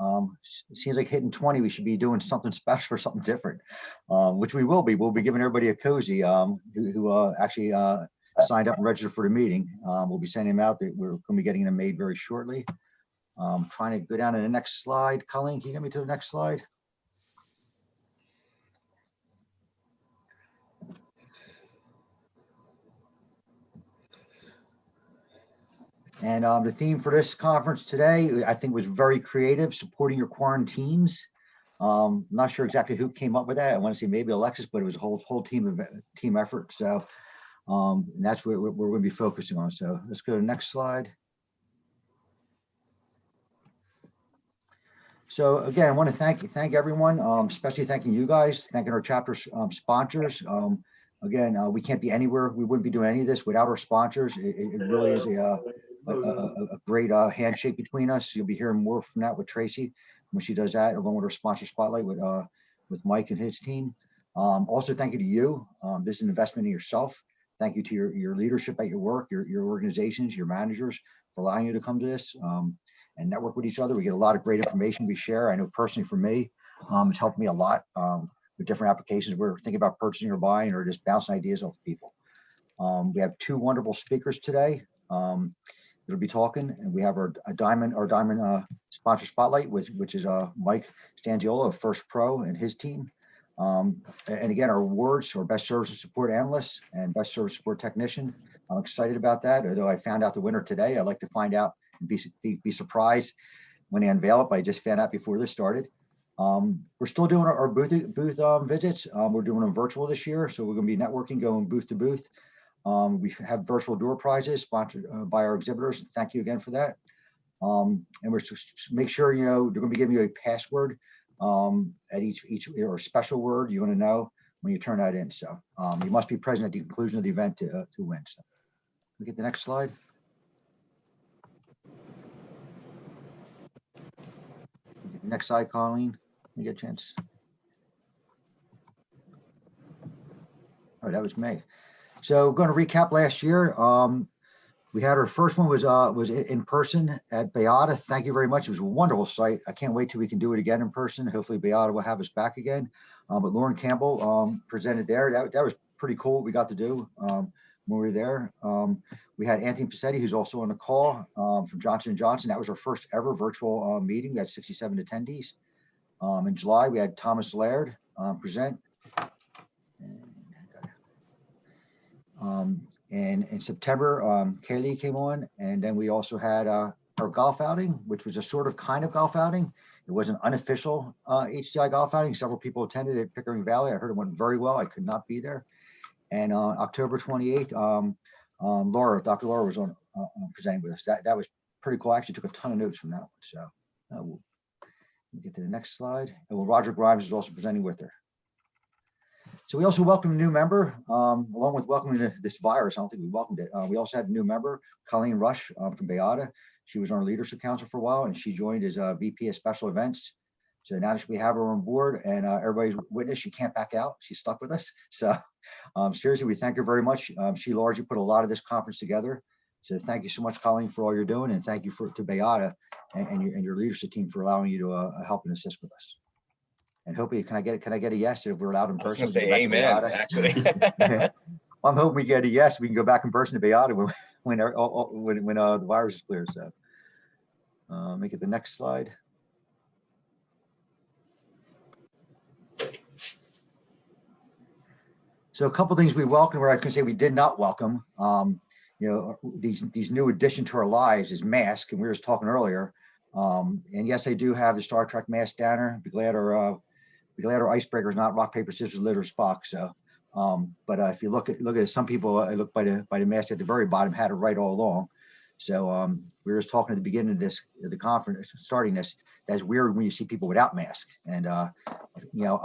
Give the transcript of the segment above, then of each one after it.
It seems like hitting 20, we should be doing something special or something different, which we will be. We'll be giving everybody a cozy who actually signed up and registered for the meeting. We'll be sending them out. We're going to be getting them made very shortly. Trying to go down to the next slide. Colleen, can you get me to the next slide? And the theme for this conference today, I think, was very creative, supporting your quarantines. Not sure exactly who came up with that. I want to say maybe Alexis, but it was a whole team effort. So and that's what we're going to be focusing on. So let's go to the next slide. So again, I want to thank everyone, especially thanking you guys, thanking our chapter sponsors. Again, we can't be anywhere. We wouldn't be doing any of this without our sponsors. It really is a great handshake between us. You'll be hearing more from that with Tracy when she does that, along with her sponsor spotlight with Mike and his team. Also, thank you to you. This is an investment in yourself. Thank you to your leadership at your work, your organizations, your managers for allowing you to come to this and network with each other. We get a lot of great information we share. I know personally for me, it's helped me a lot with different applications. We're thinking about purchasing or buying or just bouncing ideas off people. We have two wonderful speakers today. That'll be talking, and we have our diamond sponsor spotlight, which is Mike Stanziola of First Pro and his team. And again, our awards for best service and support analyst and best service support technician. I'm excited about that. Although I found out the winner today, I'd like to find out and be surprised when they unveil it. But I just found out before this started. We're still doing our booth visits. We're doing them virtual this year, so we're going to be networking, going booth to booth. We have virtual door prizes sponsored by our exhibitors. Thank you again for that. And we're just make sure they're going to be giving you a password at each or special word you want to know when you turn that in. So you must be present at the conclusion of the event to win. So we get the next slide. Next slide, Colleen. You get a chance. Oh, that was May. So going to recap last year. We had our first one was in person at Beata. Thank you very much. It was a wonderful site. I can't wait till we can do it again in person. Hopefully Beata will have us back again. But Lauren Campbell presented there. That was pretty cool what we got to do when we were there. We had Anthony Passetti, who's also on the call from Johnson & Johnson. That was our first ever virtual meeting. We had 67 attendees. In July, we had Thomas Laird present. And in September, Kaylee came on, and then we also had our golf outing, which was a sort of kind of golf outing. It was an unofficial HDI golf outing. Several people attended at Pickering Valley. I heard it went very well. I could not be there. And on October 28th, Dr. Laura was on presenting with us. That was pretty cool. I actually took a ton of notes from that one. So we'll get to the next slide. And Roger Grimes is also presenting with her. So we also welcomed a new member, along with welcoming this virus. I don't think we welcomed it. We also had a new member, Colleen Rush from Beata. She was on our leadership council for a while, and she joined as VP of Special Events. So now that we have her on board and everybody's witness, she can't back out. She's stuck with us. So seriously, we thank her very much. She largely put a lot of this conference together. So thank you so much, Colleen, for all you're doing, and thank you to Beata and your leadership team for allowing you to help and assist with us. And hopefully, can I get a yes if we're allowed in person? I was going to say amen, actually. I'm hoping we get a yes. We can go back in person to Beata when the virus is clear. So make it the next slide. So a couple of things we welcome, where I can say we did not welcome. These new addition to our lives is mask, and we were just talking earlier. And yes, I do have the Star Trek mask down there. Be glad our icebreaker is not rock, paper, scissors, litter, Spock. So, but if you look at it, some people I look by the mask at the very bottom had it right all along. So we were just talking at the beginning of the conference, starting this. That's weird when you see people without masks. And I'm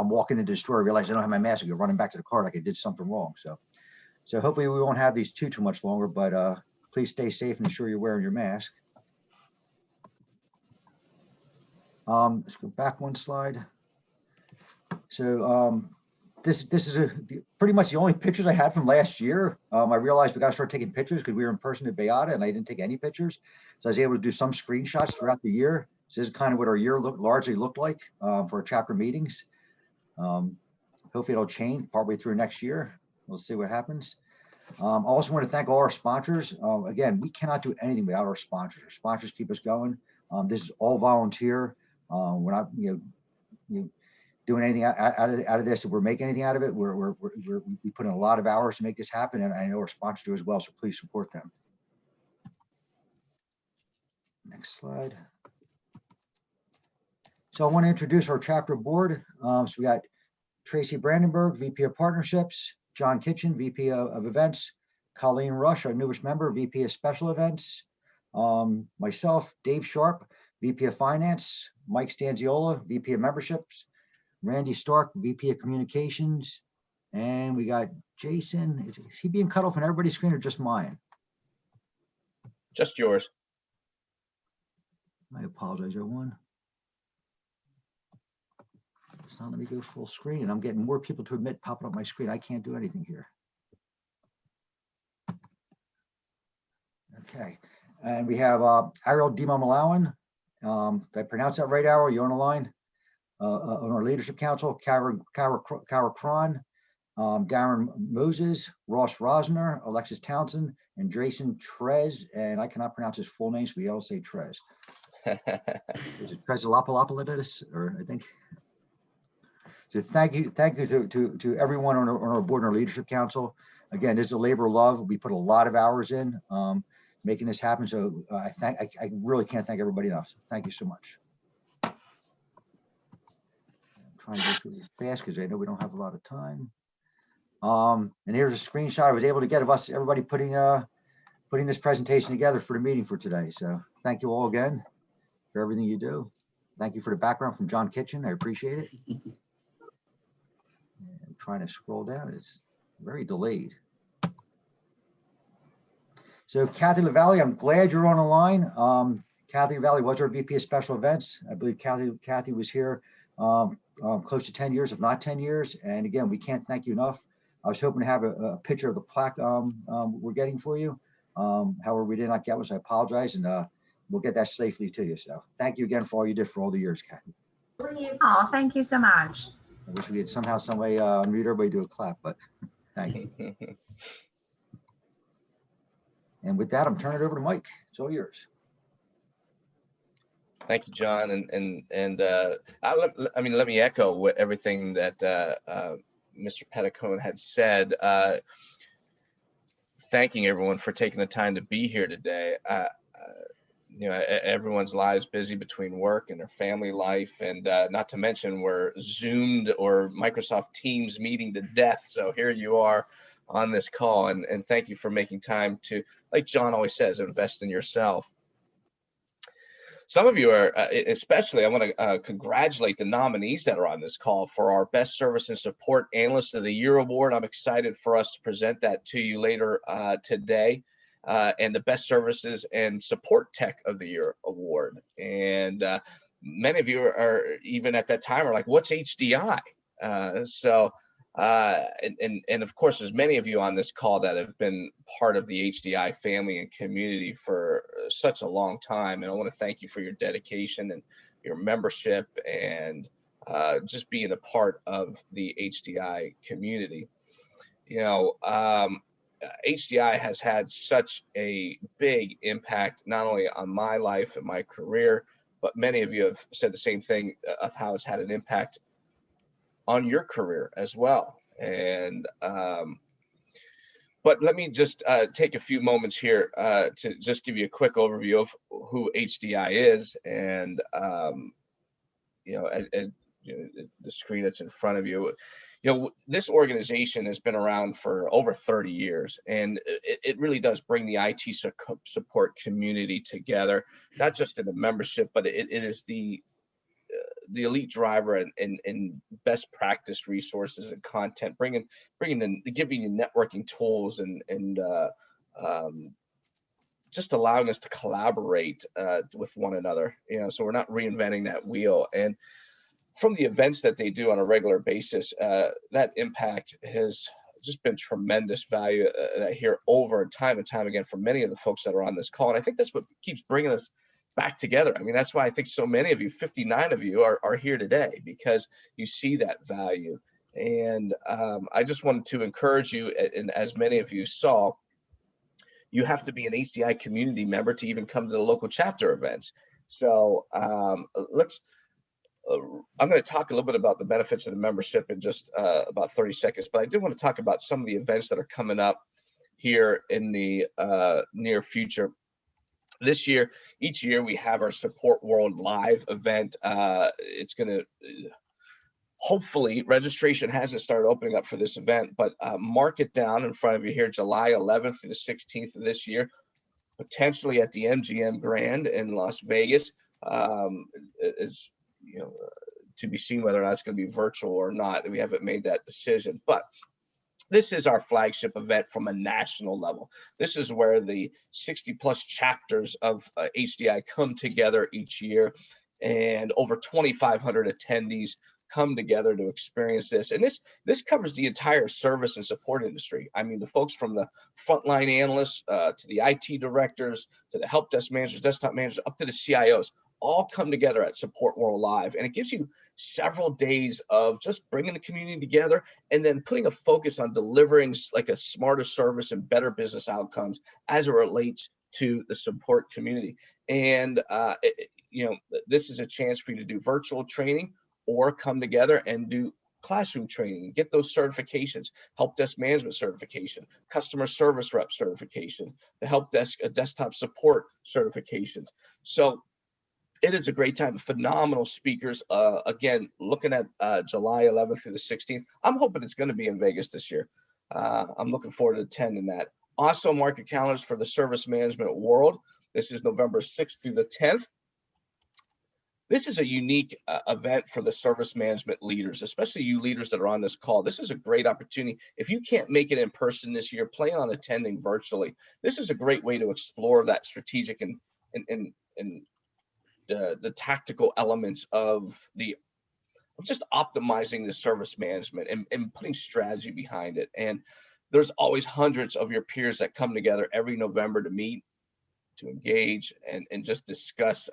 walking into the store, I realize I don't have my mask. I go running back to the car like I did something wrong. So hopefully we won't have these too much longer. But please stay safe and ensure you're wearing your mask. Let's go back one slide. So this is pretty much the only pictures I had from last year. I realized we got to start taking pictures because we were in person at Beata and I didn't take any pictures. So I was able to do some screenshots throughout the year. So this is kind of what our year largely looked like for our chapter meetings. Hopefully it'll change partway through next year. We'll see what happens. I also want to thank all our sponsors. Again, we cannot do anything without our sponsors. Our sponsors keep us going. This is all volunteer. We're not, doing anything out of this. If we're making anything out of it, we put in a lot of hours to make this happen, and I know our sponsors do as well. So please support them. Next slide. So I want to introduce our chapter board. So we got Tracy Brandenburg, VP of Partnerships, John Kitchen, VP of Events, Colleen Rush, our newest member, VP of Special Events, myself, Dave Sharp, VP of Finance, Mike Stanziola, VP of Memberships, Randy Stark, VP of Communications, and we got Jason. Is he being cut off on everybody's screen or just mine? Just yours. I apologize, everyone. It's not letting me go full screen, and I'm getting more people to admit popping up my screen. I can't do anything here. Okay, and we have Ariel Dima Malawan. Did I pronounce that right, Ariel? You on the line? On our Leadership Council, Kara Cron, Darren Moses, Ross Rosner, Alexis Townsend, and Drayson Trez. And I cannot pronounce his full name, so we all say Trez. Is it Trezalopoulos, or I think? So thank you to everyone on our board and our Leadership Council. Again, this is a labor of love. We put a lot of hours in making this happen. So I really can't thank everybody enough. So thank you so much. I'm trying to go through this fast because I know we don't have a lot of time. And here's a screenshot I was able to get of us, everybody putting this presentation together for the meeting for today. So thank you all again for everything you do. Thank you for the background from John Kitchen. I appreciate it. I'm trying to scroll down. It's very delayed. So Kathy LaValle, I'm glad you're on the line. Kathy LaValle was our VP of Special Events. I believe Kathy was here close to 10 years, if not 10 years. And again, we can't thank you enough. I was hoping to have a picture of the plaque we're getting for you. However, we did not get one, so I apologize, and we'll get that safely to you. So thank you again for all you did for all the years, Kathy. Oh, thank you so much. I wish we had somehow, some way unmute everybody, do a clap, but thank you. And with that, I'm turning it over to Mike. It's all yours. Thank you, John. Let me echo everything that Mr. Petticone had said. Thanking everyone for taking the time to be here today. Everyone's lives busy between work and their family life, and not to mention we're Zoomed or Microsoft Teams meeting to death. So here you are on this call, and thank you for making time to, like John always says, invest in yourself. Some of you are, especially, I want to congratulate the nominees that are on this call for our Best Service and Support Analyst of the Year Award. I'm excited for us to present that to you later today. And the Best Services and Support Tech of the Year Award. And many of you are even at that time are like, what's HDI? And of course, there's many of you on this call that have been part of the HDI family and community for such a long time. And I want to thank you for your dedication and your membership and just being a part of the HDI community. HDI has had such a big impact, not only on my life and my career, but many of you have said the same thing of how it's had an impact on your career as well. And but let me just take a few moments here to just give you a quick overview of who HDI is. And the screen that's in front of you. This organization has been around for over 30 years, and it really does bring the IT support community together, not just in the membership, but it is the elite driver and best practice resources and content, giving you networking tools and just allowing us to collaborate with one another. So we're not reinventing that wheel. And from the events that they do on a regular basis, that impact has just been tremendous value that I hear over and time again from many of the folks that are on this call. And I think that's what keeps bringing us back together. I mean, that's why I think so many of you, 59 of you, are here today, because you see that value. And I just wanted to encourage you, and as many of you saw, you have to be an HDI community member to even come to the local chapter events. So I'm going to talk a little bit about the benefits of the membership in just about 30 seconds, but I do want to talk about some of the events that are coming up here in the near future. This year, each year we have our Support World Live event. It's going to, hopefully, registration hasn't started opening up for this event, but mark it down in front of you here, July 11th through the 16th of this year, potentially at the MGM Grand in Las Vegas. Is, you know, to be seen whether or not it's going to be virtual or not. We haven't made that decision, but this is our flagship event from a national level. This is where the 60 plus chapters of HDI come together each year, and over 2,500 attendees come together to experience this. And this covers the entire service and support industry. I mean, the folks from the frontline analysts to the IT directors, to the help desk managers, desktop managers, up to the CIOs, all come together at Support World Live. And it gives you several days of just bringing the community together and then putting a focus on delivering like a smarter service and better business outcomes as it relates to the support community. And, you know, this is a chance for you to do virtual training or come together and do classroom training, get those certifications, help desk management certification, customer service rep certification, the help desk desktop support certifications. So it is a great time. Phenomenal speakers. Again, looking at July 11th through the 16th. I'm hoping it's going to be in Vegas this year. I'm looking forward to attending that. Also, mark your calendars for the Service Management World. This is November 6th through the 10th. This is a unique event for the service management leaders, especially you leaders that are on this call. This is a great opportunity. If you can't make it in person this year, plan on attending virtually. This is a great way to explore that strategic and the tactical elements of just optimizing the service management and putting strategy behind it. And there's always hundreds of your peers that come together every November to meet, to engage, and just discuss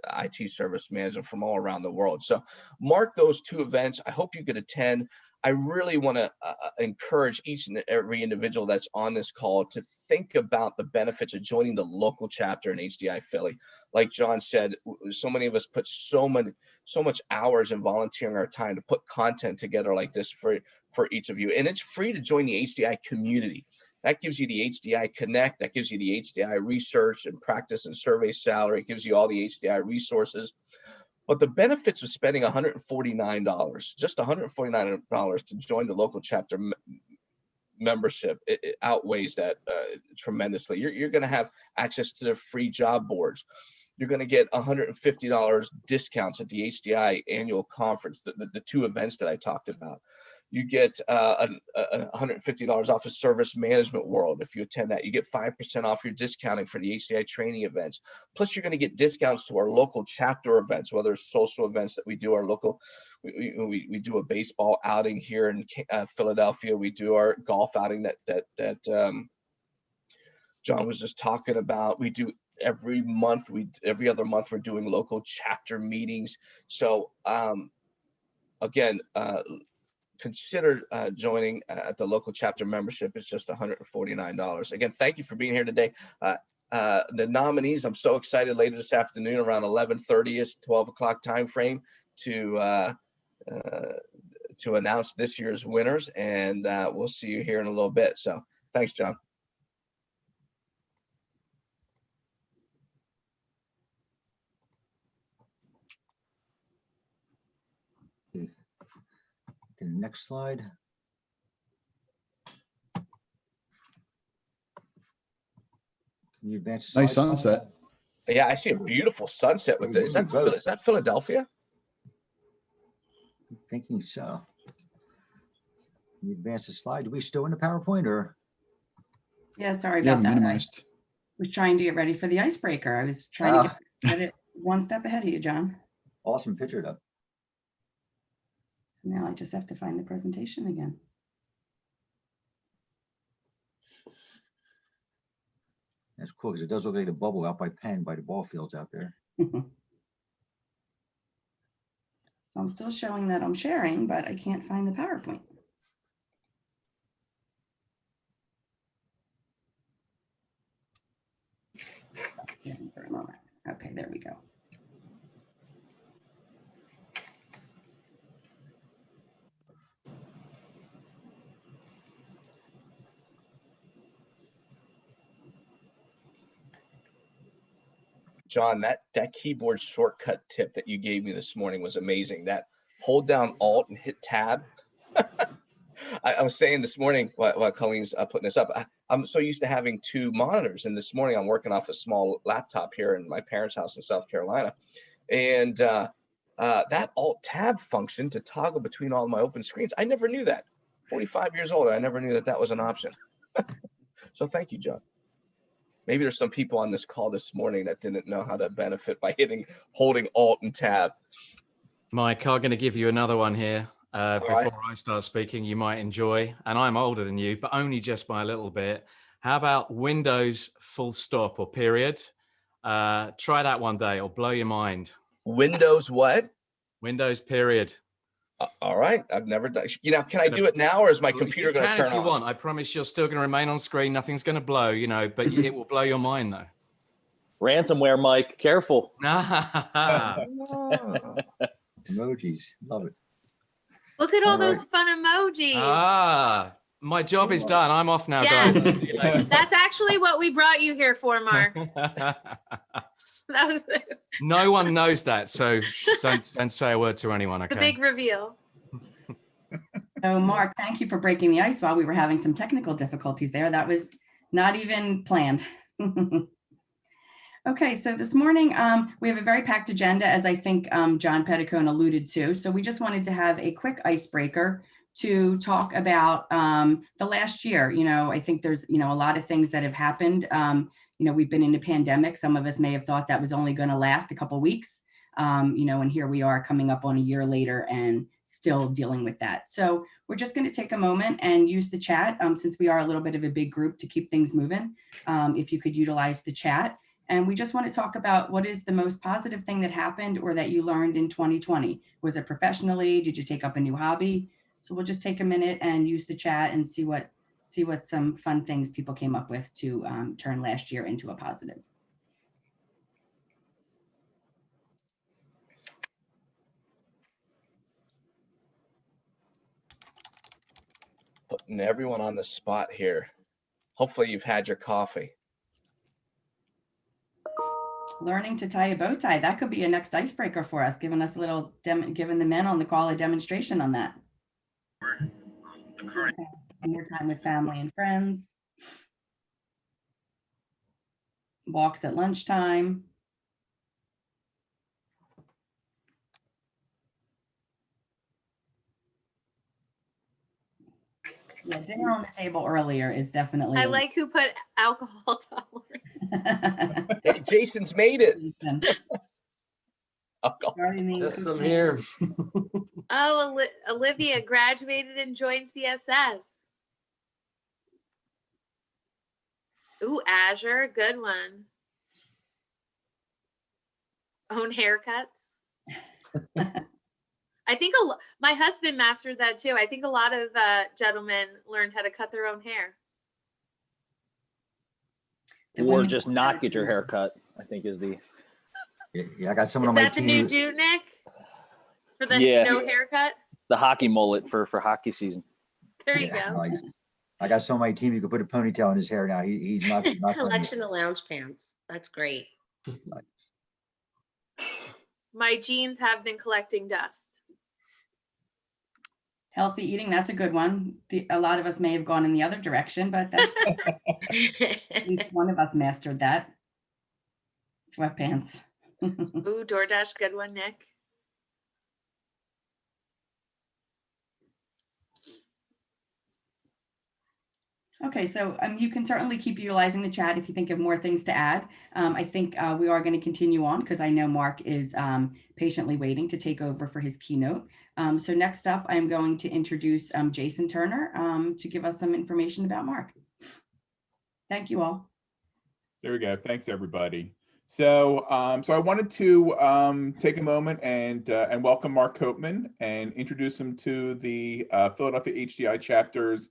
IT service management from all around the world. So mark those two events. I hope you could attend. I really want to encourage each and every individual that's on this call to think about the benefits of joining the local chapter in HDI Philly. Like John said, so many of us put so much hours in volunteering our time to put content together like this for each of you. And it's free to join the HDI community. That gives you the HDI Connect. That gives you the HDI research and practice and survey salary. It gives you all the HDI resources. But the benefits of spending $149, just $149 to join the local chapter membership, it outweighs that tremendously. You're going to have access to their free job boards. You're going to get $150 discounts at the HDI annual conference, the two events that I talked about. You get $150 off of Service Management World. If you attend that, you get 5% off your discounting for the HDI training events. Plus, you're going to get discounts to our local chapter events, whether it's social events that we do, our local, we do a baseball outing here in Philadelphia. We do our golf outing that John was just talking about. We do every month. Every other month we're doing local chapter meetings. So again, consider joining at the local chapter membership. It's just $149. Again, thank you for being here today. The nominees, I'm so excited later this afternoon around 11:30ish, 12 o'clock time frame to announce this year's winners, and we'll see you here in a little bit. So thanks, John. Okay, next slide. Can you advance the Nice slide? sunset. Yeah, I see a beautiful sunset with this. Is that Philadelphia? I'm thinking so. Can you advance the slide? Do we still in the PowerPoint or? Yeah, sorry Yeah, about that. I minimized. was trying to get ready for the icebreaker. I was trying to get it one step ahead of you, John. Awesome picture though. So now I just have to find the presentation again. That's cool because it does look like a bubble out by Penn by the ball fields out there. So I'm still showing that I'm sharing, but I can't find the PowerPoint. For a moment. Okay, there we go. John, that keyboard shortcut tip that you gave me this morning was amazing. That hold down Alt and hit Tab. I was saying this morning while Colleen's putting this up, I'm so used to having two monitors, and this morning I'm working off a small laptop here in my parents' house in South Carolina, and that Alt Tab function to toggle between all my open screens, I never knew that. 45 years old, I never knew that was an option. So thank you, John. Maybe there's some people on this call this morning that didn't know how to benefit by holding Alt and Tab. Mike, I'm going to give you another one here before right. I start speaking. You might enjoy, and I'm older than you, but only just by a little bit. How about Windows full stop or period? Try that one day. It'll blow your mind. Windows what? Windows period. All right. I've never done. Can I do it now, or is my computer going to turn off? If you want. I promise you're still going to remain on screen. Nothing's going to blow, but it will blow your mind though. Ransomware, Mike. Careful. Emojis, love it. Look at all All those fun emojis. My job is done. I'm off now, Yes. guys. See you later. That's actually what we brought you here for, Mark. That was No one knows that, so don't say a word to anyone, okay? the big reveal. So Mark, thank you for breaking the ice while we were having some technical difficulties there. That was not even planned. Okay, so this morning we have a very packed agenda, as I think John Petticone alluded to. So we just wanted to have a quick icebreaker to talk about the last year. I think there's, a lot of things that have happened. We've been in a pandemic. Some of us may have thought that was only going to last a couple weeks, and here we are coming up on a year later and still dealing with that. So we're just going to take a moment and use the chat since we are a little bit of a big group to keep things moving. If you could utilize the chat. And we just want to talk about what is the most positive thing that happened or that you learned in 2020. Was it professionally? Did you take up a new hobby? So we'll just take a minute and use the chat and see what some fun things people came up with to turn last year into a positive. Putting everyone on the spot here. Hopefully you've had your coffee. Learning to tie a bow tie. That could be a next icebreaker for us, giving us a little, giving the men on the call a demonstration on that. More time with family and friends. Walks at lunchtime. Yeah, dinner on the table earlier is definitely. I like who put alcohol tolerance. Hey, Jason's made it. Yes, I'm here. Oh, Olivia graduated and joined CSS. Ooh, Azure, good one. Own haircuts. I think my husband mastered that too. I think a lot of gentlemen learned how to cut their own hair. Or just not get your hair cut, I think is the. Yeah, I got someone Is on my that the team. new dude, Nick? For the Yeah. no haircut? The hockey mullet for hockey season. There you Yeah, go. nice. I got someone on my team who could put a ponytail in his hair now. He's not Collection of lounge pants. That's great. My jeans have been collecting dust. Healthy eating, that's a good one. A lot of us may have gone in the other direction, but that's at least one of us mastered that. Sweatpants. Ooh, DoorDash, good one, Nick. Okay, so you can certainly keep utilizing the chat if you think of more things to add. I think we are going to continue on because I know Mark is patiently waiting to take over for his keynote. So next up, I'm going to introduce Jason Turner to give us some information about Mark. Thank you all. There we go. Thanks, everybody. So, so I wanted to take a moment and welcome Mark Copeman and introduce him to the Philadelphia HDI chapter's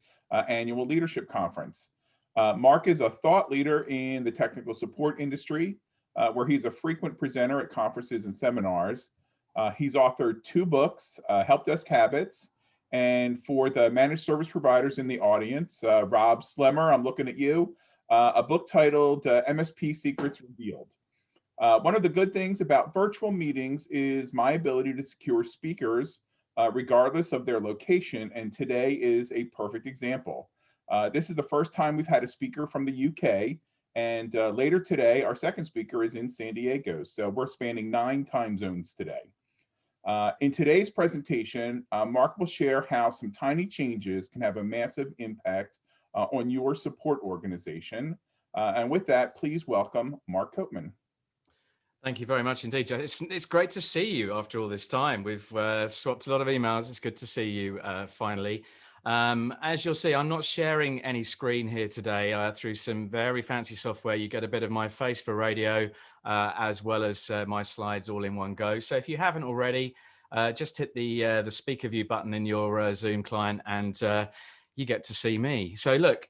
annual leadership conference. Mark is a thought leader in the technical support industry, where he's a frequent presenter at conferences and seminars. He's authored 2 books, Help Desk Habits, and for the managed service providers in the audience, Rob Slemmer, I'm looking at you, a book titled MSP Secrets Revealed. One of the good things about virtual meetings is my ability to secure speakers regardless of their location, and today is a perfect example. This is the first time we've had a speaker from the UK, and later today, our second speaker is in San Diego, so we're spanning 9 time zones today. In today's presentation, Mark will share how some tiny changes can have a massive impact on your support organization. And with that, please welcome Mark Copeman. Thank you very much indeed, Joe. It's great to see you after all this time. We've swapped a lot of emails. It's good to see you finally. As you'll see, I'm not sharing any screen here today. Through some very fancy software, you get a bit of my face for radio, as well as my slides all in one go. So if you haven't already, just hit the speaker view button in your Zoom client and you get to see me. So look,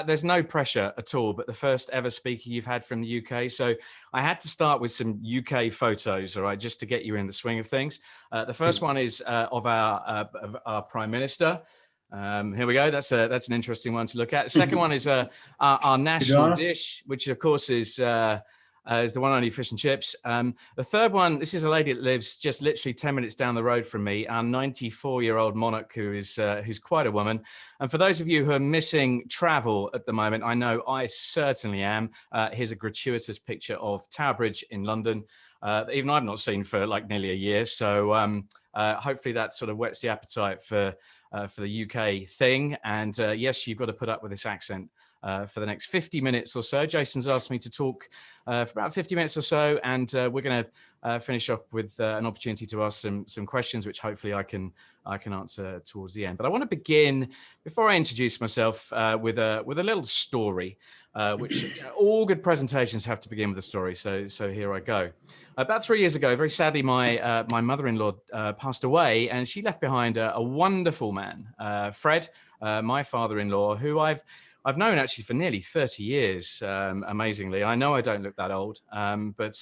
there's no pressure at all, but the first ever speaker you've had from the UK. So I had to start with some UK photos, all right, just to get you in the swing of things. The first one is of our Prime Minister. Here we go. That's an interesting one to look at. The second one is our national dish, which of course is the one only fish and chips. The third one, this is a lady that lives just literally 10 minutes down the road from me, our 94-year-old monarch, who's quite a woman. And for those of you who are missing travel at the moment, I know I certainly am. Here's a gratuitous picture of Tower Bridge in London. Even I've not seen for like nearly a year. So hopefully that sort of whets the appetite for the UK thing. And yes, you've got to put up with this accent for the next 50 minutes or so. Jason's asked me to talk for about 50 minutes or so, and we're going to finish off with an opportunity to ask some questions, which hopefully I can answer towards the end. But I want to begin, before I introduce myself, with a little story, which all good presentations have to begin with a story. So here I go. About 3 years ago, very sadly, my mother-in-law passed away, and she left behind a wonderful man, Fred, my father-in-law, who I've known actually for nearly 30 years, amazingly. I know I don't look that old, but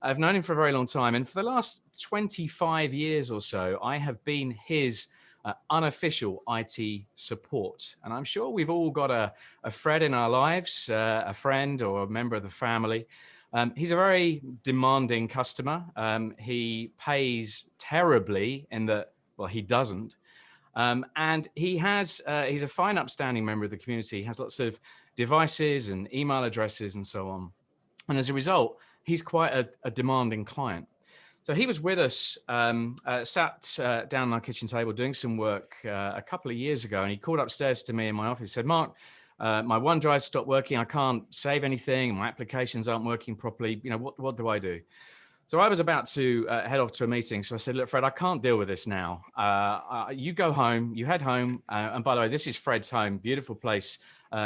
I've known him for a very long time. And for the last 25 years or so, I have been his unofficial IT support. And I'm sure we've all got a Fred in our lives, a friend or a member of the family. He's a very demanding customer. He pays terribly in that, well, he doesn't. And he's a fine, upstanding member of the community. He has lots of devices and email addresses and so on. And as a result, he's quite a demanding client. So he was with us, sat down on our kitchen table doing some work a couple of years ago. And he called upstairs to me in my office, said, Mark, my OneDrive stopped working. I can't save anything. My applications aren't working properly. You know, what do I do? So I was about to head off to a meeting. So I said, look, Fred, I can't deal with this now. You go home, you head home. And by the way, this is Fred's home, beautiful place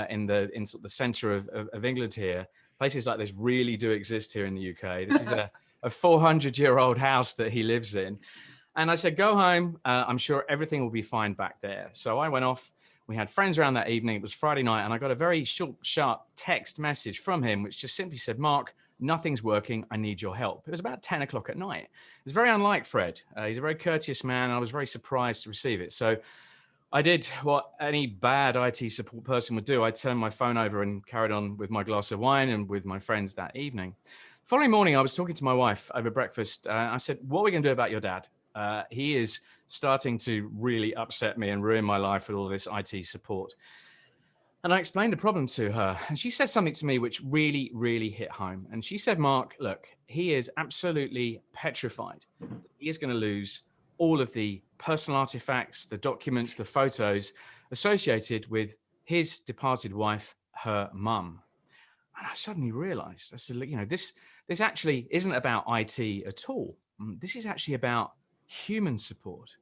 in sort of the center of England here. Places like this really do exist here in the UK. This is a 400-year-old house that he lives in. And I said, go home. I'm sure everything will be fine back there. So I went off. We had friends around that evening. It was Friday night. And I got a very short, sharp text message from him, which just simply said, Mark, nothing's working. I need your help. It was about 10 o'clock at night. It was very unlike Fred. He's a very courteous man. And I was very surprised to receive it. So I did what any bad IT support person would do. I turned my phone over and carried on with my glass of wine and with my friends that evening. The following morning, I was talking to my wife over breakfast. I said, what are we going to do about your dad? He is starting to really upset me and ruin my life with all this IT support. And I explained the problem to her. And she said something to me which really, really hit home. And she said, Mark, look, he is absolutely petrified that he is going to lose all of the personal artifacts, the documents, the photos associated with his departed wife, her mum. And I suddenly realized, I said, look, you know, this actually isn't about IT at all. This is actually about human support.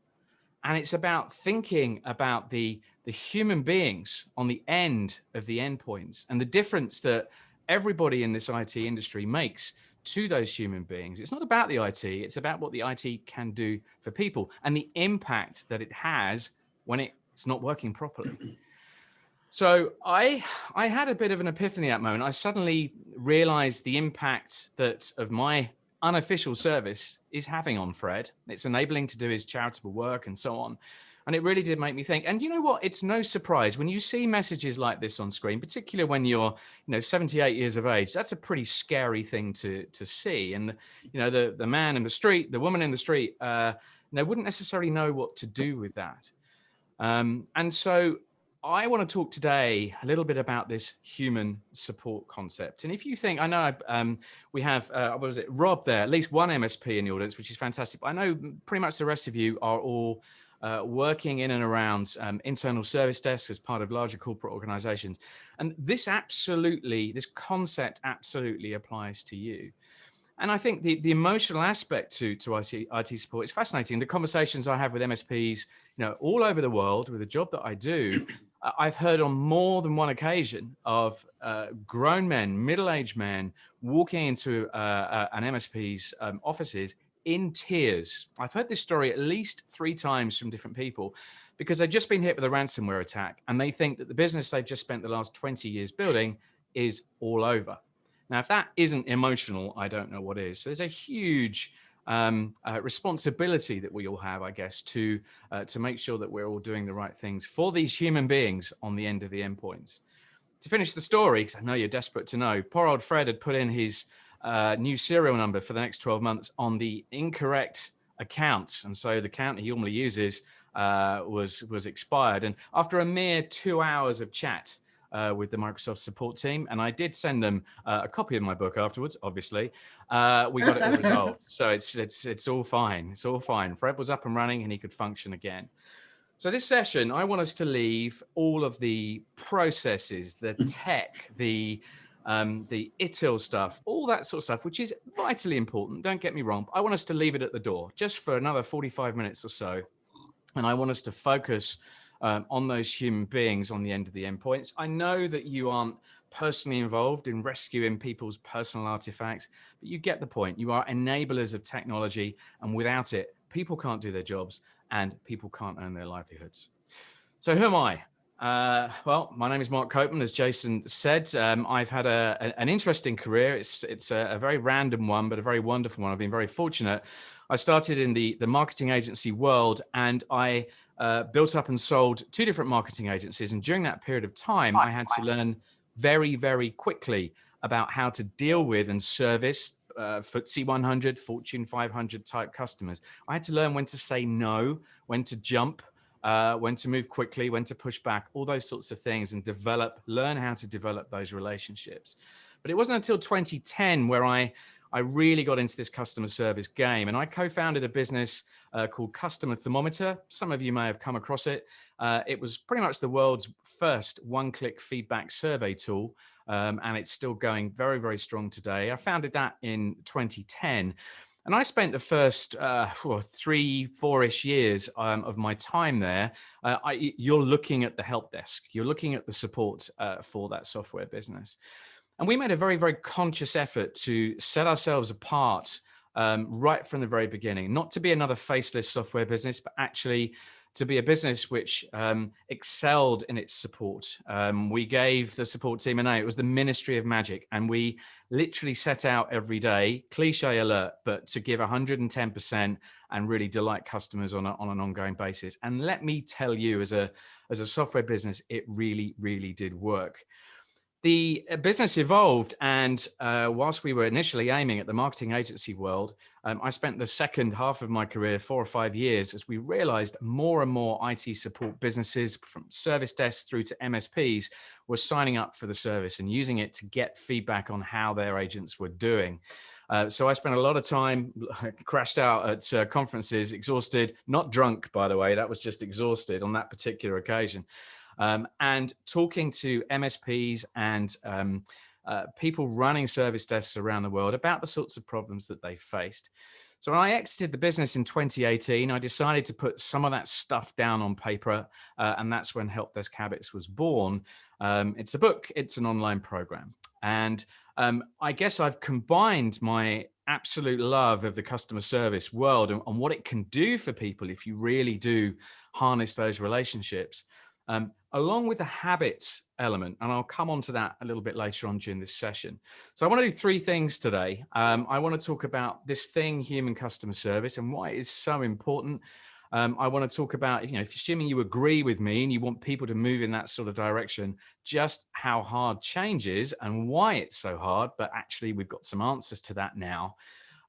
And it's about thinking about the human beings on the end of the endpoints and the difference that everybody in this IT industry makes to those human beings. It's not about the IT, it's about what the IT can do for people and the impact that it has when it's not working properly. So I had a bit of an epiphany at that moment. I suddenly realized the impact that of my unofficial service is having on Fred. It's enabling to do his charitable work and so on. And it really did make me think. And you know what? It's no surprise when you see messages like this on screen, particularly when you're, 78 years of age. That's a pretty scary thing to see. And the man in the street, the woman in the street, wouldn't necessarily know what to do with that. And so I want to talk today a little bit about this human support concept. And if you think, I know we have, Rob there, at least one MSP in the audience, which is fantastic. But I know pretty much the rest of you are all working in and around internal service desks as part of larger corporate organizations. And this concept absolutely applies to you. And I think the emotional aspect to IT support is fascinating. The conversations I have with MSPs, all over the world with the job that I do, I've heard on more than one occasion of grown men, middle-aged men walking into an MSP's offices in tears. I've heard this story at least 3 times from different people because they've just been hit with a ransomware attack and they think that the business they've just spent the last 20 years building is all over. Now, if that isn't emotional, I don't know what is. So there's a huge responsibility that we all have, I guess, to make sure that we're all doing the right things for these human beings on the end of the endpoints. To finish the story, because I know you're desperate to know, poor old Fred had put in his new serial number for the next 12 months on the incorrect account. And so the account he normally uses was expired. And after a mere 2 hours of chat with the Microsoft support team, and I did send them a copy of my book afterwards, obviously, we got it all resolved. So it's all fine. It's all fine. Fred was up and running and he could function again. So this session, I want us to leave all of the processes, the tech, the ITIL stuff, all that sort of stuff, which is vitally important. Don't get me wrong. I want us to leave it at the door just for another 45 minutes or so. And I want us to focus on those human beings on the end of the endpoints. I know that you aren't personally involved in rescuing people's personal artifacts, but you get the point. You are enablers of technology, and without it, people can't do their jobs and people can't earn their livelihoods. So who am I? Well, my name is Mark Copeman, as Jason said. I've had an interesting career. It's a very random one, but a very wonderful one. I've been very fortunate. I started in the marketing agency world, and I built up and sold 2 different marketing agencies. And during that period of time, I had to learn very, very quickly about how to deal with and service FTSE 100, Fortune 500 type customers. I had to learn when to say no, when to jump, when to move quickly, when to push back, all those sorts of things, and learn how to develop those relationships. But it wasn't until 2010 where I really got into this customer service game, and I co-founded a business called Customer Thermometer. Some of you may have come across it. It was pretty much the world's first one-click feedback survey tool, and it's still going very, very strong today. I founded that in 2010. And I spent the first 3-4-ish years of my time there. You're looking at the help desk. You're looking at the support for that software business. And we made a very, very conscious effort to set ourselves apart right from the very beginning, not to be another faceless software business, but actually to be a business which excelled in its support. We gave the support team a name. It was the Ministry of Magic. And we literally set out every day, cliche alert, but to give 110% and really delight customers on an ongoing basis. And let me tell you, as a software business, it really, really did work. The business evolved, and whilst we were initially aiming at the marketing agency world, I spent the second half of my career, 4 or 5 years, as we realized more and more IT support businesses, from service desks through to MSPs, were signing up for the service and using it to get feedback on how their agents were doing. So I spent a lot of time, crashed out at conferences, exhausted, not drunk, by the way, that was just exhausted on that particular occasion. And talking to MSPs and people running service desks around the world about the sorts of problems that they faced. So when I exited the business in 2018, I decided to put some of that stuff down on paper, and that's when Help Desk Habits was born. It's a book, it's an online program. And I guess I've combined my absolute love of the customer service world and what it can do for people if you really do harness those relationships, along with the habits element. And I'll come on to that a little bit later on during this session. So I want to do three things today. I want to talk about this thing, human customer service, and why it is so important. I want to talk about, assuming you agree with me and you want people to move in that sort of direction, just how hard change is and why it's so hard. But actually, we've got some answers to that now.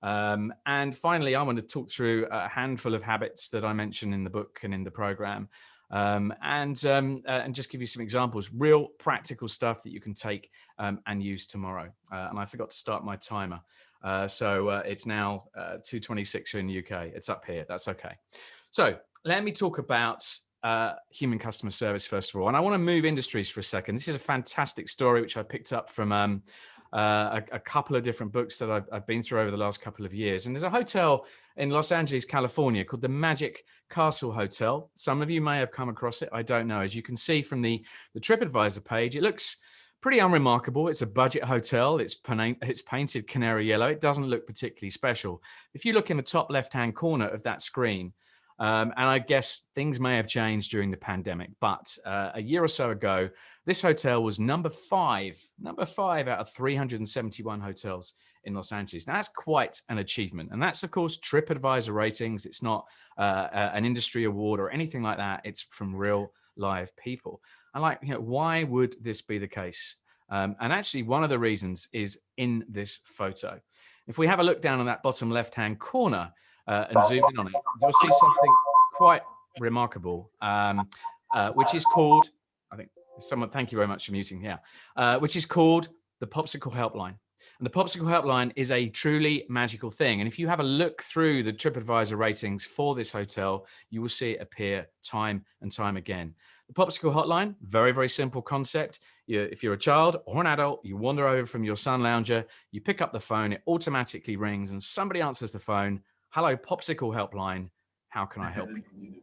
And finally, I want to talk through a handful of habits that I mentioned in the book and in the program, and just give you some examples, real practical stuff that you can take and use tomorrow. And I forgot to start my timer. So it's now 2:26 in the UK. It's up here. That's okay. So let me talk about human customer service first of all. And I want to move industries for a second. This is a fantastic story, which I picked up from a couple of different books that I've been through over the last couple of years. And there's a hotel in Los Angeles, California called the Magic Castle Hotel. Some of you may have come across it. I don't know. As you can see from the TripAdvisor page, it looks pretty unremarkable. It's a budget hotel. It's painted canary yellow. It doesn't look particularly special. If you look in the top left-hand corner of that screen, and I guess things may have changed during the pandemic, but a year or so ago, this hotel was number five out of 371 hotels in Los Angeles. Now, that's quite an achievement. And that's, of course, TripAdvisor ratings. It's not an industry award or anything like that. It's from real live people. And why would this be the case? And actually, one of the reasons is in this photo. If we have a look down on that bottom left-hand corner, and zoom in on it, you'll see something quite remarkable, which is called, thank you very much for muting here, which is called the Popsicle Helpline. And the Popsicle Helpline is a truly magical thing. And if you have a look through the TripAdvisor ratings for this hotel, you will see it appear time and time again. The Popsicle Hotline, very, very simple concept. If you're a child or an adult, you wander over from your sun lounger, you pick up the phone, it automatically rings and somebody answers the phone. Hello, Popsicle Helpline. How can I help you?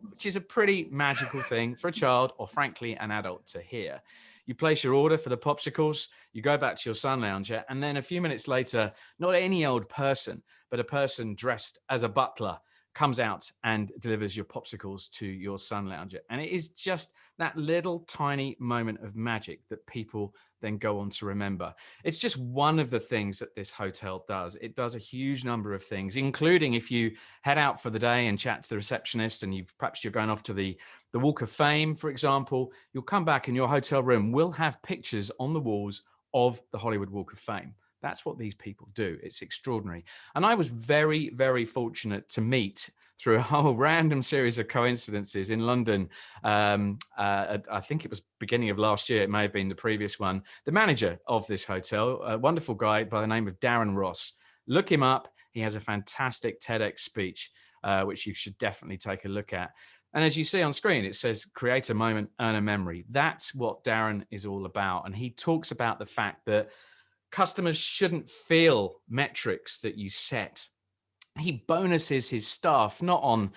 Which is a pretty magical thing for a child or, frankly, an adult to hear. You place your order for the popsicles, you go back to your sun lounger, and then a few minutes later, not any old person, but a person dressed as a butler comes out and delivers your popsicles to your sun lounger. And it is just that little tiny moment of magic that people then go on to remember. It's just one of the things that this hotel does. It does a huge number of things, including if you head out for the day and chat to the receptionist and perhaps you're going off to the Walk of Fame, for example, you'll come back and your hotel room will have pictures on the walls of the Hollywood Walk of Fame. That's what these people do. It's extraordinary. And I was very, very fortunate to meet through a whole random series of coincidences in London. I think it was beginning of last year. It may have been the previous one. The manager of this hotel, a wonderful guy by the name of Darren Ross. Look him up. He has a fantastic TEDx speech, which you should definitely take a look at. And as you see on screen, it says, create a moment, earn a memory. That's what Darren is all about. And he talks about the fact that customers shouldn't feel metrics that you set. He bonuses his staff, not on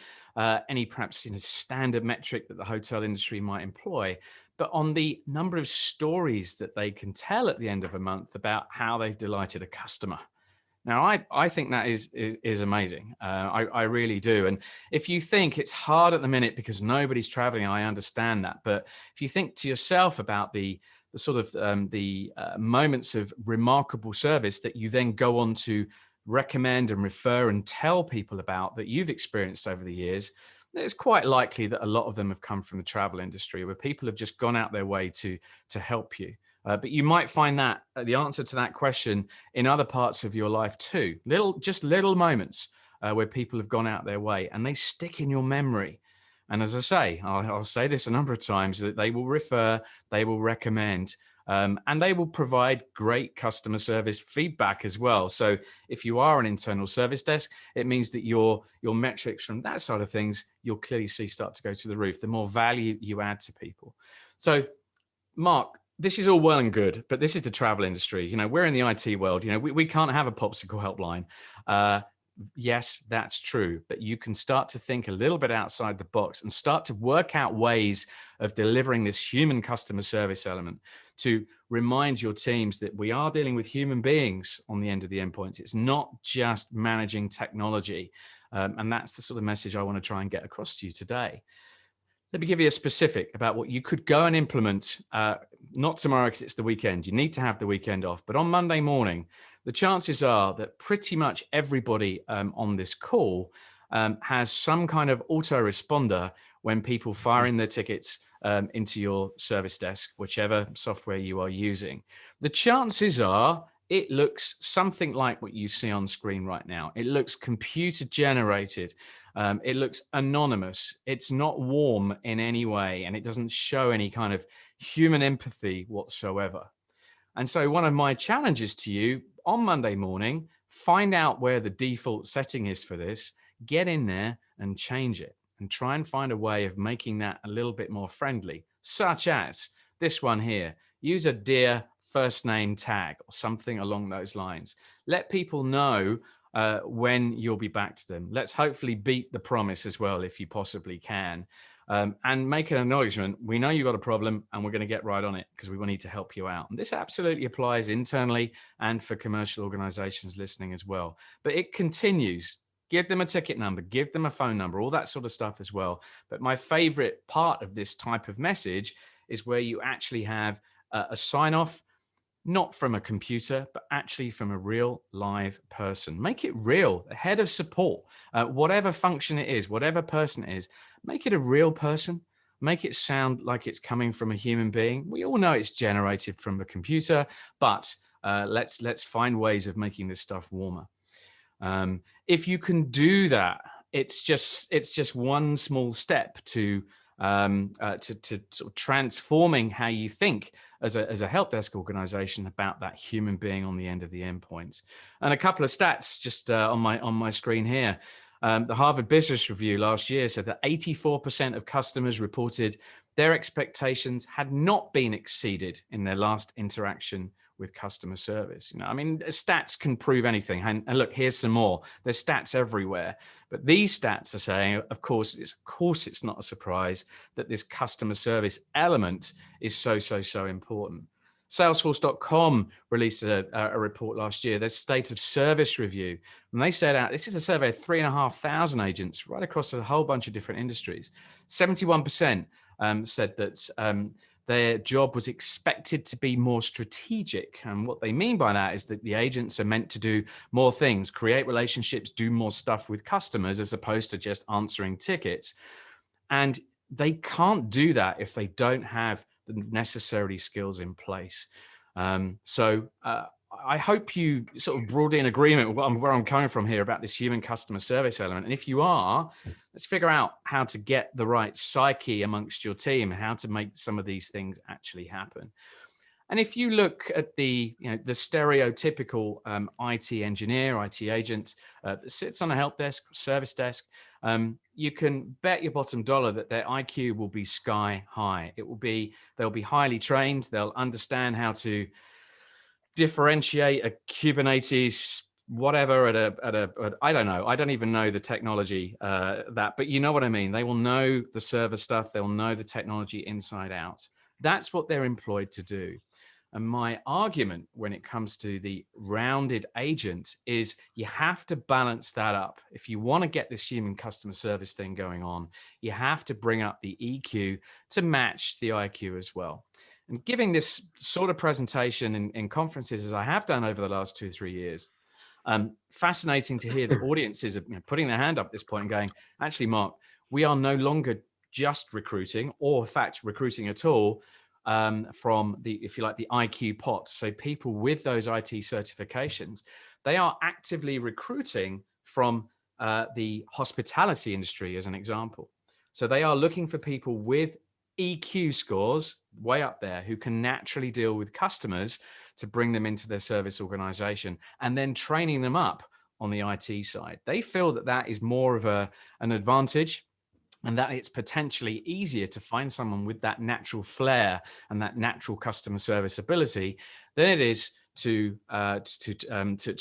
any perhaps standard metric that the hotel industry might employ, but on the number of stories that they can tell at the end of a month about how they've delighted a customer. Now, I think that is amazing. I really do. And if you think it's hard at the minute because nobody's traveling, I understand that. But if you think to yourself about the moments of remarkable service that you then go on to recommend and refer and tell people about that you've experienced over the years, it's quite likely that a lot of them have come from the travel industry where people have just gone out their way to help you. But you might find that the answer to that question in other parts of your life too. Little moments where people have gone out their way and they stick in your memory. And as I say, I'll say this a number of times, that they will refer, they will recommend, and they will provide great customer service feedback as well. So if you are an internal service desk, it means that your metrics from that side of things, you'll clearly see start to go to the roof, the more value you add to people. So Mark, this is all well and good, but this is the travel industry. We're in the IT world. We can't have a Popsicle helpline. Yes, that's true. But you can start to think a little bit outside the box and start to work out ways of delivering this human customer service element to remind your teams that we are dealing with human beings on the end of the endpoints. It's not just managing technology. And that's the sort of message I want to try and get across to you today. Let me give you a specific about what you could go and implement, not tomorrow because it's the weekend. You need to have the weekend off. But on Monday morning, the chances are that pretty much everybody on this call has some kind of autoresponder when people fire in their tickets into your service desk, whichever software you are using. The chances are it looks something like what you see on screen right now. It looks computer generated. It looks anonymous. It's not warm in any way, and it doesn't show any kind of human empathy whatsoever. And so one of my challenges to you on Monday morning, find out where the default setting is for this, get in there and change it, and try and find a way of making that a little bit more friendly, such as this one here. Use a dear first name tag or something along those lines. Let people know when you'll be back to them. Let's hopefully beat the promise as well, if you possibly can, and make an acknowledgement. We know you've got a problem and we're going to get right on it because we will need to help you out. And this absolutely applies internally and for commercial organizations listening as well. But it continues. Give them a ticket number, give them a phone number, all that sort of stuff as well. But my favorite part of this type of message is where you actually have a sign off, not from a computer, but actually from a real live person. Make it real. The head of support, whatever function it is, whatever person it is, make it a real person. Make it sound like it's coming from a human being. We all know it's generated from a computer, but let's find ways of making this stuff warmer. If you can do that, it's just one small step to sort of transforming how you think as a help desk organization about that human being on the end of the endpoints. And a couple of stats just on my screen here. The Harvard Business Review last year said that 84% of customers reported their expectations had not been exceeded in their last interaction with customer service. You know, I mean, stats can prove anything. And look, here's some more. There's stats everywhere. But these stats are saying, of course, it's not a surprise that this customer service element is so important. Salesforce.com released a report last year, their state of service review. And they set out, this is a survey of 3,500 agents right across a whole bunch of different industries. 71% said that their job was expected to be more strategic. And what they mean by that is that the agents are meant to do more things, create relationships, do more stuff with customers, as opposed to just answering tickets. And they can't do that if they don't have the necessary skills in place. So I hope you sort of brought in agreement with where I'm coming from here about this human customer service element. And if you are, let's figure out how to get the right psyche amongst your team, how to make some of these things actually happen. And if you look at the stereotypical IT engineer, IT agent that sits on a help desk, service desk, you can bet your bottom dollar that their IQ will be sky high. They'll be highly trained. They'll understand how to differentiate a Kubernetes whatever at I don't know. I don't even know the technology but you know what I mean. They will know the server stuff. They'll know the technology inside out. That's what they're employed to do. And my argument when it comes to the rounded agent is you have to balance that up. If you want to get this human customer service thing going on, you have to bring up the EQ to match the IQ as well. And giving this sort of presentation in conferences, as I have done over the last 2-3 years, fascinating to hear that audiences are putting their hand up at this point and going, actually, Mark, we are no longer just recruiting, or in fact, recruiting at all, from the, if you like, the IQ pot. So people with those IT certifications, they are actively recruiting from the hospitality industry, as an example. So they are looking for people with EQ scores way up there who can naturally deal with customers to bring them into their service organization, and then training them up on the IT side. They feel that that is more of an advantage, and that it's potentially easier to find someone with that natural flair and that natural customer service ability than it is to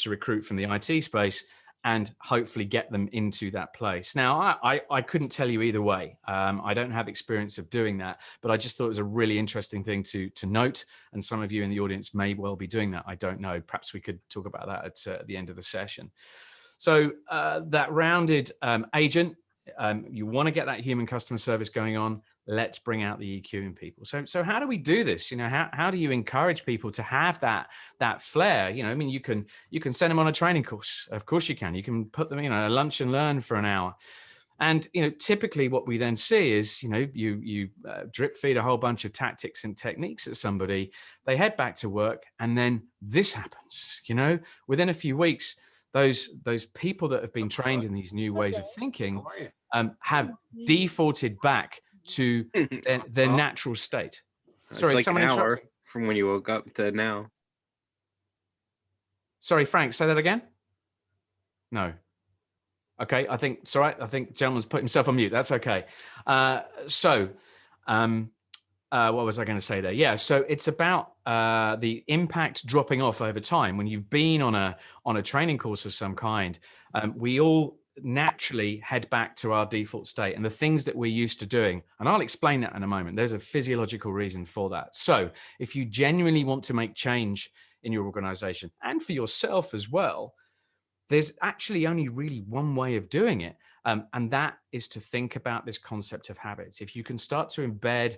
recruit from the IT space and hopefully get them into that place. Now, I couldn't tell you either way. I don't have experience of doing that, but I just thought it was a really interesting thing to note. And some of you in the audience may well be doing that. I don't know. Perhaps we could talk about that at the end of the session. So that rounded agent, you want to get that human customer service going on. Let's bring out the EQ in people. So how do we do this? How do you encourage people to have that flair? I mean, you can send them on a training course. Of course you can. You can put them, a lunch and learn for an hour. And, typically what we then see is, you drip feed a whole bunch of tactics and techniques at somebody, they head back to work, and then this happens, within a few weeks, those people that have been trained in these new ways of thinking have defaulted back to their natural state. Sorry, it's like someone an hour interrupted. from when you woke up to now. Sorry, Frank, say that again. No. Okay, I think it's all right. I think gentleman's put himself on mute. That's okay. What was I going to say there? Yeah, so it's about the impact dropping off over time. When you've been on a training course of some kind, we all naturally head back to our default state and the things that we're used to doing. And I'll explain that in a moment. There's a physiological reason for that. So if you genuinely want to make change in your organization and for yourself as well, there's actually only really one way of doing it. And that is to think about this concept of habits. If you can start to embed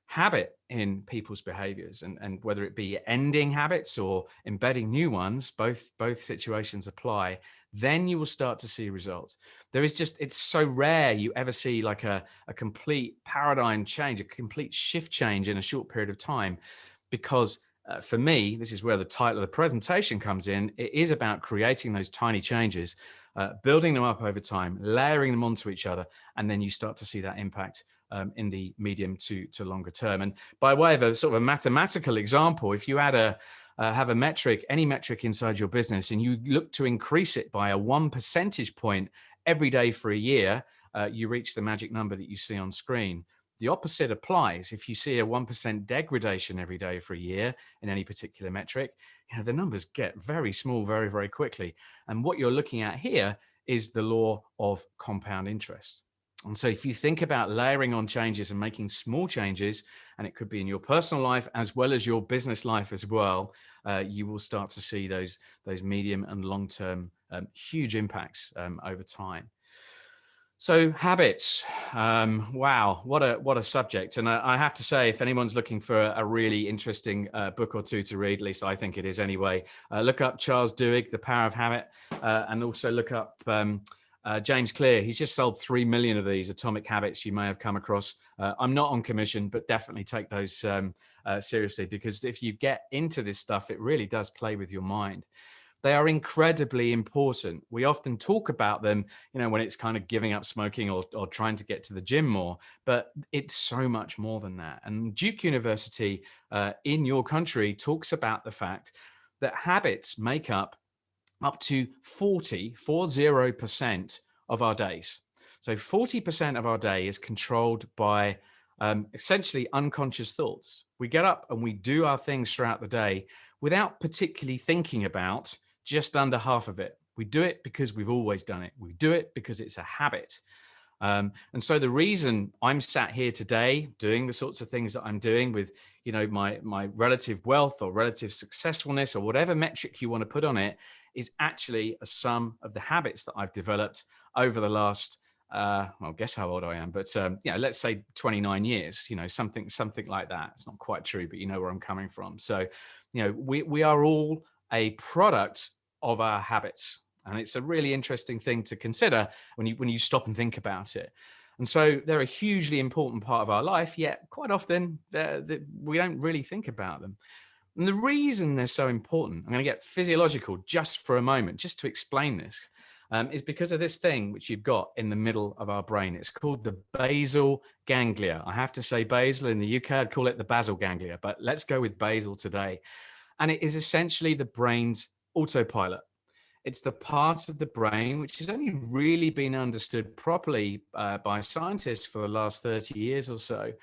habit in people's behaviors, and whether it be ending habits or embedding new ones, both situations apply, then you will start to see results. It's so rare you ever see like a complete paradigm change, a complete shift change in a short period of time, because for me, this is where the title of the presentation comes in. It is about creating those tiny changes, building them up over time, layering them onto each other, and then you start to see that impact in the medium to longer term. And by way of a sort of a mathematical example, if you have a metric, any metric inside your business, and you look to increase it by 1 percentage point every day for a year, you reach the magic number that you see on screen. The opposite applies. If you see a 1% degradation every day for a year in any particular metric, the numbers get very small very, very quickly. And what you're looking at here is the law of compound interest. And so if you think about layering on changes and making small changes, and it could be in your personal life as well as your business life as well, you will start to see those medium and long-term huge impacts over time. So habits, wow, what a subject. And I have to say, if anyone's looking for a really interesting book or two to read, at least I think it is anyway, look up Charles Duhigg, The Power of Habit, and also look up James Clear. He's just sold 3 million of these Atomic Habits you may have come across. I'm not on commission, but definitely take those seriously, because if you get into this stuff, it really does play with your mind. They are incredibly important. We often talk about them, when it's kind of giving up smoking or trying to get to the gym more, but it's so much more than that. And Duke University in your country talks about the fact that habits make up to 40% of our days. So 40% of our day is controlled by essentially unconscious thoughts. We get up and we do our things throughout the day without particularly thinking about just under half of it. We do it because we've always done it. We do it because it's a habit. And so the reason I'm sat here today doing the sorts of things that I'm doing with, my relative wealth or relative successfulness or whatever metric you want to put on it is actually a sum of the habits that I've developed over the last, guess how old I am, but let's say 29 years, something like that. It's not quite true, but you know where I'm coming from. So, we are all a product of our habits. And it's a really interesting thing to consider when you stop and think about it. And so they're a hugely important part of our life, yet quite often we don't really think about them. And the reason they're so important, I'm going to get physiological just for a moment, just to explain this, is because of this thing which you've got in the middle of our brain. It's called the basal ganglia. I have to say basal. In the UK, I'd call it the basal ganglia, but let's go with basal today. And it is essentially the brain's autopilot. It's the part of the brain which has only really been understood properly by scientists for the last 30 years or so,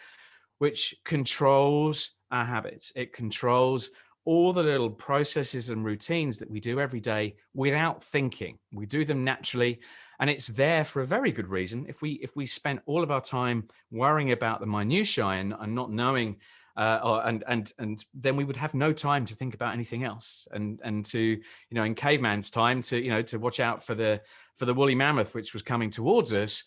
which controls our habits. It controls all the little processes and routines that we do every day without thinking. We do them naturally, and it's there for a very good reason. If we spent all of our time worrying about the minutiae and not knowing, and then we would have no time to think about anything else. And to, in caveman's time, to watch out for the woolly mammoth which was coming towards us.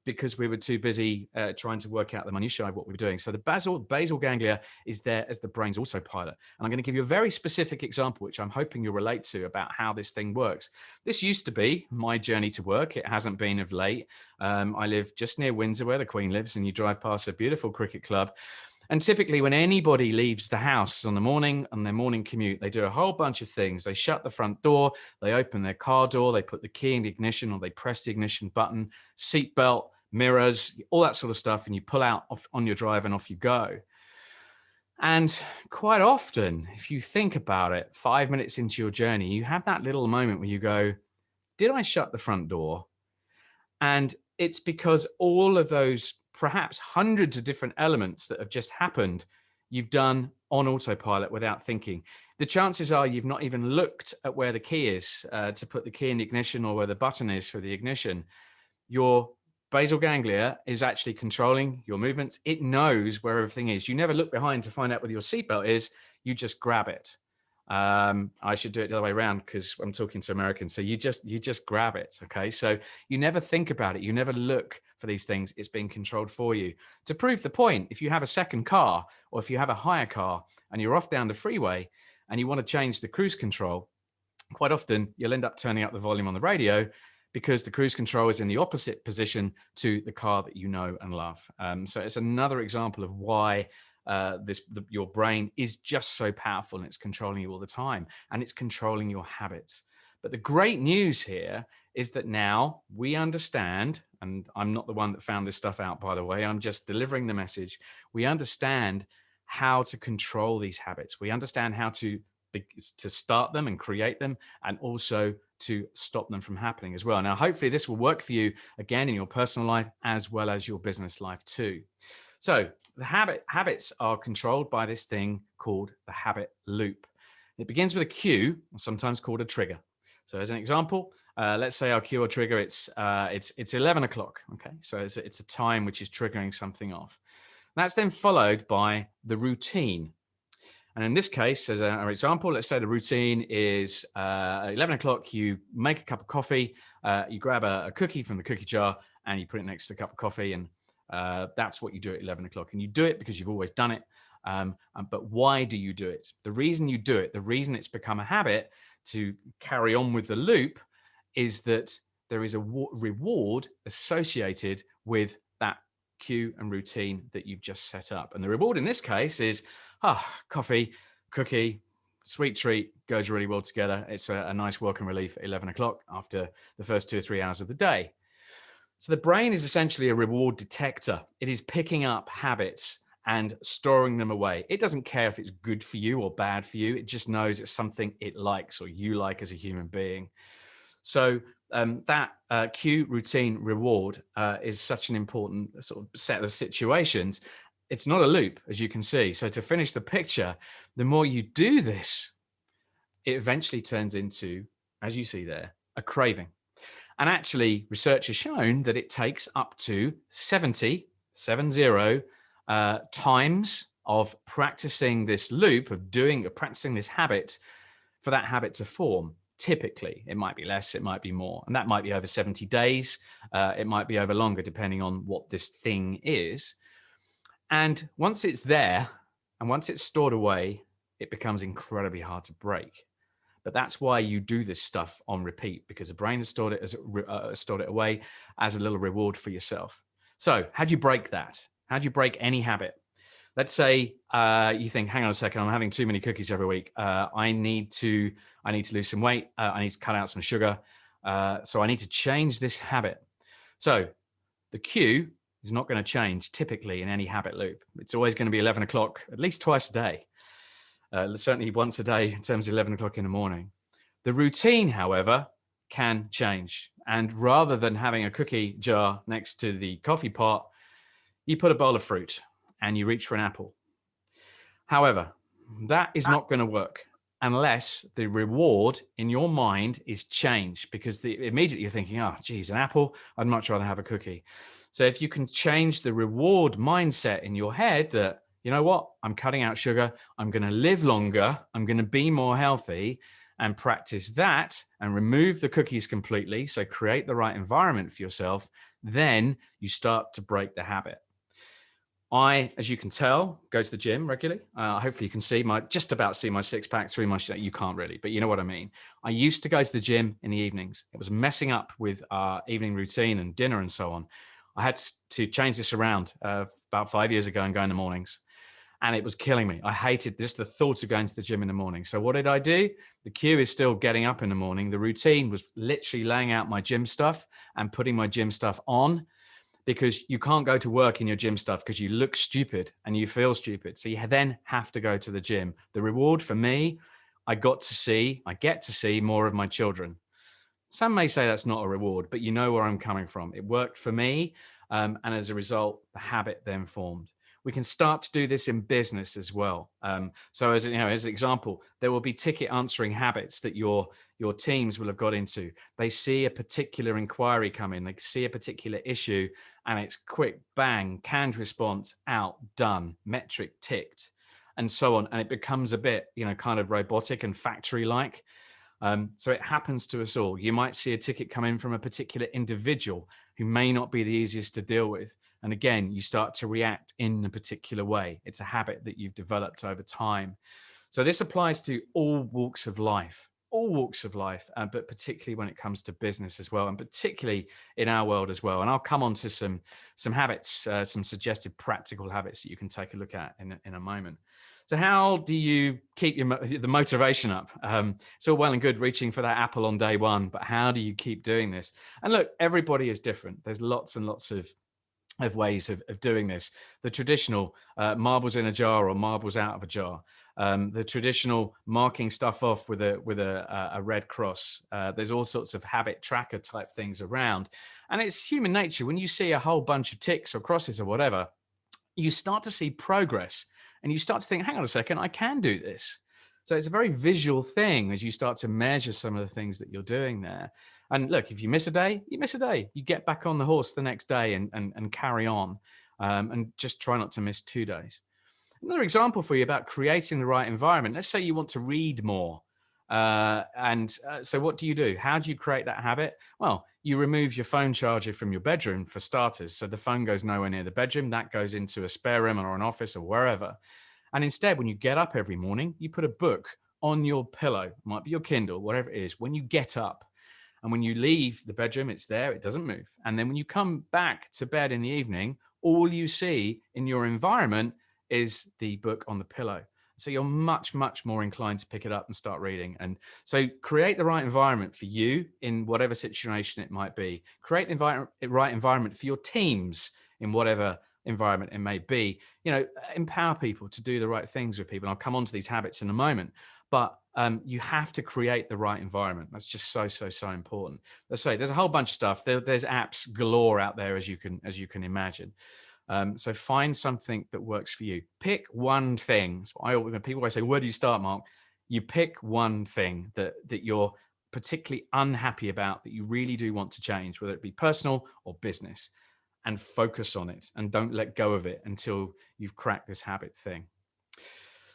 Because we were too busy trying to work out the minutiae of what we were doing. So the basal ganglia is there as the brain's autopilot. And I'm going to give you a very specific example, which I'm hoping you'll relate to, about how this thing works. This used to be my journey to work. It hasn't been of late. I live just near Windsor, where the Queen lives, and you drive past a beautiful cricket club. And typically when anybody leaves the house on their morning commute, they do a whole bunch of things. They shut the front door, they open their car door, they put the key in the ignition, or they press the ignition button, seatbelt, mirrors, all that sort of stuff. And you pull out on your drive and off you go. And quite often, if you think about it, 5 minutes into your journey, you have that little moment where you go, did I shut the front door? And it's because all of those perhaps hundreds of different elements that have just happened, you've done on autopilot without thinking. The chances are you've not even looked at where the key is to put the key in the ignition, or where the button is for the ignition. Your basal ganglia is actually controlling your movements. It knows where everything is. You never look behind to find out where your seatbelt is. You just grab it. I should do it the other way around because I'm talking to Americans. So you just grab it. Okay. So you never think about it. You never look for these things. It's being controlled for you. To prove the point, if you have a second car, or if you have a hire car and you're off down the freeway and you want to change the cruise control, quite often you'll end up turning up the volume on the radio because the cruise control is in the opposite position to the car that you know and love. So it's another example of why your brain is just so powerful, and it's controlling you all the time, and it's controlling your habits. But the great news here is that now we understand, and I'm not the one that found this stuff out, by the way, I'm just delivering the message. We understand how to control these habits. We understand how to start them and create them, and also to stop them from happening as well. Now, hopefully this will work for you again in your personal life as well as your business life too. So the habits are controlled by this thing called the habit loop. It begins with a cue, sometimes called a trigger. So as an example, let's say our cue or trigger, it's 11 o'clock. Okay, so it's a time which is triggering something off. That's then followed by the routine. And in this case, as an example, let's say the routine is 11 o'clock, you make a cup of coffee, you grab a cookie from the cookie jar and you put it next to the cup of coffee, and that's what you do at 11 o'clock. And you do it because you've always done it. But why do you do it? The reason you do it, the reason it's become a habit to carry on with the loop, is that there is a reward associated with that cue and routine that you've just set up. And the reward in this case is, coffee, cookie, sweet treat, goes really well together. It's a nice welcome relief at 11 o'clock after the first 2 or 3 hours of the day. So the brain is essentially a reward detector. It is picking up habits and storing them away. It doesn't care if it's good for you or bad for you. It just knows it's something it likes or you like as a human being. So that cue, routine, reward is such an important sort of set of situations. It's not a loop, as you can see. So to finish the picture, the more you do this, it eventually turns into, as you see there, a craving. And actually, research has shown that it takes up to 70 times of practicing this loop, of practicing this habit, for that habit to form. Typically, it might be less, it might be more. And that might be over 70 days. It might be over longer, depending on what this thing is. And once it's there, and once it's stored away, it becomes incredibly hard to break. But that's why you do this stuff on repeat, because the brain has stored it away as a little reward for yourself. So how do you break that? How do you break any habit? Let's say you think, hang on a second, I'm having too many cookies every week. I need to lose some weight. I need to cut out some sugar. So I need to change this habit. So the cue is not going to change typically in any habit loop. It's always going to be 11 o'clock, at least twice a day. Certainly once a day in terms of 11 o'clock in the morning. The routine, however, can change. And rather than having a cookie jar next to the coffee pot, you put a bowl of fruit and you reach for an apple. However, That is not going to work unless the reward in your mind is changed, because immediately you're thinking, oh, geez, an apple, I'd much rather have a cookie. So if you can change the reward mindset in your head that, you know what, I'm cutting out sugar, I'm going to live longer, I'm going to be more healthy, and practice that and remove the cookies completely, so create the right environment for yourself, then you start to break the habit. I, as you can tell, go to the gym regularly. Hopefully you can see just about see my six pack through my shirt. You can't really, but you know what I mean. I used to go to the gym in the evenings. It was messing up with our evening routine and dinner and so on. I had to change this around about 5 years ago and go in the mornings. And it was killing me. I hated just the thought of going to the gym in the morning. So what did I do? The cue is still getting up in the morning. The routine was literally laying out my gym stuff and putting my gym stuff on, because you can't go to work in your gym stuff because you look stupid and you feel stupid. So you then have to go to the gym. The reward for me, I get to see more of my children. Some may say that's not a reward, but you know where I'm coming from. It worked for me. And as a result, the habit then formed. We can start to do this in business as well. So as an example, there will be ticket answering habits that your teams will have got into. They see a particular inquiry come in, they see a particular issue, and it's quick, bang, canned response, out, done, metric ticked, and so on. And it becomes a bit, kind of robotic and factory-like. So it happens to us all. You might see a ticket come in from a particular individual who may not be the easiest to deal with. And again, you start to react in a particular way. It's a habit that you've developed over time. So this applies to all walks of life, but particularly when it comes to business as well, and particularly in our world as well. And I'll come on to some habits, some suggested practical habits that you can take a look at in a moment. So how do you keep the motivation up? It's all well and good reaching for that apple on day one, but how do you keep doing this? And look, everybody is different. There's lots and lots of ways of doing this. The traditional marbles in a jar or marbles out of a jar. The traditional marking stuff off with a red cross. There's all sorts of habit tracker type things around. And it's human nature. When you see a whole bunch of ticks or crosses or whatever, you start to see progress. And you start to think, hang on a second, I can do this. So it's a very visual thing as you start to measure some of the things that you're doing there. And look, if you miss a day, you miss a day. You get back on the horse the next day and carry on, and just try not to miss 2 days. Another example for you about creating the right environment. Let's say you want to read more. So what do you do? How do you create that habit? Well, you remove your phone charger from your bedroom for starters. So the phone goes nowhere near the bedroom. That goes into a spare room or an office or wherever. And instead, when you get up every morning, you put a book on your pillow. It might be your Kindle, whatever it is. When you get up and when you leave the bedroom, it's there. It doesn't move. And then when you come back to bed in the evening, all you see in your environment is the book on the pillow. So you're much, much more inclined to pick it up and start reading. And so create the right environment for you in whatever situation it might be. Create the right environment for your teams in whatever environment it may be. Empower people to do the right things with people. And I'll come on to these habits in a moment. But you have to create the right environment. That's just so important. Let's say there's a whole bunch of stuff. There's apps galore out there, as you can imagine. So find something that works for you. Pick one thing. When people always say, where do you start, Mark? You pick one thing that you're particularly unhappy about, that you really do want to change, whether it be personal or business, and focus on it and don't let go of it until you've cracked this habit thing.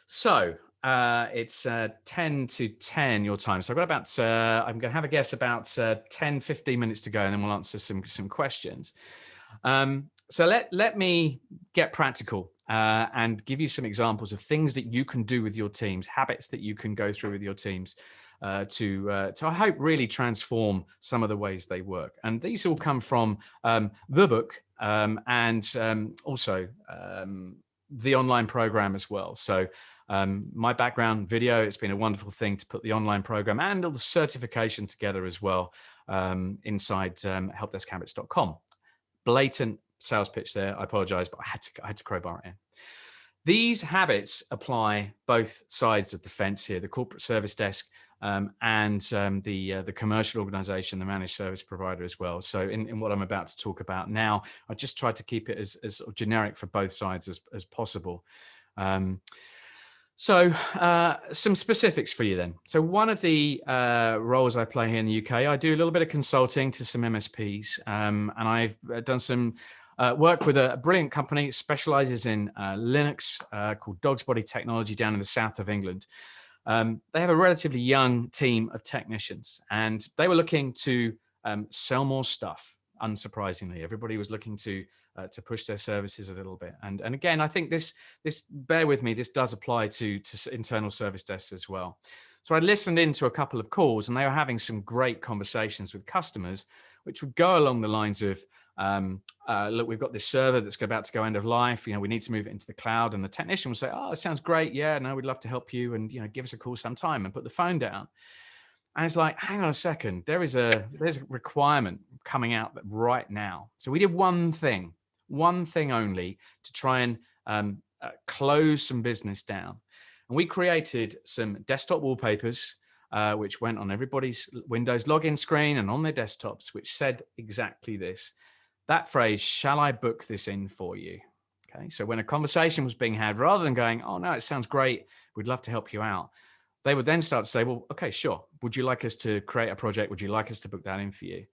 So it's 10 to 10 your time. So I've got about, I'm going to have a guess, about 10, 15 minutes to go, and then we'll answer some questions. So let me get practical and give you some examples of things that you can do with your teams, habits that you can go through with your teams to I hope really transform some of the ways they work. And these all come from the book and also the online program as well. So my background, video, it's been a wonderful thing to put the online program and all the certification together as well inside helpdeskhabits.com. Blatant sales pitch there. I apologize, but I had to crowbar it in. These habits apply both sides of the fence here, the corporate service desk and the commercial organization, the managed service provider as well. So in what I'm about to talk about now, I just try to keep it as sort of generic for both sides as possible. So some specifics for you then. So one of the roles I play here in the UK, I do a little bit of consulting to some MSPs, and I've done some work with a brilliant company that specializes in Linux called Dog's Body Technology down in the south of England. They have a relatively young team of technicians, and they were looking to sell more stuff. Unsurprisingly, everybody was looking to push their services a little bit. And again, I think this bear with me, this does apply to internal service desks as well. So I listened into a couple of calls, and they were having some great conversations with customers, which would go along the lines of, look, we've got this server that's about to go end of life. We need to move it into the cloud. And the technician will say, oh, it sounds great. Yeah, no, we'd love to help you. And, give us a call sometime, and put the phone down. And it's like, hang on a second, there's a requirement coming out right now. So we did one thing only to try and close some business down. And we created some desktop wallpapers, which went on everybody's Windows login screen and on their desktops, which said exactly this. That phrase, shall I book this in for you? Okay, so when a conversation was being had, rather than going, oh no, it sounds great, we'd love to help you out, they would then start to say, well, okay, sure. Would you like us to create a project? Would you like us to book that in for you?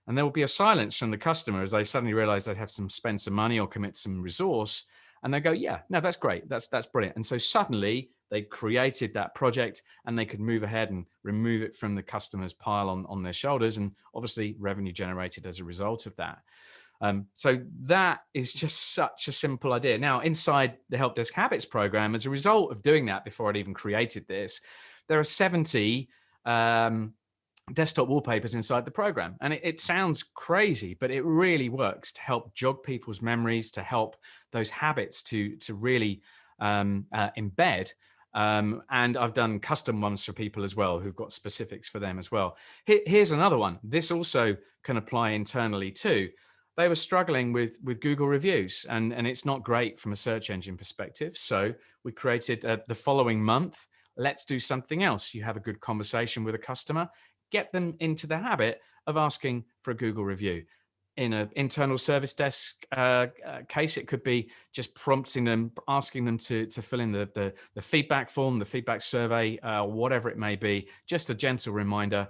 And there will be a silence from the customer as they suddenly realize they'd have to spend some money or commit some resource. And they go, yeah, no, that's great. That's brilliant. And so suddenly they created that project, and they could move ahead and remove it from the customer's pile on their shoulders. And obviously revenue generated as a result of that. So that is just such a simple idea. Now, inside the Help Desk Habits program, as a result of doing that before I'd even created this, there are 70 desktop wallpapers inside the program. And it sounds crazy, but it really works to help jog people's memories, to help those habits to really embed. And I've done custom ones for people as well who've got specifics for them as well. Here's another one. This also can apply internally too. They were struggling with Google reviews, and it's not great from a search engine perspective. So we created the following month, let's do something else. You have a good conversation with a customer, get them into the habit of asking for a Google review. In an internal service desk case, it could be just prompting them, asking them to fill in the feedback form, the feedback survey, whatever it may be, just a gentle reminder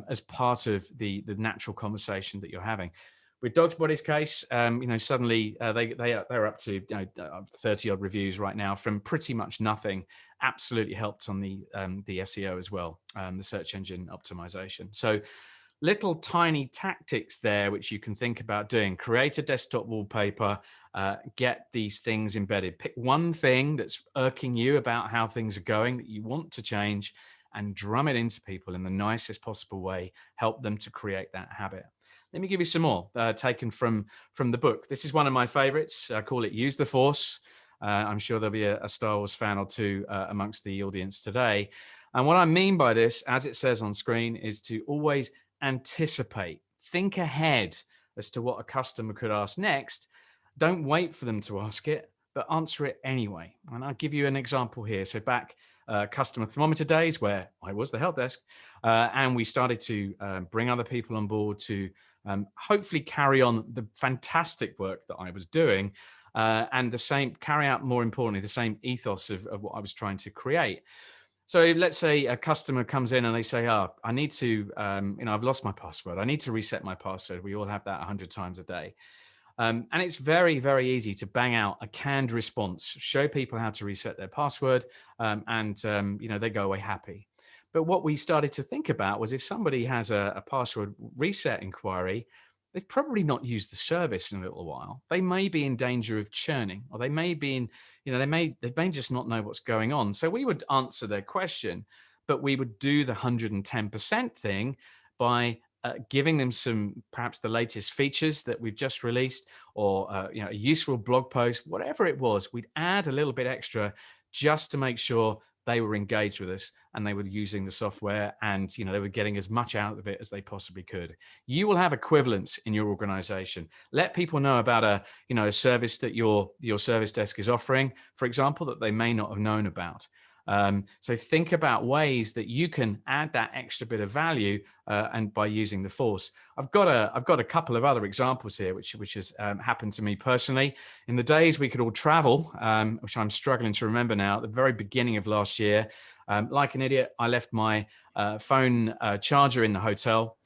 as part of the natural conversation that you're having. With Dog's Body's case, suddenly they're up to 30 odd reviews right now from pretty much nothing. Absolutely helped on the SEO as well, the search engine optimization. So little tiny tactics there which you can think about doing. Create a desktop wallpaper, get these things embedded. Pick one thing that's irking you about how things are going that you want to change, and drum it into people in the nicest possible way. Help them to create that habit. Let me give you some more taken from the book. This is one of my favorites. I call it Use the Force. I'm sure there'll be a Star Wars fan or two amongst the audience today. And what I mean by this, as it says on screen, is to always anticipate, think ahead as to what a customer could ask next. Don't wait for them to ask it, but answer it anyway. And I'll give you an example here. So back customer thermometer days where I was the help desk, and we started to bring other people on board to hopefully carry on the fantastic work that I was doing, and carry out, more importantly, the same ethos of what I was trying to create. So let's say a customer comes in and they say, I need to, I've lost my password. I need to reset my password. We all have that 100 times a day. And it's very, very easy to bang out a canned response, show people how to reset their password, and they go away happy. But what we started to think about was if somebody has a password reset inquiry, they've probably not used the service in a little while. They may be in danger of churning, or they may be in, they may just not know what's going on. So we would answer their question, but we would do the 110% thing by giving them perhaps the latest features that we've just released, or a useful blog post, whatever it was. We'd add a little bit extra just to make sure they were engaged with us and they were using the software, and they were getting as much out of it as they possibly could. You will have equivalents in your organization. Let people know about a service that your service desk is offering, for example, that they may not have known about. So think about ways that you can add that extra bit of value and by using the force. I've got a couple of other examples here, which has happened to me personally. In the days we could all travel, which I'm struggling to remember now, at the very beginning of last year, like an idiot, I left my phone charger in the hotel.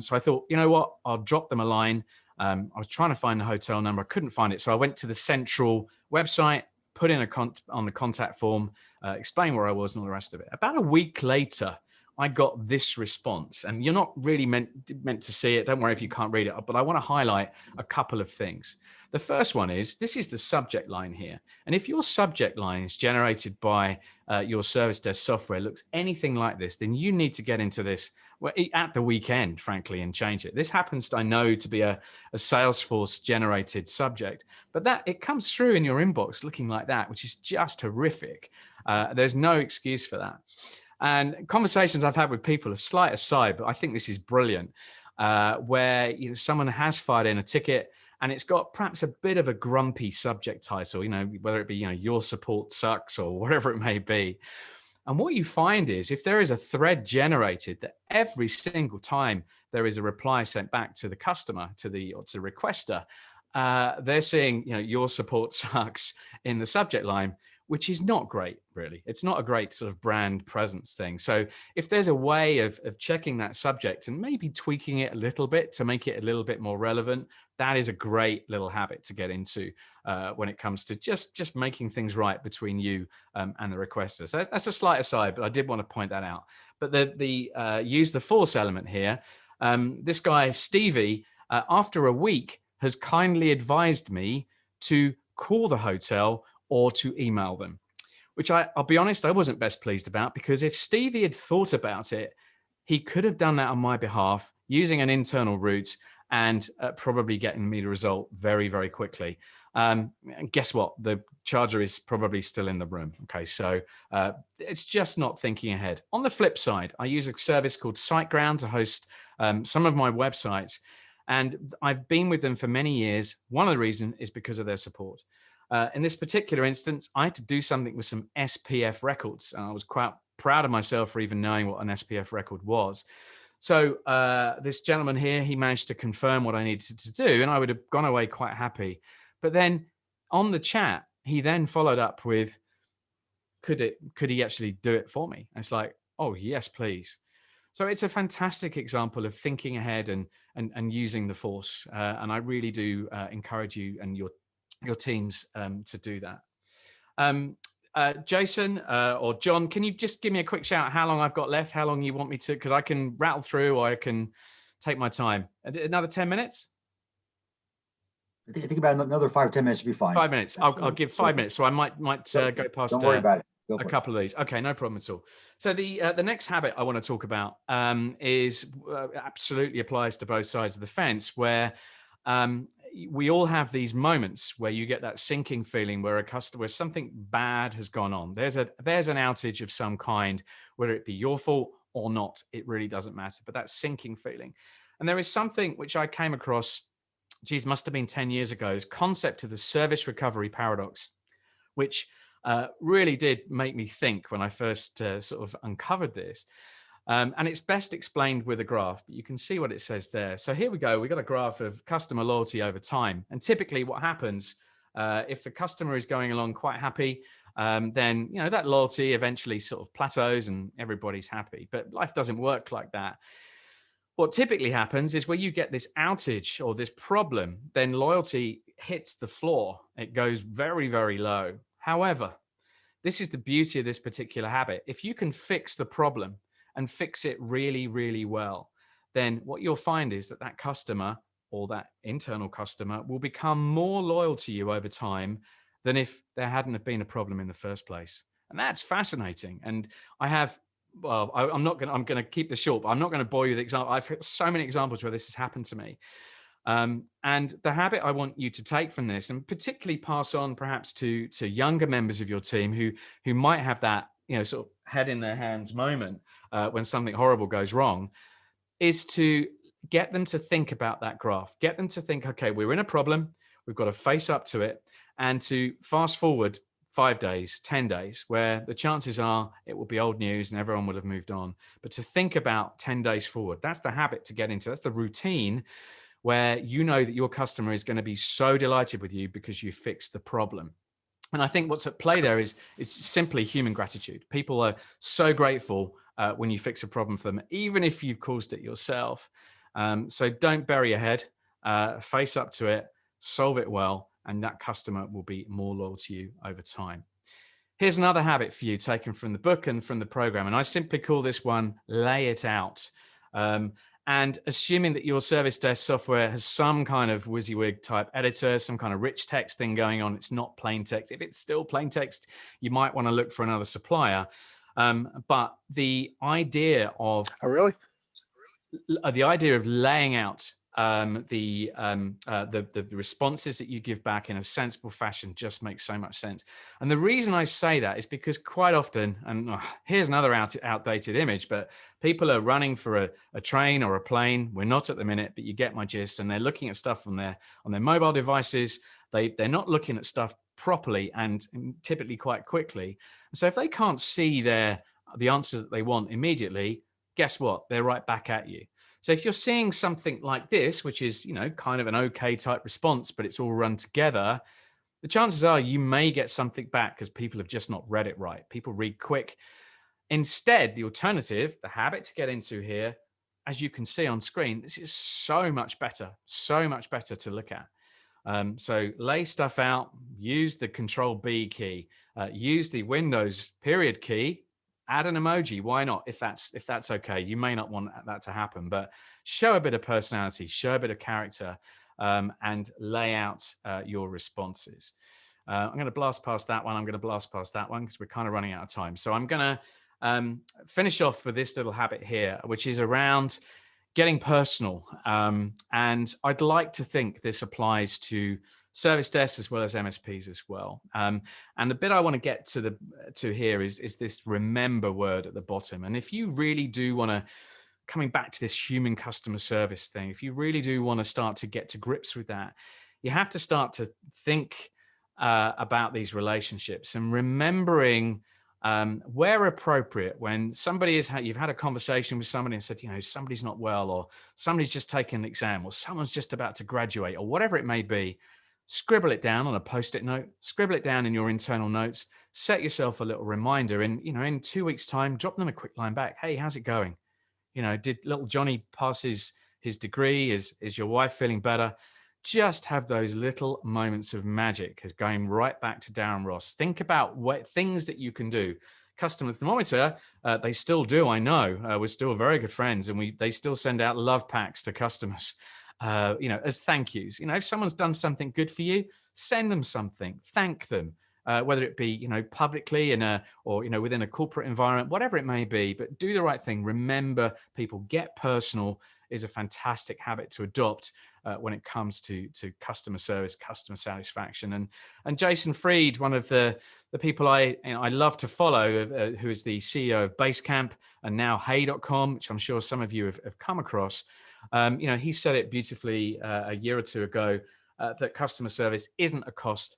So I thought, you know what, I'll drop them a line. I was trying to find the hotel number. I couldn't find it. So I went to the central website, put in on the contact form, explain where I was and all the rest of it. About a week later, I got this response, and you're not really meant to see it. Don't worry if you can't read it, but I want to highlight a couple of things. The first one is, this is the subject line here. And if your subject line is generated by your service desk software looks anything like this, then you need to get into this at the weekend, frankly, and change it. This happens, I know, to be a Salesforce generated subject, but that it comes through in your inbox looking like that, which is just horrific. There's no excuse for that. And conversations I've had with people, a slight aside, but I think this is brilliant, where someone has fired in a ticket and it's got perhaps a bit of a grumpy subject title, whether it be your support sucks or whatever it may be. And what you find is, if there is a thread generated that every single time there is a reply sent back to the customer, to the requester, they're seeing your support sucks in the subject line, which is not great, really. It's not a great sort of brand presence thing. So if there's a way of checking that subject and maybe tweaking it a little bit to make it a little bit more relevant, that is a great little habit to get into when it comes to just making things right between you and the requester. So that's a slight aside, but I did want to point that out. But the use the force element here, this guy, Stevie, after a week has kindly advised me to call the hotel or to email them, which I'll be honest, I wasn't best pleased about, because if Stevie had thought about it, he could have done that on my behalf using an internal route and probably getting me the result very, very quickly. And guess what? The charger is probably still in the room. Okay, so it's just not thinking ahead. On the flip side, I use a service called SiteGround to host some of my websites, and I've been with them for many years. One of the reasons is because of their support. In this particular instance, I had to do something with some SPF records. And I was quite proud of myself for even knowing what an SPF record was. So this gentleman here, he managed to confirm what I needed to do, and I would have gone away quite happy. But then on the chat, he then followed up with, could he actually do it for me? And it's like, oh, yes, please. So it's a fantastic example of thinking ahead and using the force. And I really do encourage you and your teams to do that. Jason or John, can you just give me a quick shout how long I've got left, how long you want me to, because I can rattle through or I can take my time. Another 10 minutes? I think about another 5 or 10 minutes would be fine. 5 minutes. I'll give 5 minutes. So I might go past Don't worry about it. a couple of these. Okay, no problem at all. So the next habit I want to talk about is absolutely applies to both sides of the fence, where we all have these moments where you get that sinking feeling where where something bad has gone on. There's an outage of some kind, whether it be your fault or not, it really doesn't matter, but that sinking feeling. And there is something which I came across, must have been 10 years ago, this concept of the service recovery paradox, which really did make me think when I first sort of uncovered this. And it's best explained with a graph, but you can see what it says there. So here we go. We've got a graph of customer loyalty over time. And typically what happens, if the customer is going along quite happy, then that loyalty eventually sort of plateaus and everybody's happy. But life doesn't work like that. What typically happens is where you get this outage or this problem, then loyalty hits the floor. It goes very, very low. However, this is the beauty of this particular habit. If you can fix the problem and fix it really, really well, then what you'll find is that customer or that internal customer will become more loyal to you over time than if there hadn't have been a problem in the first place. And that's fascinating. And I'm going to keep this short, but I'm not going to bore you with the example. I've had so many examples where this has happened to me. And the habit I want you to take from this, and particularly pass on perhaps to younger members of your team who might have that, sort of head in their hands moment when something horrible goes wrong, is to get them to think about that graph. Get them to think, okay, we're in a problem. We've got to face up to it, and to fast forward 5 days, 10 days, where the chances are it will be old news and everyone will have moved on. But to think about 10 days forward, that's the habit to get into. That's the routine where you know that your customer is going to be so delighted with you because you fixed the problem. And I think what's at play there is simply human gratitude. People are so grateful when you fix a problem for them, even if you've caused it yourself. So don't bury your head, face up to it, solve it well, and that customer will be more loyal to you over time. Here's another habit for you taken from the book and from the program. And I simply call this one, lay it out. And assuming that your service desk software has some kind of WYSIWYG type editor, some kind of rich text thing going on, it's not plain text. If it's still plain text, you might want to look for another supplier. But the idea of the idea of laying out the responses that you give back in a sensible fashion just makes so much sense. And the reason I say that is because quite often, and here's another outdated image, but people are running for a train or a plane. We're not at the minute, but you get my gist. And they're looking at stuff on their mobile devices. They're not looking at stuff properly and typically quite quickly. So if they can't see the answer that they want immediately, guess what? They're right back at you. So if you're seeing something like this, which is, kind of an okay type response, but it's all run together, the chances are you may get something back because people have just not read it right. People read quick. Instead, the alternative, the habit to get into here, as you can see on screen, this is so much better to look at. So lay stuff out, use the Control-B key, use the Windows period key, add an emoji. Why not? If that's okay. You may not want that to happen, but show a bit of personality, show a bit of character, and lay out your responses. I'm going to blast past that one. I'm going to blast past that one because we're kind of running out of time. So I'm going to finish off with this little habit here, which is around getting personal. And I'd like to think this applies to service desks as well as MSPs as well. And the bit I want to get to here is this remember word at the bottom. And if you really do want to, coming back to this human customer service thing, if you really do want to start to get to grips with that, you have to start to think about these relationships and remembering where appropriate, when you've had a conversation with somebody and said, somebody's not well, or somebody's just taken an exam, or someone's just about to graduate, or whatever it may be, scribble it down on a Post-it note, scribble it down in your internal notes, set yourself a little reminder, and in 2 weeks' time, drop them a quick line back. Hey, how's it going? Did little Johnny pass his degree? Is your wife feeling better? Just have those little moments of magic, as going right back to Darren Ross. Think about what things that you can do. Customer thermometer, they still do, I know. We're still very good friends, and they still send out love packs to customers, as thank yous. If someone's done something good for you, send them something, thank them, whether it be, publicly or within a corporate environment, whatever it may be, but do the right thing. Remember people, get personal is a fantastic habit to adopt when it comes to customer service, customer satisfaction. And Jason Fried, one of the people I love to follow, who is the CEO of Basecamp and now Hey.com, which I'm sure some of you have come across. He said it beautifully a year or two ago, that customer service isn't a cost,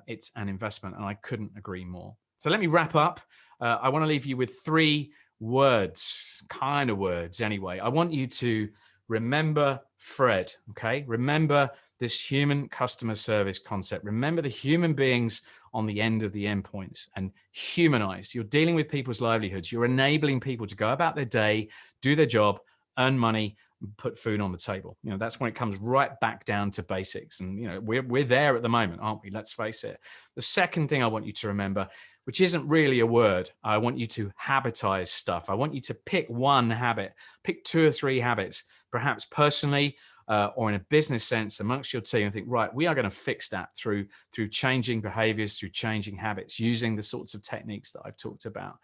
it's an investment, and I couldn't agree more. So let me wrap up. I want to leave you with 3 words, kind of words anyway. I want you to remember Fred, okay? Remember this human customer service concept. Remember the human beings on the end of the endpoints, and humanize. You're dealing with people's livelihoods. You're enabling people to go about their day, do their job, earn money, put food on the table. That's when it comes right back down to basics. And, we're there at the moment, aren't we? Let's face it. The second thing I want you to remember, which isn't really a word, I want you to habitize stuff. I want you to pick one habit, pick 2 or 3 habits, perhaps personally or in a business sense amongst your team, and think, right, we are going to fix that through changing behaviors, through changing habits, using the sorts of techniques that I've talked about.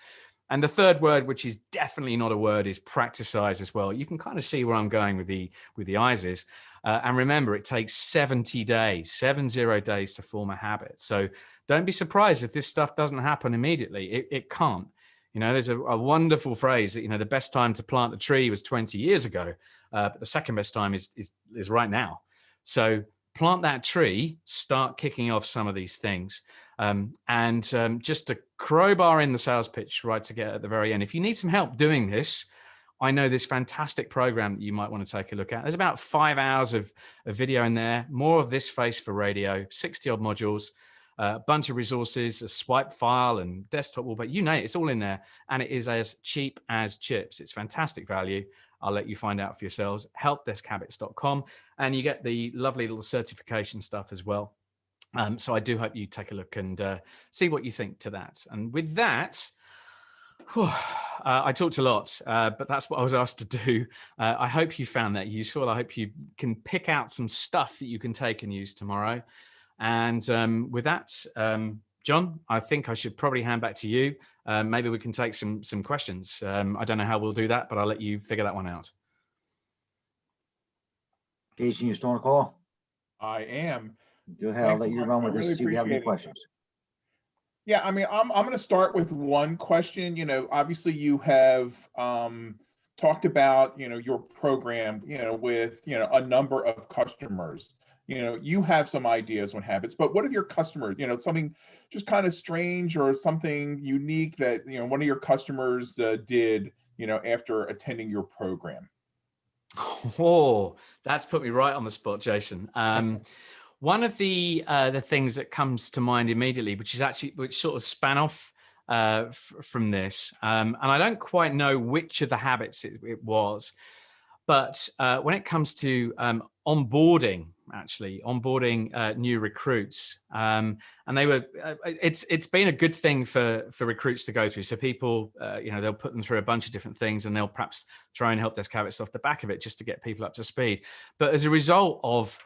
And the third word, which is definitely not a word, is practicize as well. You can kind of see where I'm going with the eyes is. And remember, it takes 70 days to form a habit. So don't be surprised if this stuff doesn't happen immediately. It can't. There's a wonderful phrase that, the best time to plant a tree was 20 years ago, but the second best time is right now. So plant that tree, start kicking off some of these things. Just to crowbar in the sales pitch right to get at the very end. If you need some help doing this, I know this fantastic program that you might want to take a look at. There's about 5 hours of video in there, more of this face for radio, 60 odd modules, a bunch of resources, a swipe file and desktop wallpaper, you name it, it's all in there. And it is as cheap as chips. It's fantastic value. I'll let you find out for yourselves, helpdeskhabits.com. And you get the lovely little certification stuff as well. So I do hope you take a look and see what you think to that. And with that, I talked a lot, but that's what I was asked to do. I hope you found that useful. I hope you can pick out some stuff that you can take and use tomorrow. And with that, John, I think I should probably hand back to you. Maybe we can take some questions. I don't know how we'll do that, but I'll let you figure that one out. Jason, you still on the call? I am. Go ahead, I'll let you run with this, see if you have any questions. Yeah, I mean, I'm going to start with one question. You know, obviously you have talked about, you know, your program, you know, with, you know, a number of customers. You know, you have some ideas on habits, but what if your customers, you know, something just kind of strange or something unique that, you know, one of your customers did, you know, after attending your program? Oh, that's put me right on the spot, Jason. One of the things that comes to mind immediately, which sort of span off from this, and I don't quite know which of the habits it was, but when it comes to onboarding new recruits, and they were, it's been a good thing for recruits to go through. So people, you know, they'll put them through a bunch of different things, and they'll perhaps throw in help desk habits off the back of it just to get people up to speed. But as a result of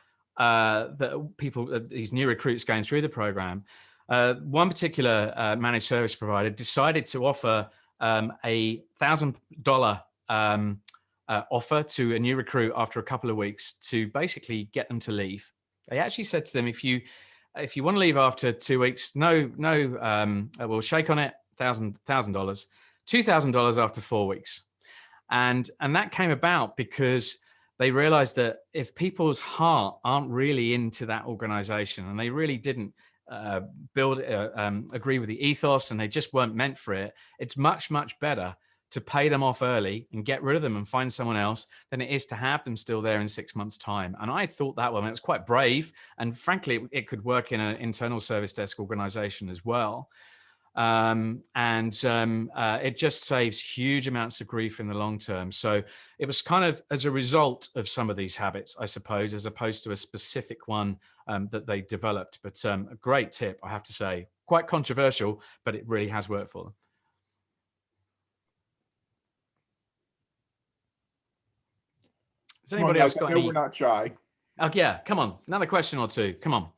these new recruits going through the program, one particular managed service provider decided to offer a $1,000 offer to a new recruit after a couple of weeks to basically get them to leave. They actually said to them, if you want to leave after 2 weeks, we'll shake on it, $1,000, $2,000 after 4 weeks. And that came about because they realized that if people's heart aren't really into that organization and they really didn't agree with the ethos and they just weren't meant for it, it's much, much better to pay them off early and get rid of them and find someone else than it is to have them still there in 6 months' time. And I thought that one, it was quite brave. And frankly, it could work in an internal service desk organization as well. It just saves huge amounts of grief in the long term. So it was kind of as a result of some of these habits, I suppose, as opposed to a specific one that they developed. But a great tip, I have to say, quite controversial, but it really has worked for them. Has anybody else got any? We're not shy. Oh, yeah, come on. Another question or two. Come on.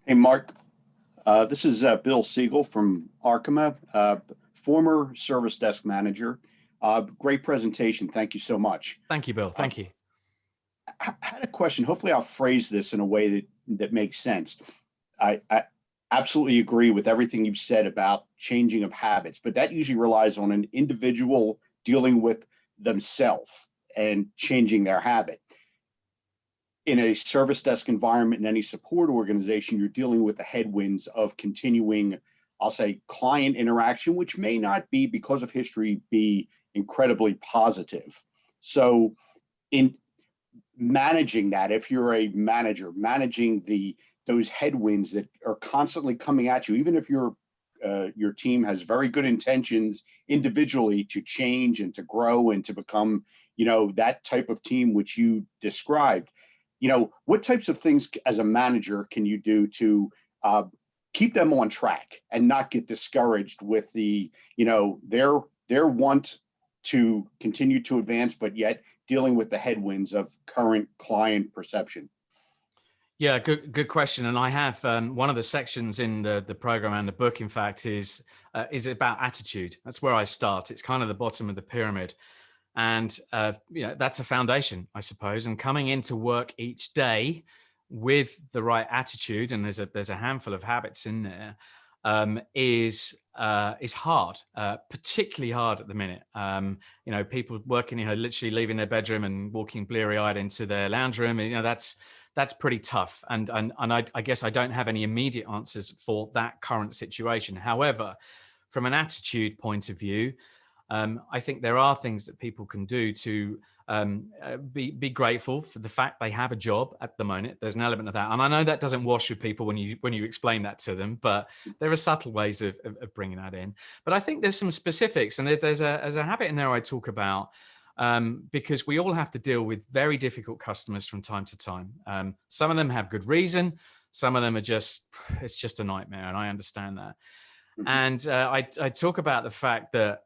Hey, Mark. This is Bill Siegel from Arkema, former service desk manager. Great presentation. Thank you so much. Thank you, Bill. Thank you. I had a question. Hopefully I'll phrase this in a way that makes sense. I absolutely agree with everything you've said about changing of habits, but that usually relies on an individual dealing with themselves and changing their habit. In a service desk environment, in any support organization, you're dealing with the headwinds of continuing, I'll say, client interaction, which may not be, because of history, be incredibly positive. So in managing that, if you're a manager, managing those headwinds that are constantly coming at you, even if your team has very good intentions individually to change and to grow and to become, you know, that type of team which you described, you know, what types of things as a manager can you do to keep them on track and not get discouraged with the, you know, their want to continue to advance, but yet dealing with the headwinds of current client perception? Yeah, good question. And I have one of the sections in the program and the book, in fact, is about attitude. That's where I start. It's kind of the bottom of the pyramid. And you know, that's a foundation, I suppose. And coming into work each day with the right attitude, and there's a handful of habits in there, is hard, particularly hard at the minute. You know, people working, you know, literally leaving their bedroom and walking bleary-eyed into their lounge room. You know, that's pretty tough. And I guess I don't have any immediate answers for that current situation. However, from an attitude point of view, I think there are things that people can do to be grateful for the fact they have a job at the moment. There's an element of that, and I know that doesn't wash with people when you explain that to them, but there are subtle ways of bringing that in. But I think there's some specifics, and there's a habit in there I talk about, because we all have to deal with very difficult customers from time to time. Some of them have good reason, some of them are it's just a nightmare, and I understand that. And I talk about the fact that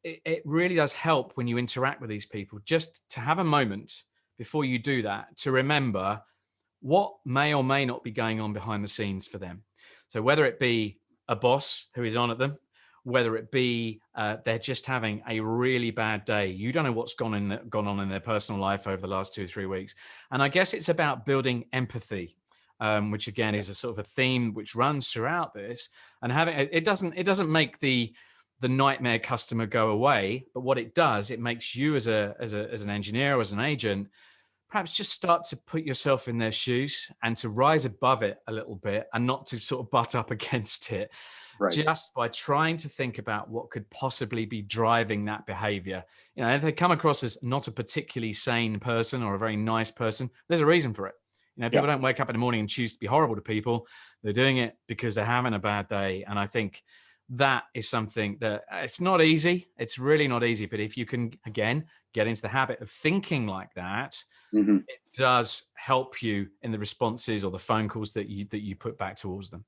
it really does help when you interact with these people, just to have a moment before you do that to remember what may or may not be going on behind the scenes for them. So whether it be a boss who is on at them, whether it be they're just having a really bad day, you don't know what's gone on in their personal life over the last 2 or 3 weeks. And I guess it's about building empathy. Which again is a sort of a theme which runs throughout this, and having it doesn't make the nightmare customer go away, but what it does, it makes you as an engineer or as an agent perhaps just start to put yourself in their shoes and to rise above it a little bit and not to sort of butt up against it, Right. just by trying to think about what could possibly be driving that behavior. You know, if they come across as not a particularly sane person or a very nice person, there's a reason for it. You know, people don't wake up in the morning and choose to be horrible to people. They're doing it because they're having a bad day. And I think that is something that it's not easy. It's really not easy. But if you can, again, get into the habit of thinking like that, it does help you in the responses or the phone calls that you put back towards them.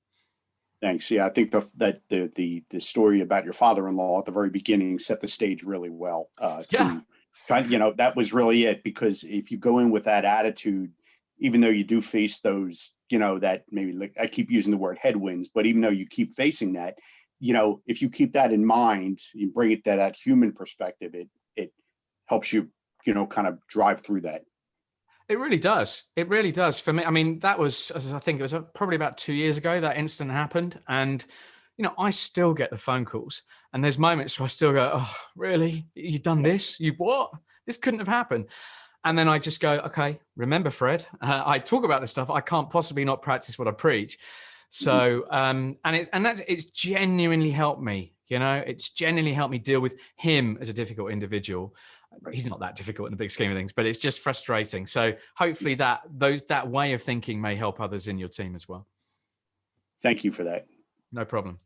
Thanks. Yeah, I think the story about your father-in-law at the very beginning set the stage really well. That was really it, because if you go in with that attitude, even though you do face those, that maybe, like, I keep using the word headwinds, but even though you keep facing that, if you keep that in mind, you bring it to that human perspective, it helps you, kind of drive through that. It really does. It really does. For me, I mean, I think it was probably about 2 years ago that incident happened. And, I still get the phone calls, and there's moments where I still go, oh, really? You've done this? What? This couldn't have happened. And then I just go, okay, remember, Fred, I talk about this stuff. I can't possibly not practice what I preach. So, it's genuinely helped me, it's genuinely helped me deal with him as a difficult individual. He's not that difficult in the big scheme of things, but it's just frustrating. So hopefully that way of thinking may help others in your team as well. Thank you for that. No problem.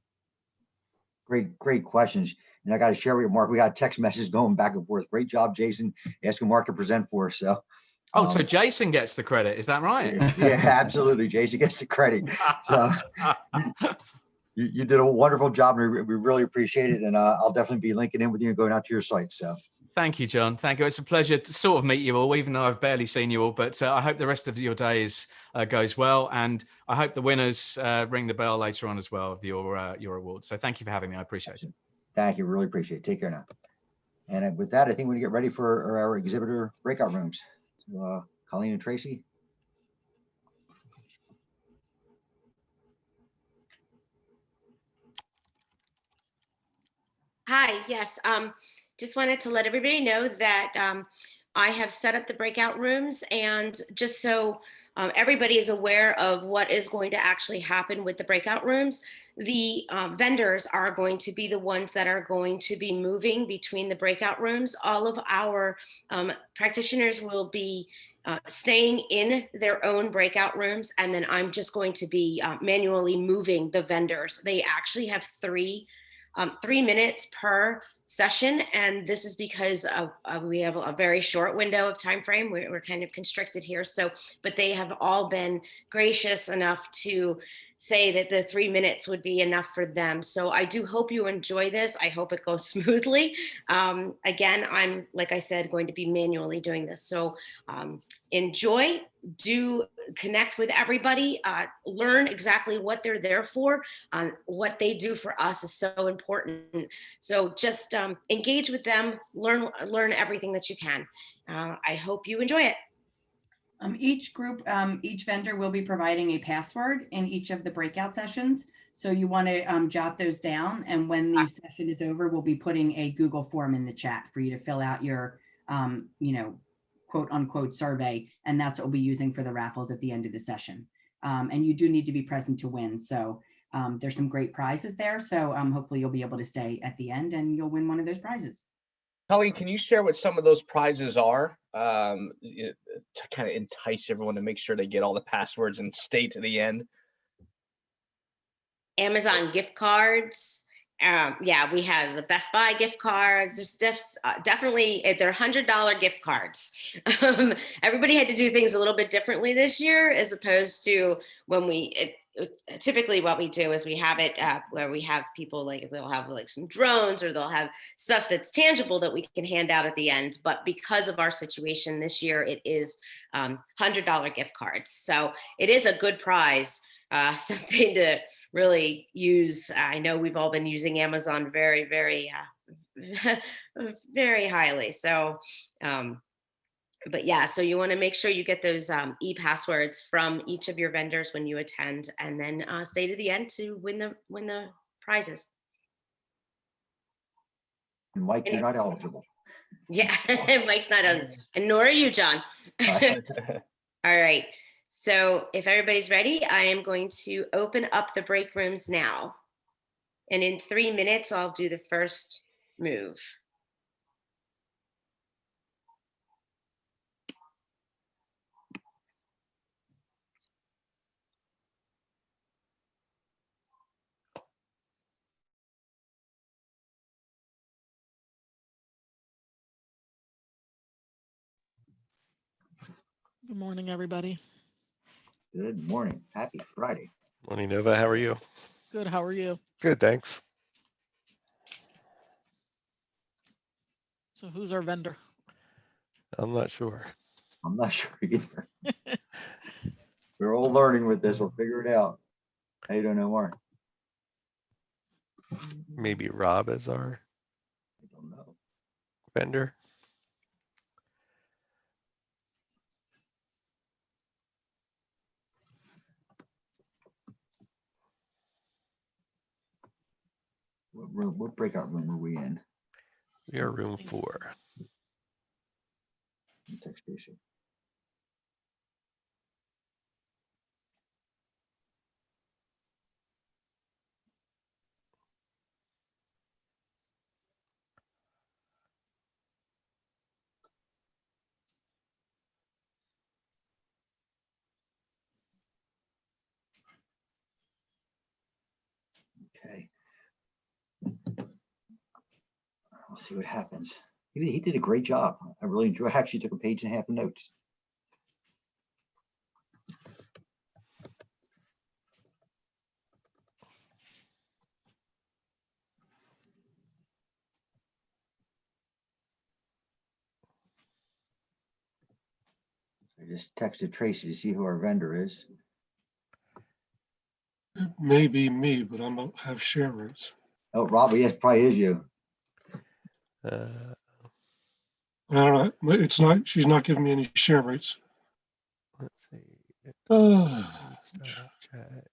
Great questions. And I got to share with you, Mark, we got text messages going back and forth. Great job, Jason, asking Mark to present for us. So, so Jason gets the credit. Is that right? Yeah, absolutely. Jason gets the credit. So you did a wonderful job, and we really appreciate it. And I'll definitely be linking in with you and going out to your site. So thank you, John. Thank you. It's a pleasure to sort of meet you all, even though I've barely seen you all. But I hope the rest of your day goes well, and I hope the winners ring the bell later on as well of your awards. So thank you for having me. I appreciate it. Thank you. Really appreciate it. Take care now. And with that, I think we're going to get ready for our exhibitor breakout rooms. So, Colleen and Tracy. Hi, yes. Just wanted to let everybody know that I have set up the breakout rooms, and just so everybody is aware of what is going to actually happen with the breakout rooms, the vendors are going to be the ones that are going to be moving between the breakout rooms. All of our practitioners will be staying in their own breakout rooms, and then I'm just going to be manually moving the vendors. They actually have 3 minutes per session, and this is because we have a very short window of time frame. We're kind of constricted here, but they have all been gracious enough to say that the 3 minutes would be enough for them. So I do hope you enjoy this. I hope it goes smoothly. Again, I'm, like I said, going to be manually doing this. So enjoy, do connect with everybody, learn exactly what they're there for. What they do for us is so important. So just engage with them, learn everything that you can. I hope you enjoy it. Each group, each vendor will be providing a password in each of the breakout sessions. So you want to jot those down. And when the session is over, we'll be putting a Google form in the chat for you to fill out your, quote unquote survey. And that's what we'll be using for the raffles at the end of the session. And you do need to be present to win. So there's some great prizes there. So hopefully you'll be able to stay at the end and you'll win one of those prizes. Colleen, can you share what some of those prizes are to kind of entice everyone to make sure they get all the passwords and stay to the end? Amazon gift cards. Yeah, we have the Best Buy gift cards. There's definitely, they're $100 gift cards. Everybody had to do things a little bit differently this year, as opposed to when typically what we do is we have it where we have people like, they'll have like some drones or they'll have stuff that's tangible that we can hand out at the end. But because of our situation this year, it is $100 gift cards. So it is a good prize. Something to really use. I know we've all been using Amazon very, very, very highly. So, but yeah, so you want to make sure you get those e-passwords from each of your vendors when you attend, and then stay to the end to win the prizes. And Mike, you're not eligible. Yeah, Mike's not on, and nor are you, John. All right. So if everybody's ready, I am going to open up the break rooms now. And in 3 minutes, I'll do the first move. Good morning, everybody. Good morning. Happy Friday. Morning, Nova. How are you? Good. How are you? Good, thanks. So who's our vendor? I'm not sure. I'm not sure either. We're all learning with this. We'll figure it out. I don't know, Mark. Maybe Rob is our I don't know. vendor. What breakout room are we in? We are room 4. Text station. Okay. We'll see what happens. He did a great job. I really enjoyed. I actually took a page and a half of notes. I just texted Tracy to see who our vendor is. It may be me, but I don't have share rates. Oh, Rob, yes, probably is you. I don't know. It's not. She's not giving me any share rates. Let's see. Chat.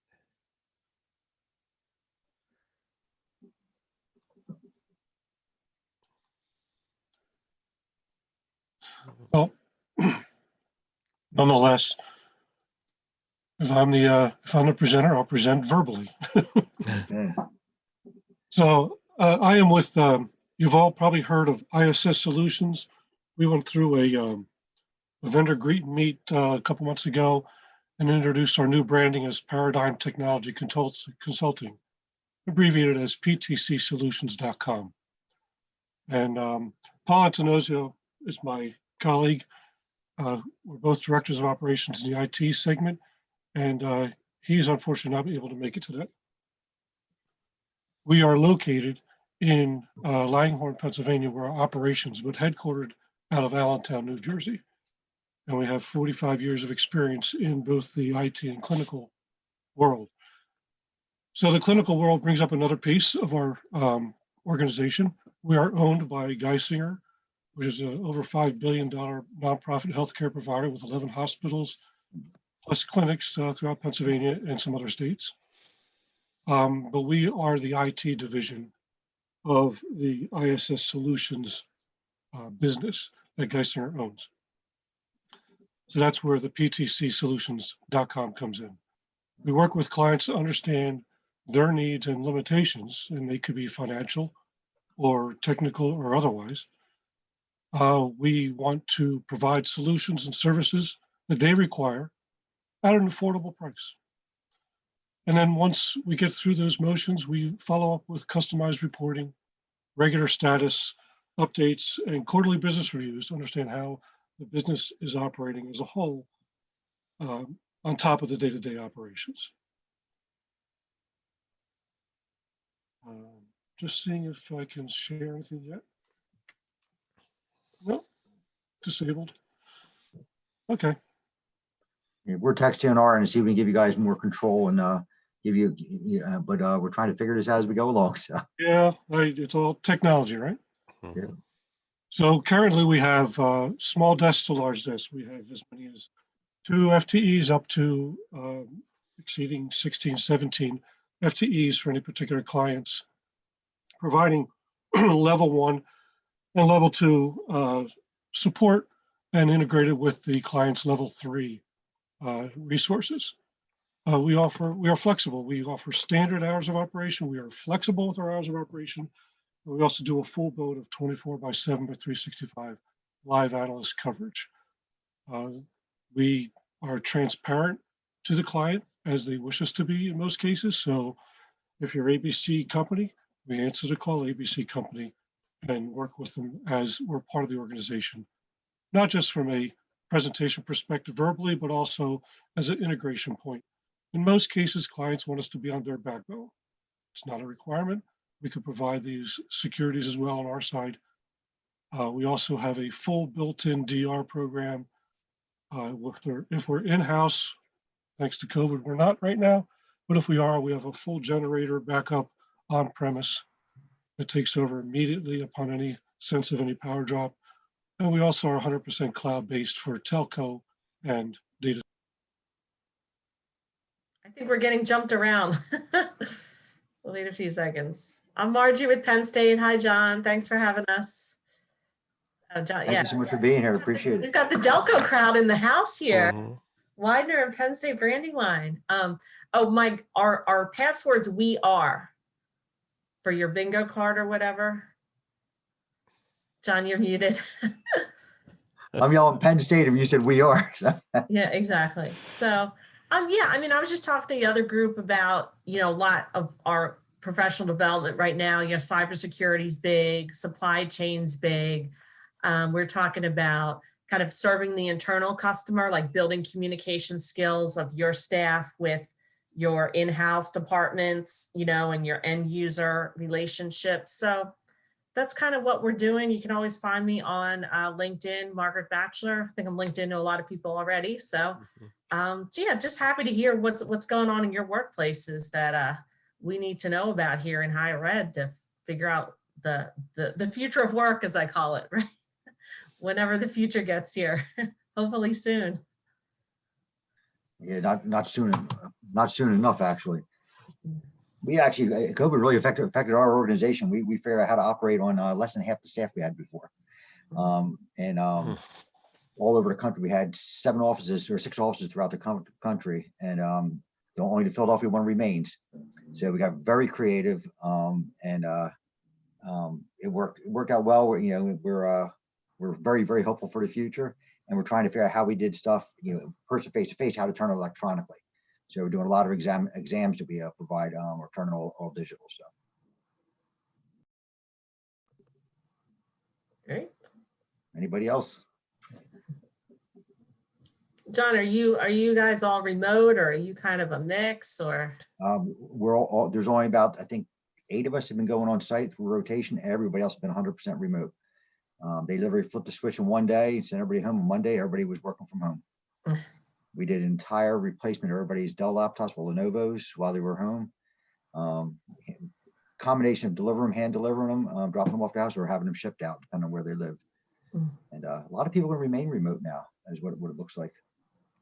Well, nonetheless, if I'm the presenter, I'll present verbally. Okay. So I am with. You've all probably heard of ISS Solutions. We went through a vendor greet and meet a couple months ago and introduced our new branding as Paradigm Technology Consulting, abbreviated as ptcsolutions.com. And Paul Antonozio is my colleague. We're both directors of operations in the IT segment, and he's unfortunately not able to make it today. We are located in Langhorne, Pennsylvania, where our operations, but headquartered out of Allentown, New Jersey. And we have 45 years of experience in both the IT and clinical world. So the clinical world brings up another piece of our organization. We are owned by Geisinger, which is an over $5 billion nonprofit healthcare provider with 11 hospitals, plus clinics throughout Pennsylvania and some other states. But we are the IT division of the ISS Solutions business that Geisinger owns. So that's where the ptcsolutions.com comes in. We work with clients to understand their needs and limitations, and they could be financial or technical or otherwise. We want to provide solutions and services that they require at an affordable price. And then once we get through those motions, we follow up with customized reporting, regular status updates, and quarterly business reviews to understand how the business is operating as a whole on top of the day-to-day operations. Just seeing if I can share anything yet. Nope, disabled. Okay. Yeah, we're texting our end to see if we can give you guys more control and give you, but we're trying to figure this out as we go along. So Yeah, it's all technology, right? yeah. So currently we have small desks to large desks. We have as many as 2 FTEs up to exceeding 16, 17 FTEs for any particular clients, providing level 1 and level 2 support and integrated with the client's level 3 resources. We are flexible. We offer standard hours of operation. We are flexible with our hours of operation. We also do a full boat of 24/7/365 live analyst coverage. We are transparent to the client as they wish us to be in most cases. So if you're ABC company, we answer the call ABC company and work with them as we're part of the organization, not just from a presentation perspective verbally, but also as an integration point. In most cases, clients want us to be on their backbone. It's not a requirement. We could provide these securities as well on our side. We also have a full built-in DR program. If we're in-house, thanks to COVID, we're not right now, but if we are, we have a full generator backup on premise that takes over immediately upon any sense of any power drop. And we also are 100% cloud-based for telco and data. I think we're getting jumped around. We'll wait a few seconds. I'm Margie with Penn State. Hi, John. Thanks for having us. John, Thank you so much for being here. Appreciate it. We've got the Delco crowd in the house here. Mhm. Widener and Penn State branding line. Our passwords, we are, for your bingo card or whatever. John, you're muted. I'm yelling Penn State and you said we are. Yeah, exactly. So, yeah, I mean, I was just talking to the other group about, a lot of our professional development right now. Cybersecurity is big, supply chain's big. We're talking about kind of serving the internal customer, like building communication skills of your staff with your in-house departments, and your end user relationships. So that's kind of what we're doing. You can always find me on LinkedIn, Margaret Batchelor. I think I'm linked into a lot of people already. So, yeah, just happy to hear what's going on in your workplaces that we need to know about here in higher ed to figure out the future of work, as I call it, right? Whenever the future gets here, hopefully soon. Yeah, not soon enough, actually. We actually, COVID really affected our organization. We figured out how to operate on less than half the staff we had before. All over the country, we had 6 offices throughout the country, and only the Philadelphia one remains. So we got very creative, and it worked out well. We're very, very hopeful for the future, and we're trying to figure out how we did stuff, person face to face, how to turn it electronically. So we're doing a lot of exams to be provide or turn it all digital. So. Great. Anybody else? John, are you guys all remote, or are you kind of a mix, or? We're all there's only about, I think, 8 of us have been going on site through rotation. Everybody else has been 100% remote. They literally flipped the switch in one day, sent everybody home on Monday. Everybody was working from home. We did an entire replacement of everybody's Dell laptops, or Lenovo's, while they were home. Combination of hand delivering them, dropping them off the house, or having them shipped out, depending on where they live. And a lot of people will remain remote now, is what it looks like.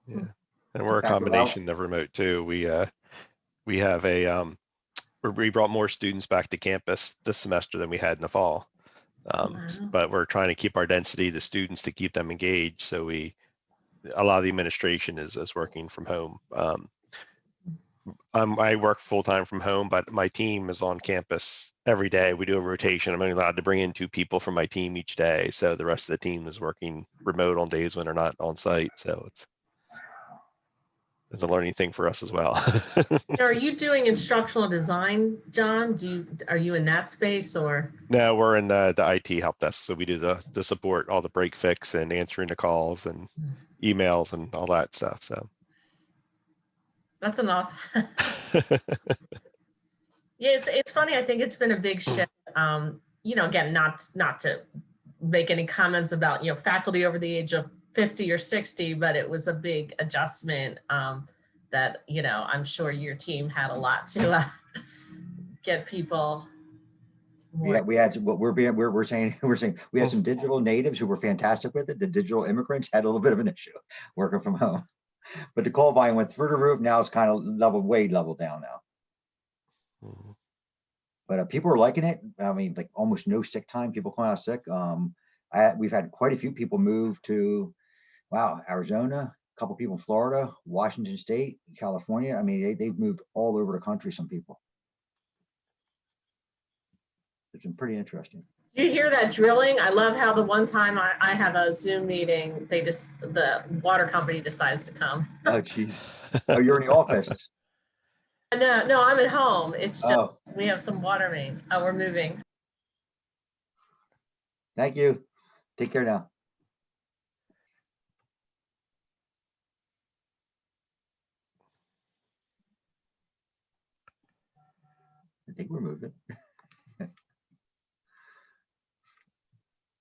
Yeah, and we're a fact, combination of remote too. We have we brought more students back to campus this semester than we had in the fall. But we're trying to keep our density, the students, to keep them engaged. So a lot of the administration is working from home. I work full time from home, but my team is on campus every day. We do a rotation. I'm only allowed to bring in 2 people from my team each day. So the rest of the team is working remote on days when they're not on site. So it's a learning thing for us as well. Are you doing instructional design, John? Are you in that space or? No, we're in the IT help desk. So we do the support, all the break fix and answering the calls and emails and all that stuff. So That's enough. Yeah, it's funny. I think it's been a big shift. Again, not to make any comments about, faculty over the age of 50 or 60, but it was a big adjustment that, I'm sure your team had a lot to get people. Yeah, we had what we're saying we had some digital natives who were fantastic with it. The digital immigrants had a little bit of an issue working from home, but the call volume went through the roof. Now it's kind of leveled down now. But people are liking it. I mean, like almost no sick time. People calling out sick. We've had quite a few people move to, Arizona. A couple people in Florida, Washington State, California. I mean, they've moved all over the country. Some people. It's been pretty interesting. Do you hear that drilling? I love how the one time I have a Zoom meeting, the water company decides to come. Oh, geez. Oh, you're in the office. No, I'm at home. It's just, we have some water main. Oh, we're moving. Thank you. Take care now. I think we're moving.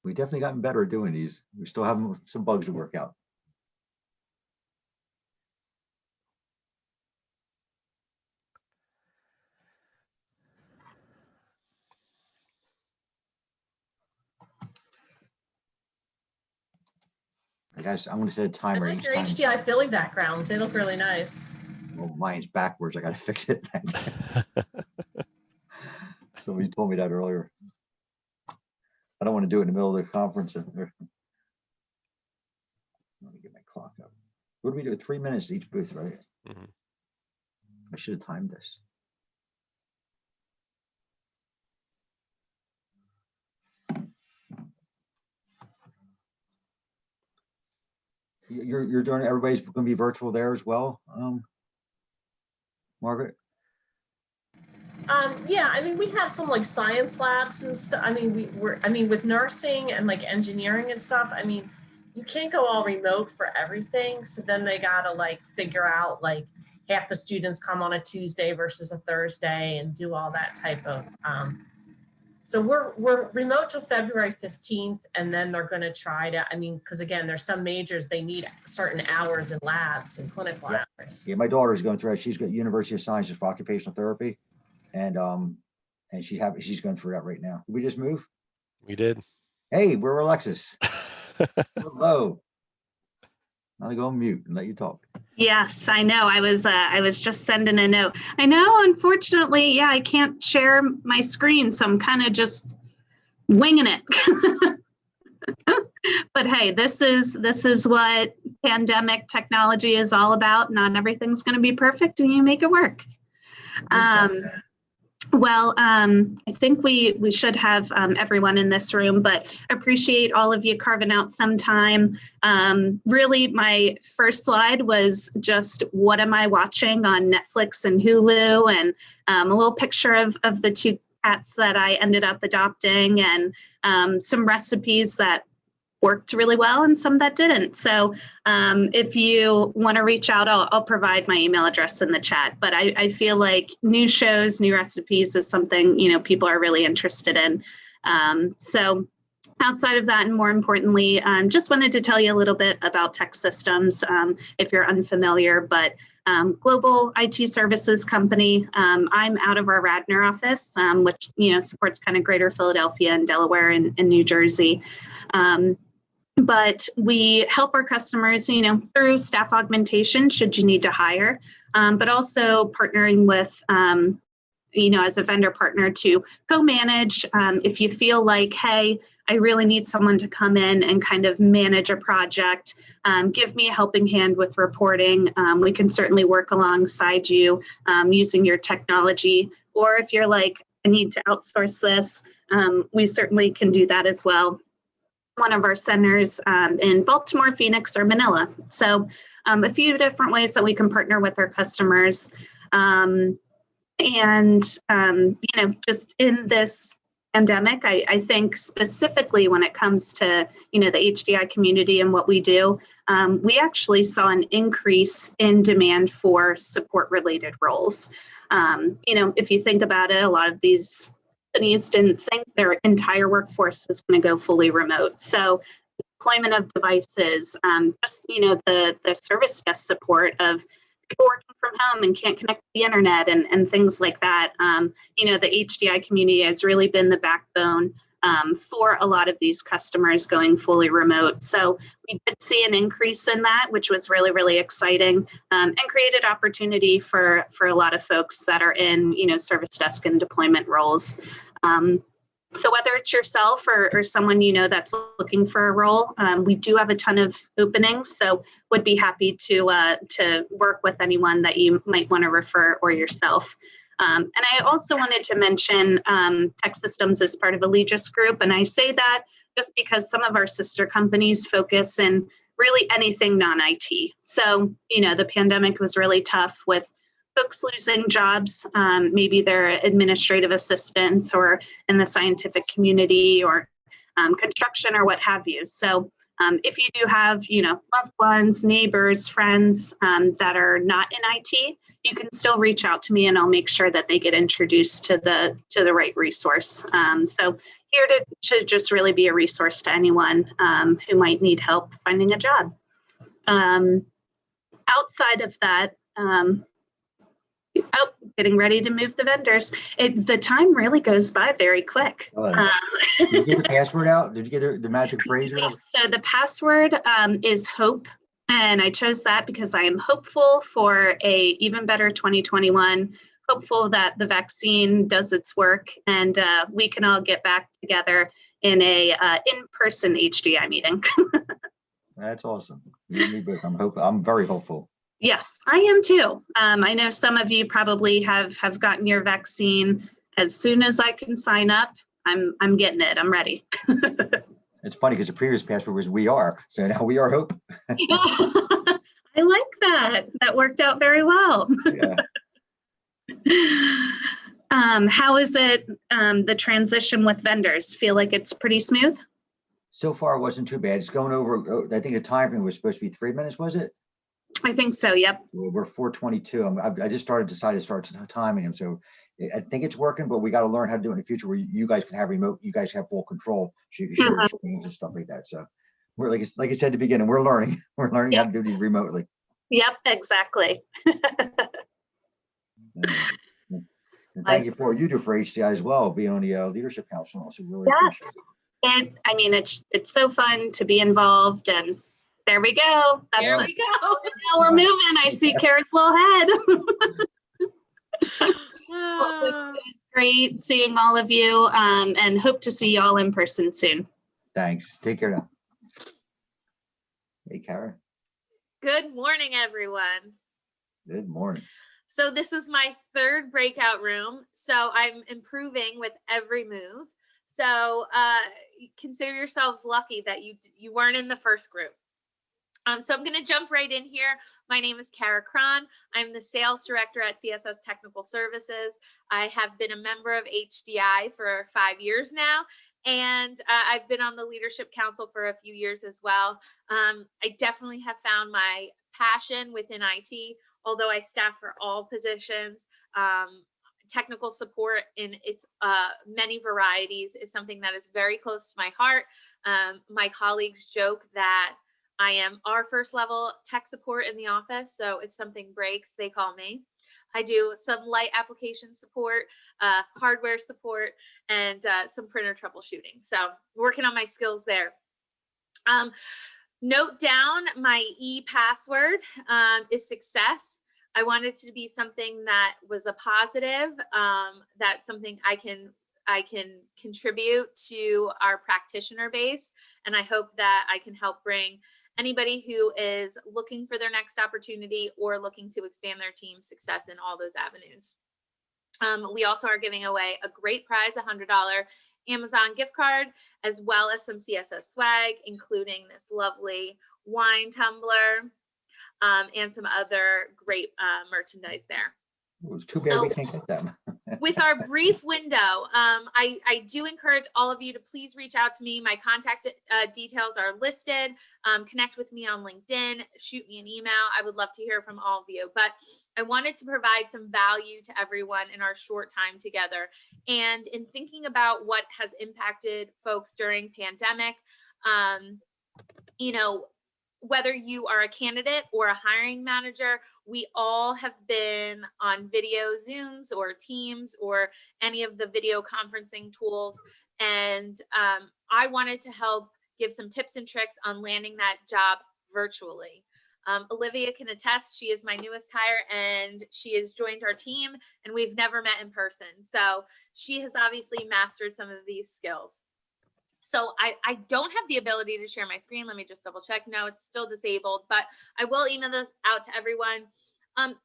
We definitely gotten better at doing these. We still have some bugs to work out. I'm going to set a timer. I like your HDI Philly backgrounds. They look really nice. Well, mine's backwards. I got to fix it. Somebody told me that earlier. I don't want to do it in the middle of the conference. Let me get my clock up. What do we do? 3 minutes each booth, right? Mm-hmm. I should have timed this. You're doing, everybody's going to be virtual there as well, Margaret? Yeah, I mean, we have some like science labs and stuff. I mean, with nursing and like engineering and stuff, I mean, you can't go all remote for everything. So then they got to like figure out like half the students come on a Tuesday versus a Thursday and do all that type of, so we're remote till February 15th. And then they're going to try to, because again, there's some majors, they need certain hours in labs and clinical hours. Yeah, my daughter's going through it. She's got University of Sciences for Occupational Therapy. And she's going through that right now. Did we just move? We did. Hey, we're Alexis. Hello. I'll go on mute and let you talk. Yes, I know. I was just sending a note. I know, unfortunately, yeah, I can't share my screen, so I'm kind of just winging it. But hey, this is what pandemic technology is all about. Not everything's going to be perfect, and you make it work. Well, I think we should have everyone in this room, but appreciate all of you carving out some time. Really, my first slide was just what am I watching on Netflix and Hulu, and a little picture of the 2 cats that I ended up adopting, and some recipes that worked really well and some that didn't. So if you want to reach out, I'll provide my email address in the chat. But I feel like new shows, new recipes is something, people are really interested in. So outside of that, and more importantly, just wanted to tell you a little bit about Tech Systems if you're unfamiliar, but global IT services company. I'm out of our Radnor office, which, supports kind of greater Philadelphia and Delaware and New Jersey. but we help our customers, through staff augmentation should you need to hire, but also partnering with, as a vendor partner to co-manage. If you feel like, hey, I really need someone to come in and kind of manage a project, give me a helping hand with reporting. We can certainly work alongside you using your technology. Or if you're like, I need to outsource this, we certainly can do that as well. One of our centers in Baltimore, Phoenix, or Manila. So a few different ways that we can partner with our customers. Just in this pandemic, I think specifically when it comes to, the HDI community and what we do, we actually saw an increase in demand for support related roles. If you think about it, a lot of these companies didn't think their entire workforce was going to go fully remote. So deployment of devices, the service desk support of people working from home and can't connect to the internet and things like that. The HDI community has really been the backbone for a lot of these customers going fully remote. So we did see an increase in that, which was really, really exciting, and created opportunity for a lot of folks that are in, service desk and deployment roles. So whether it's yourself or someone that's looking for a role, we do have a ton of openings. So would be happy to work with anyone that you might want to refer or yourself. And I also wanted to mention Tech Systems as part of Allegis Group. And I say that just because some of our sister companies focus in really anything non-IT. So, the pandemic was really tough with folks losing jobs, maybe they're administrative assistants or in the scientific community or construction or what have you. So if you do have, loved ones, neighbors, friends that are not in IT, you can still reach out to me and I'll make sure that they get introduced to the right resource. So here to just really be a resource to anyone who might need help finding a job. Outside of that, getting ready to move the vendors. The time really goes by very quick. Did you get the password out? Did you get the magic phrase? Yes, so the password is HOPE. And I chose that because I am hopeful for a even better 2021, hopeful that the vaccine does its work and we can all get back together in a in-person HDI meeting. That's awesome. You and me both. I'm very hopeful. Yes, I am too. I know some of you probably have gotten your vaccine. As soon as I can sign up, I'm getting it. I'm ready. It's funny because the previous password was "we are," so now we are hope. I like that. That worked out very well. Yeah. How is it the transition with vendors? Feel like it's pretty smooth? So far, it wasn't too bad. It's going over. I think the time frame was supposed to be 3 minutes. Was it? I think so. Yep. We're 4:22. I just decided to start timing them. So I think it's working, but we got to learn how to do it in the future where you guys can have remote, you guys have full control so you can share your screens and stuff like that. So we're like I said at the beginning, we're learning. We're learning how to do these remotely. Yep, exactly. And thank you for what you do for HDI as well, being on the leadership council. Also really appreciate it. It's so fun to be involved, and there we go. There we go. Now we're moving. I see Kara's little head. Well, it's great seeing all of you, and hope to see you all in person soon. Thanks. Take care now. Hey, Kara. Good morning, everyone. Good morning. So this is my third breakout room. So I'm improving with every move. So consider yourselves lucky that you weren't in the first group. So I'm going to jump right in here. My name is Kara Cron. I'm the sales director at CSS Technical Services. I have been a member of HDI for 5 years now, and I've been on the leadership council for a few years as well. I definitely have found my passion within IT, although I staff for all positions. Technical support in its many varieties is something that is very close to my heart. My colleagues joke that I am our first level tech support in the office. So if something breaks, they call me. I do some light application support, hardware support, and some printer troubleshooting. So working on my skills there. Note down my password is success. I want it to be something that was a positive, that's something I can contribute to our practitioner base. And I hope that I can help bring anybody who is looking for their next opportunity or looking to expand their team success in all those avenues. We also are giving away a great prize, $100 Amazon gift card, as well as some CSS swag, including this lovely wine tumbler and some other great merchandise there. It's too bad we can't get them. With our brief window, I do encourage all of you to please reach out to me. My contact details are listed. Connect with me on LinkedIn, shoot me an email. I would love to hear from all of you. But I wanted to provide some value to everyone in our short time together. And in thinking about what has impacted folks during pandemic, you know, whether you are a candidate or a hiring manager, we all have been on video Zooms or Teams or any of the video conferencing tools. And I wanted to help give some tips and tricks on landing that job virtually. Olivia can attest, she is my newest hire and she has joined our team and we've never met in person. So she has obviously mastered some of these skills. So I don't have the ability to share my screen. Let me just double check. No, it's still disabled, but I will email this out to everyone.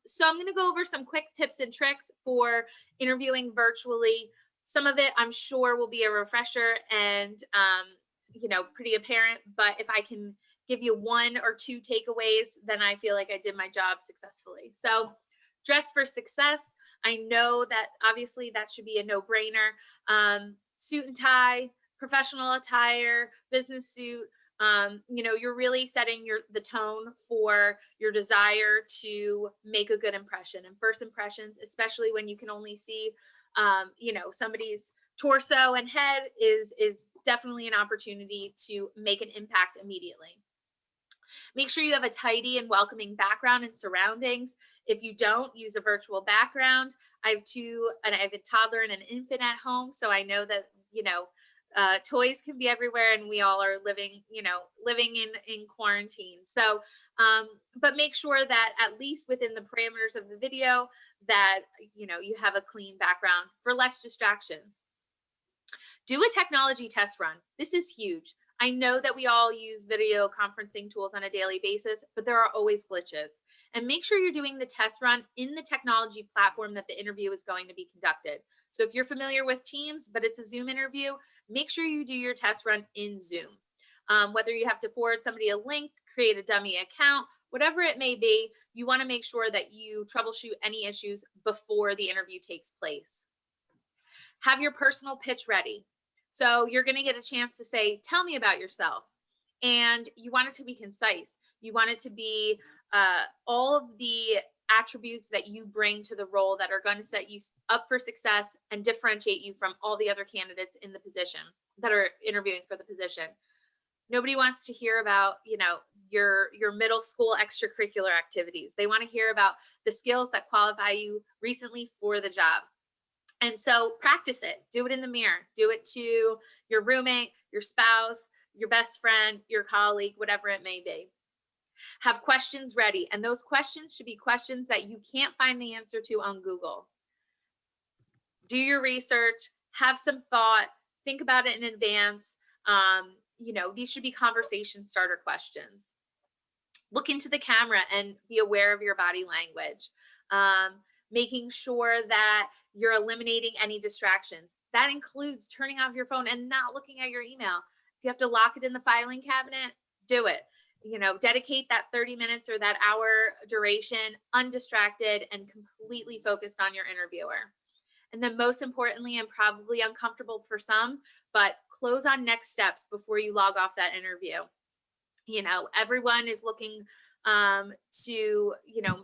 So I'm going to go over some quick tips and tricks for interviewing virtually. Some of it I'm sure will be a refresher and, you know, pretty apparent, but if I can give you one or two takeaways, then I feel like I did my job successfully. So dress for success. I know that obviously that should be a no-brainer. Suit and tie, professional attire, business suit, you know, you're really setting the tone for your desire to make a good impression. And first impressions, especially when you can only see, you know, somebody's torso and head is definitely an opportunity to make an impact immediately. Make sure you have a tidy and welcoming background and surroundings. If you don't, use a virtual background. I have a toddler and an infant at home, so I know that, you know, toys can be everywhere and we all are living in quarantine. So, but make sure that at least within the parameters of the video that, you know, you have a clean background for less distractions. Do a technology test run. This is huge. I know that we all use video conferencing tools on a daily basis, but there are always glitches. And make sure you're doing the test run in the technology platform that the interview is going to be conducted. So if you're familiar with Teams, but it's a Zoom interview, make sure you do your test run in Zoom. Whether you have to forward somebody a link, create a dummy account, whatever it may be, you want to make sure that you troubleshoot any issues before the interview takes place. Have your personal pitch ready. So you're going to get a chance to say, tell me about yourself. And you want it to be concise. You want it to be all of the attributes that you bring to the role that are going to set you up for success and differentiate you from all the other candidates in the position that are interviewing for the position. Nobody wants to hear about, you know, your middle school extracurricular activities. They want to hear about the skills that qualify you recently for the job. And so practice it, do it in the mirror, do it to your roommate, your spouse, your best friend, your colleague, whatever it may be. Have questions ready. And those questions should be questions that you can't find the answer to on Google. Do your research, have some thought, think about it in advance. You know, these should be conversation starter questions. Look into the camera and be aware of your body language. Making sure that you're eliminating any distractions. That includes turning off your phone and not looking at your email. If you have to lock it in the filing cabinet, do it. You know, dedicate that 30 minutes or that hour duration undistracted and completely focused on your interviewer. And then most importantly, and probably uncomfortable for some, but close on next steps before you log off that interview. You know, everyone is looking to, you know,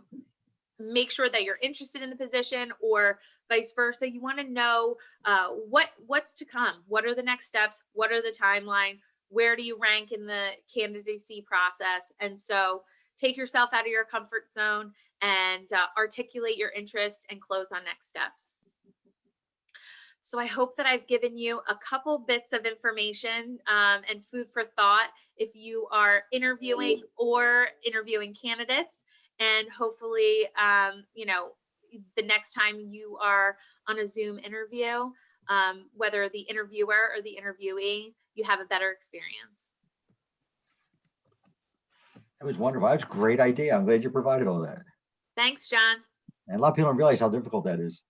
make sure that you're interested in the position or vice versa. You want to know what's to come. What are the next steps? What are the timeline? Where do you rank in the candidacy process? And so take yourself out of your comfort zone and articulate your interest and close on next steps. So I hope that I've given you a couple bits of information and food for thought if you are interviewing or interviewing candidates. And hopefully, you know, the next time you are on a Zoom interview, whether the interviewer or the interviewee, you have a better experience. That was wonderful. That's a great idea. I'm glad you provided all that. Thanks, John. And a lot of people don't realize how difficult that is.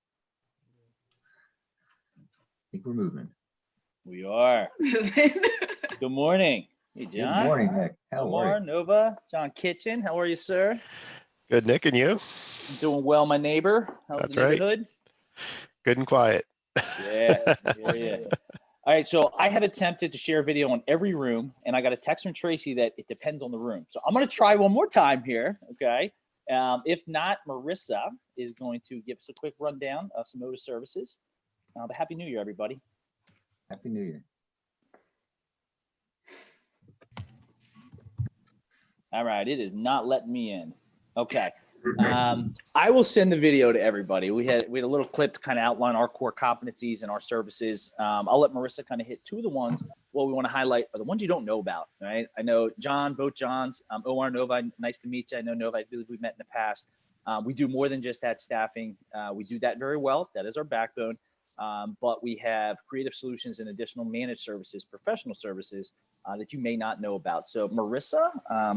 I think we're moving. We are. Good morning. Hey, John. Good morning, Nick. How are Omar, you? Nova, John Kitchen. How are you, sir? Good, Nick, and you? Doing well, my neighbor. How's That's the right. neighborhood? Good and quiet. Yeah. All right, so I had attempted to share video on every room, and I got a text from Tracy that it depends on the room. So I'm going to try one more time here, okay? If not, Marissa is going to give us a quick rundown of some Otis services. But Happy New Year, everybody. Happy New Year. All right, it is not letting me in. Okay. I will send the video to everybody. We had a little clip to kind of outline our core competencies and our services. I'll let Marissa kind of hit two of the ones. What we want to highlight are the ones you don't know about, right? I know John, both Johns, Omar, Nova, nice to meet you. I know Nova, I believe we've met in the past. We do more than just that staffing. We do that very well. That is our backbone. But we have creative solutions and additional managed services, professional services that you may not know about. So Marissa,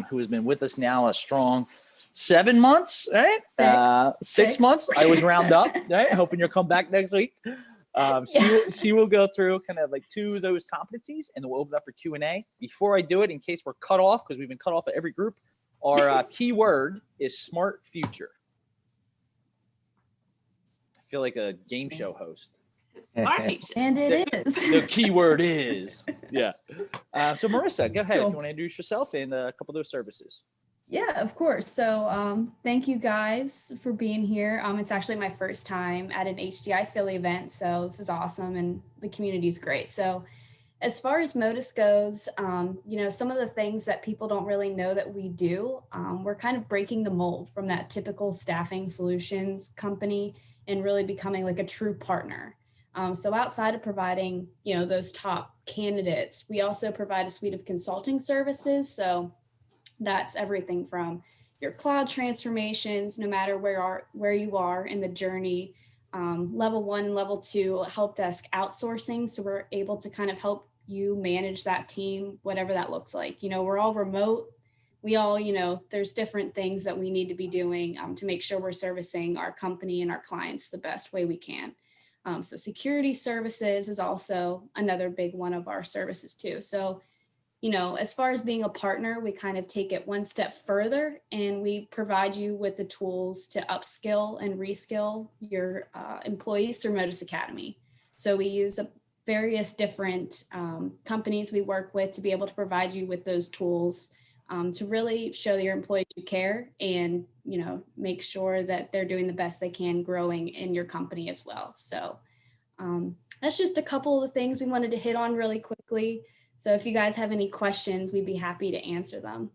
who has been with us now a strong 7 months, right? Six months. I always round up, right? Hoping you'll come back next week. She will go through kind of like two of those competencies, and then we'll open up for Q&A. Before I do it, in case we're cut off, because we've been cut off at every group, our key word is smart future. I feel like a game show host. Smart future. And it is. The key word is, yeah. So Marissa, go ahead. Cool. If you want to introduce yourself and a couple of those services. Yeah, of course. So thank you guys for being here. It's actually my first time at an HDI Philly event, so this is awesome and the community is great. So as far as Modus goes, you know, some of the things that people don't really know that we do, we're kind of breaking the mold from that typical staffing solutions company and really becoming like a true partner. So outside of providing, you know, those top candidates, we also provide a suite of consulting services. So that's everything from your cloud transformations, no matter where you are in the journey, level 1 and level 2 help desk outsourcing. So we're able to kind of help you manage that team, whatever that looks like. You know, we're all remote. We all, you know, there's different things that we need to be doing to make sure we're servicing our company and our clients the best way we can. So security services is also another big one of our services too. So, you know, as far as being a partner, we kind of take it one step further and we provide you with the tools to upskill and reskill your employees through Modus Academy. So we use various different companies we work with to be able to provide you with those tools to really show your employees you care and, you know, make sure that they're doing the best they can growing in your company as well. So that's just a couple of the things we wanted to hit on really quickly. So if you guys have any questions, we'd be happy to answer them.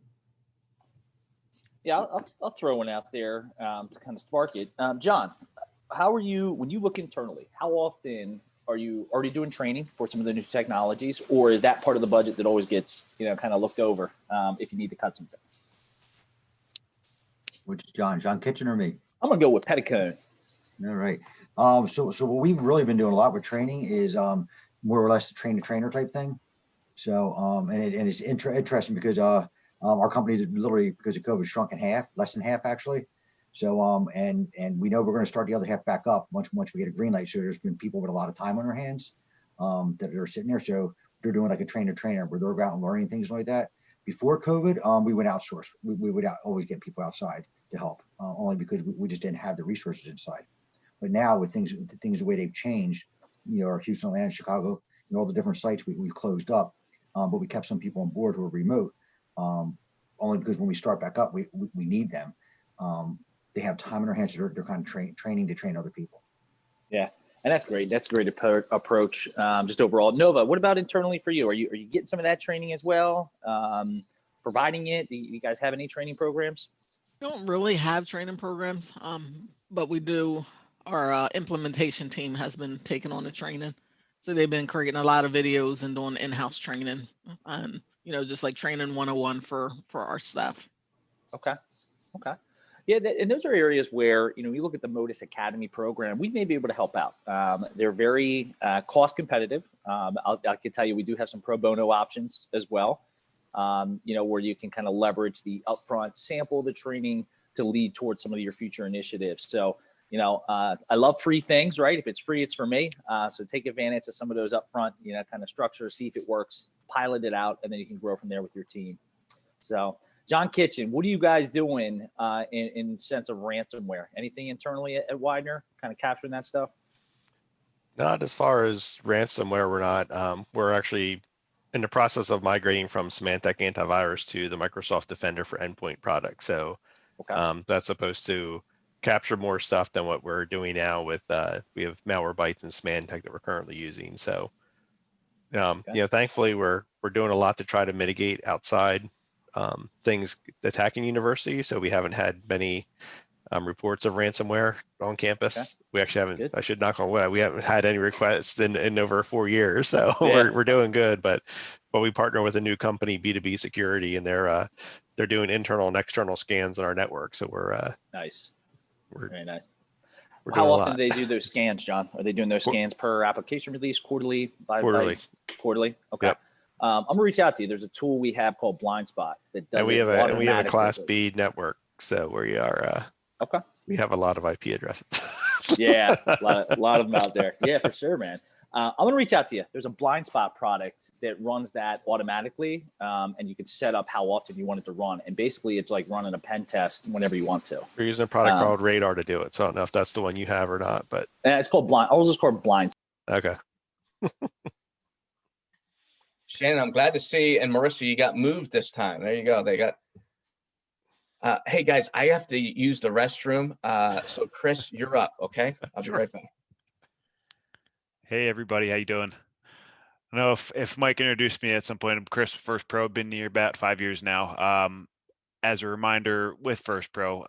Yeah, I'll throw one out there to kind of spark it. John, how are you, when you look internally, how often are you already doing training for some of the new technologies, or is that part of the budget that always gets, you know, kind of looked over if you need to cut some things? Which John Kitchen or me? I'm gonna go with Petticone. All right. So what we've really been doing a lot with training is more or less the trainer type thing. So and it's interesting because our company literally, because of COVID, shrunk in half, less than half actually. So and we know we're going to start the other half back up once we get a green light. So there's been people with a lot of time on their hands that are sitting there. So they're doing like a trainer where they're out and learning things like that. Before COVID, we would outsource. We would always get people outside to help, only because we just didn't have the resources inside. But now with things the way they've changed, you know, our Houston, Atlanta, Chicago, you know, all the different sites we closed up, but we kept some people on board who are remote, only because when we start back up, we need them. They have time in their hands, so they're kind of training to train other people. Yeah, and that's great. That's a great approach. Just overall, Nova, what about internally for you? Are you getting some of that training as well? Providing it? Do you guys have any training programs? We don't really have training programs, but we do our implementation team has been taking on the training. So they've been creating a lot of videos and doing in-house training, and just like training 101 for our staff. Okay. Okay. Yeah, and those are areas where, you look at the Modus Academy program, we may be able to help out. They're very cost competitive. I can tell you we do have some pro bono options as well, where you can kind of leverage the upfront sample of the training to lead towards some of your future initiatives. So, I love free things, right? If it's free, it's for me. So take advantage of some of those upfront, kind of structure, see if it works, pilot it out, and then you can grow from there with your team. So, John Kitchen, what are you guys doing in sense of ransomware? Anything internally at Widener, kind of capturing that stuff? Not as far as ransomware, we're not. We're actually in the process of migrating from Symantec antivirus to the Microsoft Defender for Endpoint product. So that's supposed to capture more stuff than what we're doing now with, we have Malwarebytes and Symantec that we're currently using. So, thankfully we're doing a lot to try to mitigate outside things attacking university. So we haven't had many reports of ransomware on campus. Okay. We actually haven't, I should knock on wood, we haven't had any requests in over 4 years. So we're doing good, but we partner with a new company, B2B Security, and they're doing internal and external scans on our network. So we're nice. Very nice. How often do they do those scans, John? Are they doing those scans per application release, quarterly? Quarterly. Okay. Yep. I'm gonna reach out to you. There's a tool we have called Blind Spot that does. And we have a Class B network, so we are. Okay. We have a lot of IP addresses. Yeah, a lot of them out there. Yeah, for sure, man. I'm gonna reach out to you. There's a Blind Spot product that runs that automatically, and you can set up how often you want it to run. And basically, it's like running a pen test whenever you want to. We're using a product called Radar to do it. So I don't know if that's the one you have or not, but it's called Blind. Ours is called Blind. Okay. Shannon, I'm glad to see, and Marissa, you got moved this time. There you go. They got. Hey guys, I have to use the restroom. So Chris, you're up. Okay, I'll be right back. Hey everybody, how you doing? I don't know if Mike introduced me at some point. I'm Chris, First Pro, been near about 5 years now. As a reminder, with First Pro,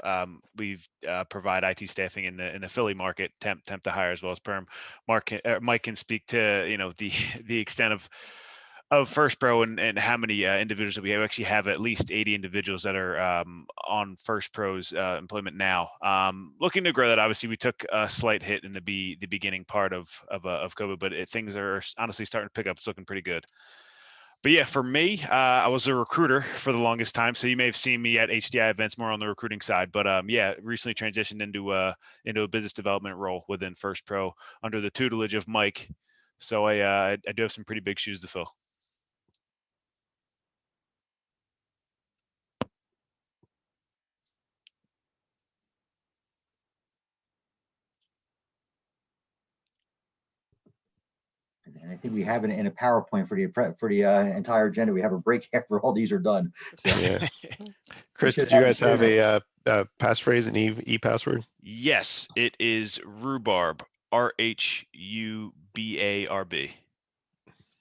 we've provide IT staffing in the Philly market, temp to hire as well as perm. Mike can speak to the extent of First Pro and how many individuals that we have. We actually have at least 80 individuals that are on First Pro's employment now. Looking to grow that. Obviously, we took a slight hit in the beginning part of COVID, but things are honestly starting to pick up. It's looking pretty good. But yeah, for me, I was a recruiter for the longest time. So you may have seen me at HDI events more on the recruiting side. But yeah, recently transitioned into a business development role within First Pro under the tutelage of Mike. So I do have some pretty big shoes to fill. And I think we have it in a PowerPoint for the entire agenda. We have a break after all these are done. So. Yeah. Chris, did you guys have a passphrase, an e-password? Yes, it is rhubarb. RHUBARB.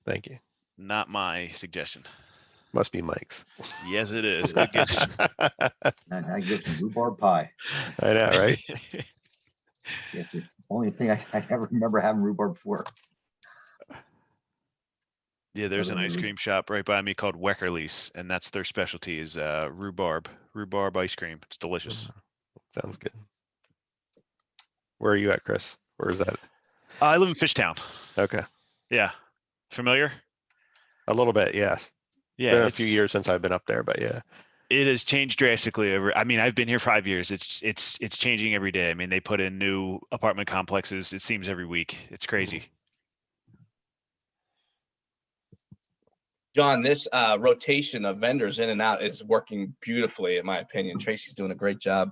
Thank you. Not my suggestion. Must be Mike's. Yes, it is. Good guess. And I get some rhubarb pie. I know, right? Yes, the only thing I ever remember having rhubarb for. Yeah, there's an ice cream shop right by me called Weckerle's, and that's their specialty is rhubarb ice cream. It's delicious. Sounds good. Where are you at, Chris? Where is that? I live in Fishtown. Okay. Yeah. Familiar? A little bit, yes. Yeah. It's been a few years since I've been up there, but yeah. It has changed drastically I've been here 5 years. It's changing every day. I mean, they put in new apartment complexes, it seems, every week. It's crazy. John, this rotation of vendors in and out is working beautifully, in my opinion. Tracy's doing a great job.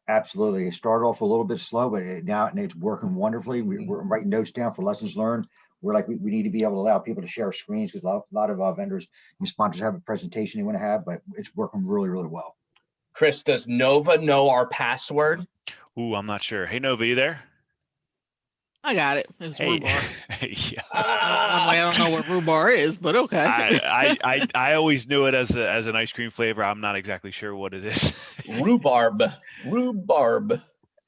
Absolutely. It started off a little bit slow, but now it's working wonderfully. We're writing notes down for lessons learned. We're like, we need to be able to allow people to share screens because a lot of vendors and sponsors have a presentation they want to have, but it's working really, really well. Chris, does Nova know our password? Ooh, I'm not sure. Hey, Nova, you there? I got it. It's Hey. rhubarb. Yeah. I'm like, I don't know what rhubarb is, but okay. I always knew it as an ice cream flavor. I'm not exactly sure what it is. Rhubarb.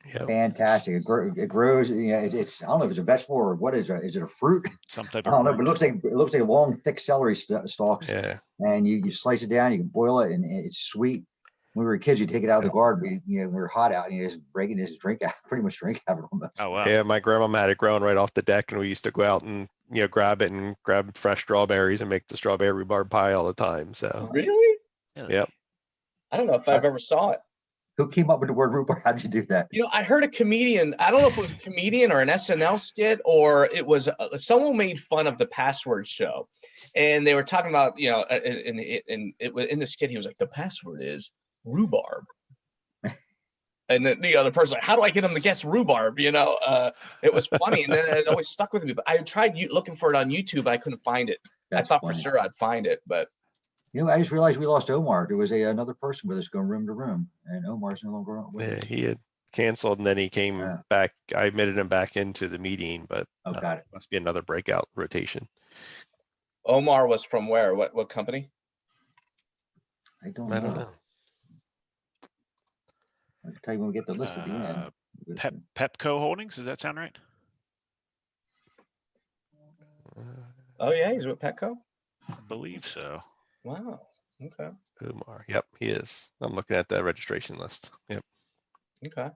Yeah. Fantastic. It grows. Yeah, it's I don't know if it's a vegetable or what is it? Is it a fruit? Some type I of don't know, but root. it looks like long, thick celery stalks. Yeah. And you slice it down. You can boil it, and it's sweet. When we were kids, you take it out of the garden. We were hot out, and you just break it, and just drink out, pretty much drink out of it almost. Oh wow. Yeah, my grandma had it growing right off the deck, and we used to go out and grab it and grab fresh strawberries and make the strawberry rhubarb pie all the time. So Really? yep. I don't know if I've ever saw it. Who came up with the word rhubarb? How'd you do that? I heard a comedian, I don't know if it was a comedian or an SNL skit, or it was someone made fun of the Password show. And they were talking about, in the skit, he was like, the password is rhubarb. And then the other person, like, how do I get him to guess rhubarb? It was funny. And then it always stuck with me. But I tried looking for it on YouTube. I couldn't find it. I thought for sure I'd find it, but. I just realized we lost Omar. There was another person with us going room to room, and Omar's no longer on. Yeah, he had canceled, and then he came back. I admitted him back into the meeting, but got it. Must be another breakout rotation. Omar was from where? What company? I don't know. I can tell you when we get the list at the end. Pepco Holdings. Does that sound right? Oh yeah, he's with Petco. I believe so. Wow. Okay. Umar. Yep, he is. I'm looking at the registration list. Yep. Okay.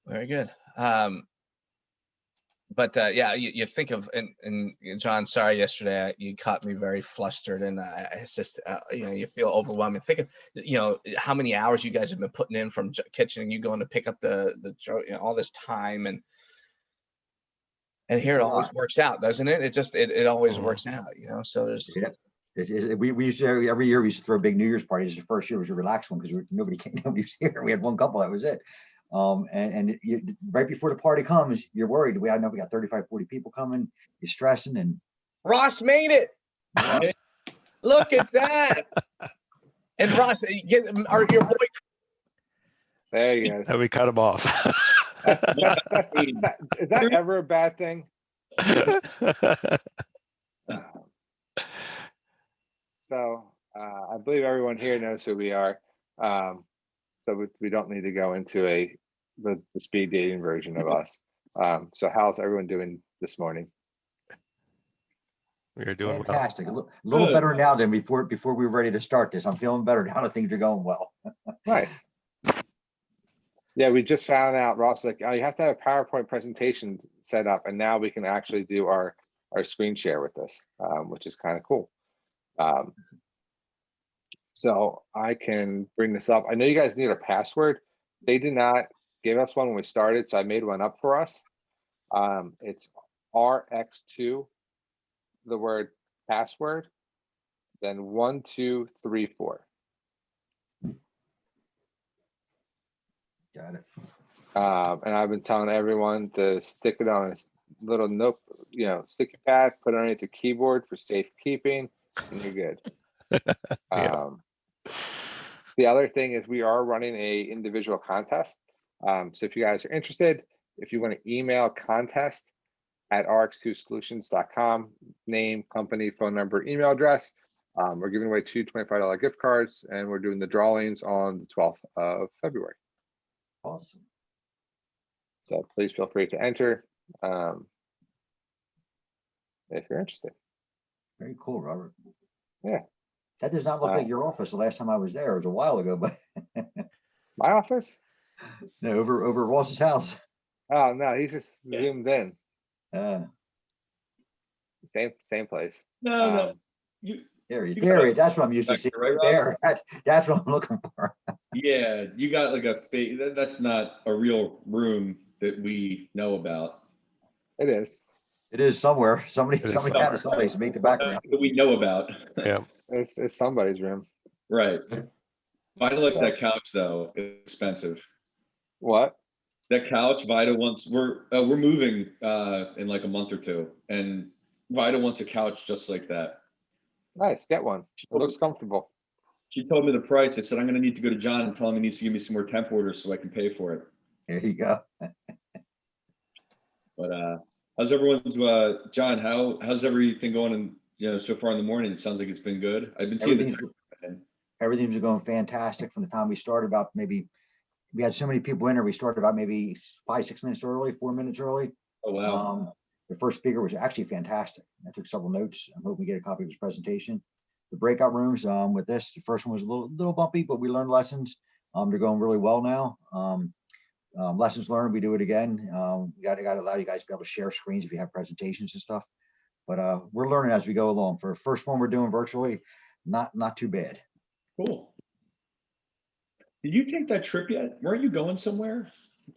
Very good. But yeah, you think of and John, sorry, yesterday you caught me very flustered, and it's just you feel overwhelmed. Think of how many hours you guys have been putting in from kitchen, and you going to pick up the all this time, and here it always works out, doesn't it? It always works out, So there's. We used to every year we used to throw a big New Year's party. This is the first year was a relaxed one because nobody was here. We had one couple, that was it. Right before the party comes, you're worried. We got 35, 40 people coming. You're stressing, and Ross made it. Look at that. And Ross, your boy. There you go. And we cut him off. Is that ever a bad thing? So I believe everyone here knows who we are. So we don't need to go into the speed dating version of us. So how's everyone doing this morning? We are doing fantastic. A little better now than before we were ready to start this. I'm feeling better now that things are going well. Nice. Yeah, we just found out, Ross, like, oh, you have to have a PowerPoint presentation set up, and now we can actually do our screen share with this, which is kind of cool. So I can bring this up. I know you guys need a password. They did not give us one when we started, so I made one up for us. It's RX2, the word password, then 1, 2, 3, 4. Got it. And I've been telling everyone to stick it on a little note, sticky pad, put it underneath the keyboard for safekeeping, and you're good. The other thing is we are running a individual contest. So if you guys are interested, if you want to email contest@rx2solutions.com, name, company, phone number, email address. We're giving away 2 $25 gift cards, and we're doing the drawings on the 12th of February. Awesome. So please feel free to enter if you're interested. Very cool, Robert. Yeah. That does not look like your office. The last time I was there, it was a while ago, but my office? No, over Ross's house. Oh no, he's just zoomed in. Same place. No. There. That's what I'm used to seeing right there. That's what I'm looking for. Yeah, you got like a fake. That's not a real room that we know about. It is. It is somewhere. Somebody had someplace to make the background. That we know about. Yeah. It's somebody's room. Right. Vida likes that couch though. It's expensive. What? That couch Vida wants. We're moving in like a month or two, and Vida wants a couch just like that. Nice, get one. It looks comfortable. She told me the price. I said I'm going to need to go to John and tell him he needs to give me some more temp orders so I can pay for it. There you go. But how's everyone's John? How's everything going? And so far in the morning, it sounds like it's been good. I've been seeing everything's going fantastic from the time we started about maybe we had so many people in there. We started about maybe 5-6 minutes early, 4 minutes early. Oh, wow. The first speaker was actually fantastic. I took several notes. I'm hoping we get a copy of his presentation. The breakout rooms with this, the first one was a little bumpy, but we learned lessons. They're going really well now. Lessons learned, we do it again. We got to allow you guys to be able to share screens if you have presentations and stuff. But we're learning as we go along. For the first one we're doing virtually, not too bad. Cool. Did you take that trip yet? Weren't you going somewhere?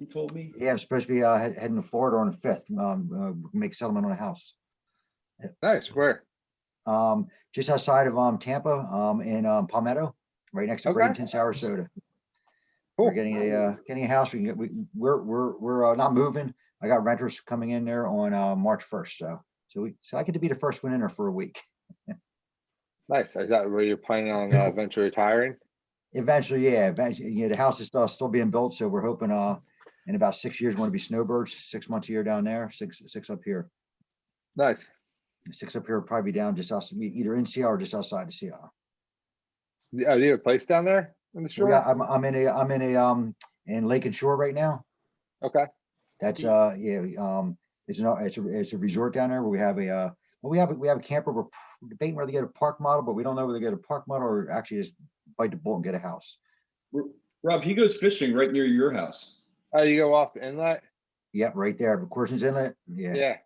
You told me. Yeah, I'm supposed to be heading to Florida on the 5th. Make settlement on a house. Nice. Where? Just outside of Tampa, in Palmetto, right next to Okay. Bradenton, Sarasota. Cool. We're getting a house. We're not moving. I got renters coming in there on March 1st. So I get to be the first one in there for a week. Nice. Is that where you're planning on eventually retiring? Eventually, yeah. Eventually, the house is still being built, so we're hoping in about 6 years we want to be snowbirds. 6 months a year down there, six up here. Nice. 6 up here will probably be down just outside, either in Seattle or just outside of Seattle. Do you have a place down there in the shore? I'm in Lake and Shore right now. Okay. That's it's a resort down there where we have a camper. We're debating whether to get a park model, but we don't know whether to get a park model or actually just bite the bullet and get a house. Rob, he goes fishing right near your house. Oh, you go off the inlet? Yep, right there. Of course, Inlet. Yeah. Yeah.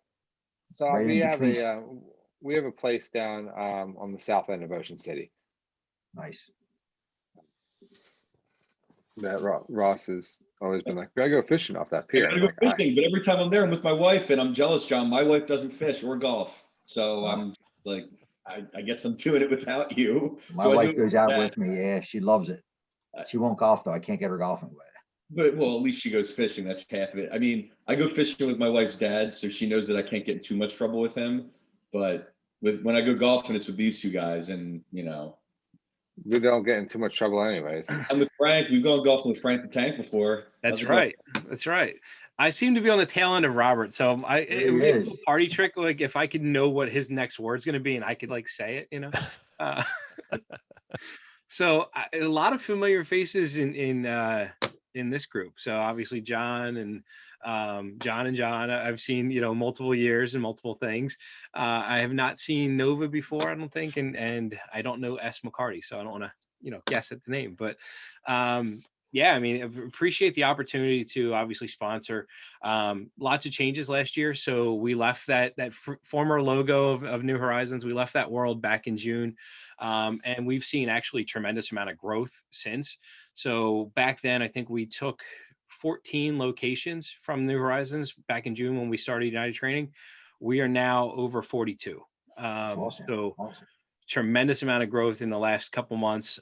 So Right we in have between. we have a place down on the south end of Ocean City. Nice. That Ross has always been like, gotta go fishing off that I pier. gotta go fishing, but every time I'm there, I'm with my wife, and I'm jealous, John. My wife doesn't fish or golf, so I'm like, I guess I'm doing it without you. My So I wife do it goes with out Dad. with me. Yeah, she loves it. She won't golf though. I can't get her golfing with. But well, at least she goes fishing. That's half of it. I mean, I go fishing with my wife's dad, so she knows that I can't get in too much trouble with him. But when I go golfing, it's with these two guys, and you know, we don't get in too much trouble anyways. I'm with Frank. We've gone golfing with Frank the Tank before. That's right. That's right. I seem to be on the tail end of Robert, so it would be a party trick. Like if I could know what his next word's going to be, and I could like say it, you know. So a lot of familiar faces in this group. So obviously John and John I've seen, you know, multiple years and multiple things. I have not seen Nova before, I don't think, and I don't know S. McCarty, so I don't want to, you know, guess at the name, but yeah, I mean, I appreciate the opportunity to obviously sponsor. Lots of changes last year, so we left that former logo of New Horizons. We left that world back in June, and we've seen actually tremendous amount of growth since. So back then, I think we took 14 locations from New Horizons back in June when we started United Training. We are now over 42. Awesome. So awesome. Tremendous amount of growth in the last couple months,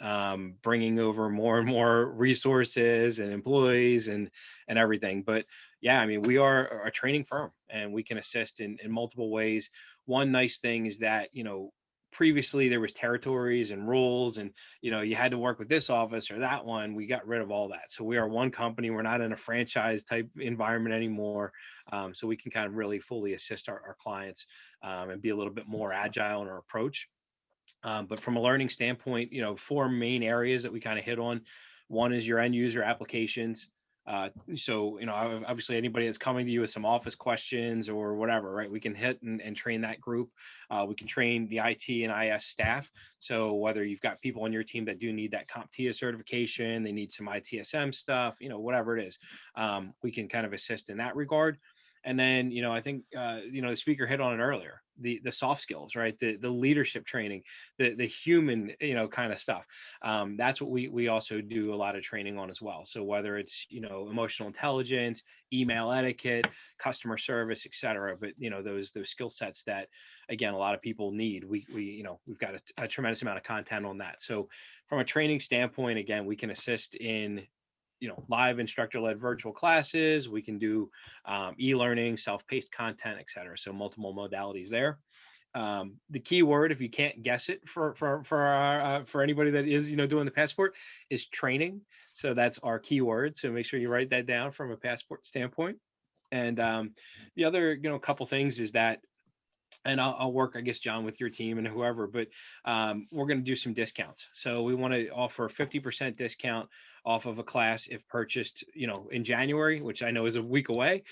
bringing over more and more resources and employees and everything. But yeah, I mean, we are a training firm and we can assist in multiple ways. One nice thing is that, you know, previously there was territories and rules and, you know, you had to work with this office or that one. We got rid of all that. So we are one company. We're not in a franchise type environment anymore. So we can kind of really fully assist our clients and be a little bit more agile in our approach. But from a learning standpoint, you know, 4 main areas that we kind of hit on. One is your end user applications. So, you know, obviously anybody that's coming to you with some office questions or whatever, right? We can hit and train that group. We can train the IT and IS staff. So whether you've got people on your team that do need that CompTIA certification, they need some ITSM stuff, you know, whatever it is, we can kind of assist in that regard. And then, you know, I think, you know, the speaker hit on it earlier, the soft skills, right? The leadership training, the human, you know, kind of stuff. That's what we also do a lot of training on as well. So whether it's, you know, emotional intelligence, email etiquette, customer service, et cetera, but, you know, those skill sets that, again, a lot of people need, we you know, we've got a tremendous amount of content on that. So from a training standpoint, again, we can assist in, you know, live instructor-led virtual classes. We can do e-learning, self-paced content, et cetera. So multiple modalities there. The key word, if you can't guess it for anybody that is, you know, doing the passport, is training. So that's our key word. So make sure you write that down from a passport standpoint. And the other, you know, couple things is that and I'll work, I guess, John, with your team and whoever, but we're going to do some discounts. So we want to offer a 50% discount off of a class if purchased, in January, which I know is a week away.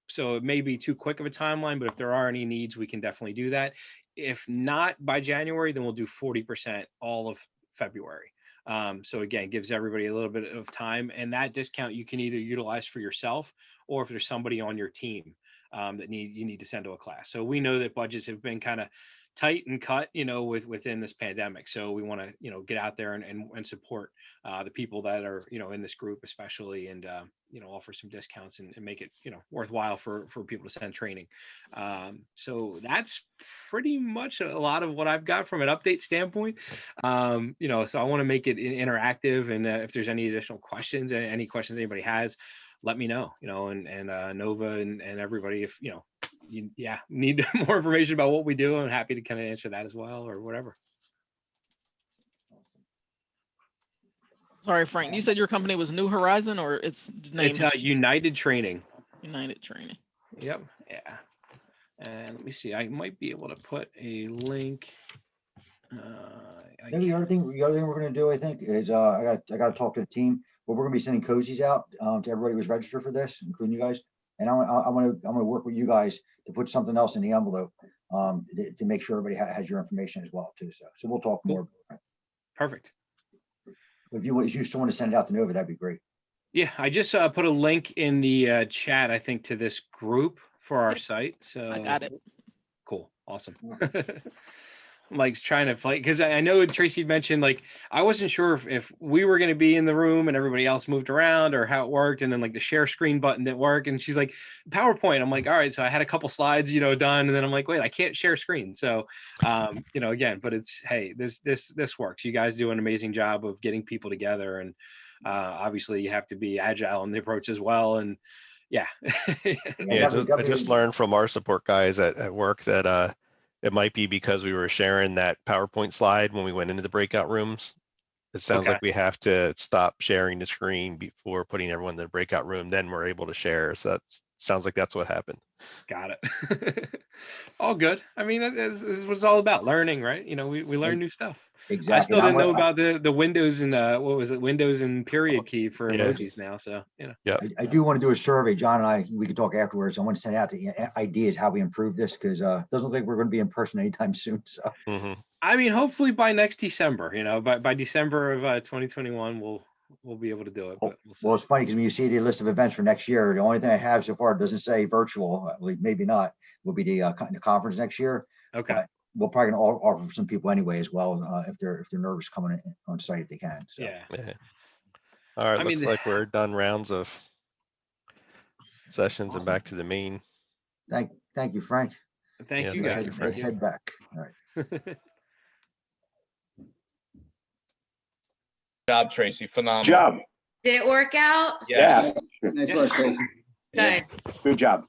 So it may be too quick of a timeline, but if there are any needs, we can definitely do that. If not by January, then we'll do 40% all of February. So again, gives everybody a little bit of time, and that discount you can either utilize for yourself or if there's somebody on your team that you need to send to a class. So we know that budgets have been kind of tight and cut, within this pandemic. So we want to, get out there and support the people that are, in this group especially, and offer some discounts and make it, worthwhile for people to send training. So that's pretty much a lot of what I've got from an update standpoint. So I want to make it interactive, and if there's any additional questions, any questions anybody has, let me know, and Nova and everybody, if you need more information about what we do, I'm happy to kind of answer that as well, or whatever. Sorry, Frank, you said your company was New Horizon, or its name? It's United Training. United Training. Yep. Yeah. And let me see, I might be able to put a link. The other thing we're going to do, I think, is I got to talk to the team, but we're going to be sending cozies out to everybody who's registered for this, including you guys. And I'm going to work with you guys to put something else in the envelope to make sure everybody has your information as well too. So we'll talk more. Perfect. If you still want to send it out to Nova, that'd be great. Yeah, I just put a link in the chat, I think, to this group for our site. So I got it. Cool. Awesome. I'm like trying to fight, because I know Tracy mentioned, like, I wasn't sure if we were going to be in the room and everybody else moved around, or how it worked. And then like the share screen button didn't work. And she's like, PowerPoint. I'm like, all right. So I had a couple slides, done. And then I'm like, wait, I can't share screen. So, again, but it's, hey, this works. You guys do an amazing job of getting people together. And obviously you have to be agile in the approach as well. And yeah. I just learned from our support guys at work that it might be because we were sharing that PowerPoint slide when we went into the breakout rooms. It sounds like we have to stop sharing the screen before putting everyone in the breakout room. Then we're able to share. So that sounds like that's what happened. Got it. All good. I mean, this is what it's all about, learning, right? We learn new stuff. Exactly. I still didn't know about the Windows and what was it? Windows and period key for emojis now. So, Yeah. I do want to do a survey. John and we can talk afterwards. I want to send out the ideas how we improve this, because it doesn't look like we're going to be in person anytime soon. So, I mean, hopefully by next December, by December of 2021, we'll be able to do it. But well, it's funny because when you see the list of events for next year, the only thing I have so far doesn't say virtual. Maybe not. Will be the conference next year. Okay. But we're probably going to offer some people anyway as well, if they're nervous coming on site if they can. So. Yeah. All right. Looks like we're done rounds of sessions and back to the main. Thank you, Frank. Thank you guys. Let's head back. All right. Job, Tracy. Phenomenal. Good job. Did it work out? Yes. Yeah. Nice work, Tracy. Good. Good job.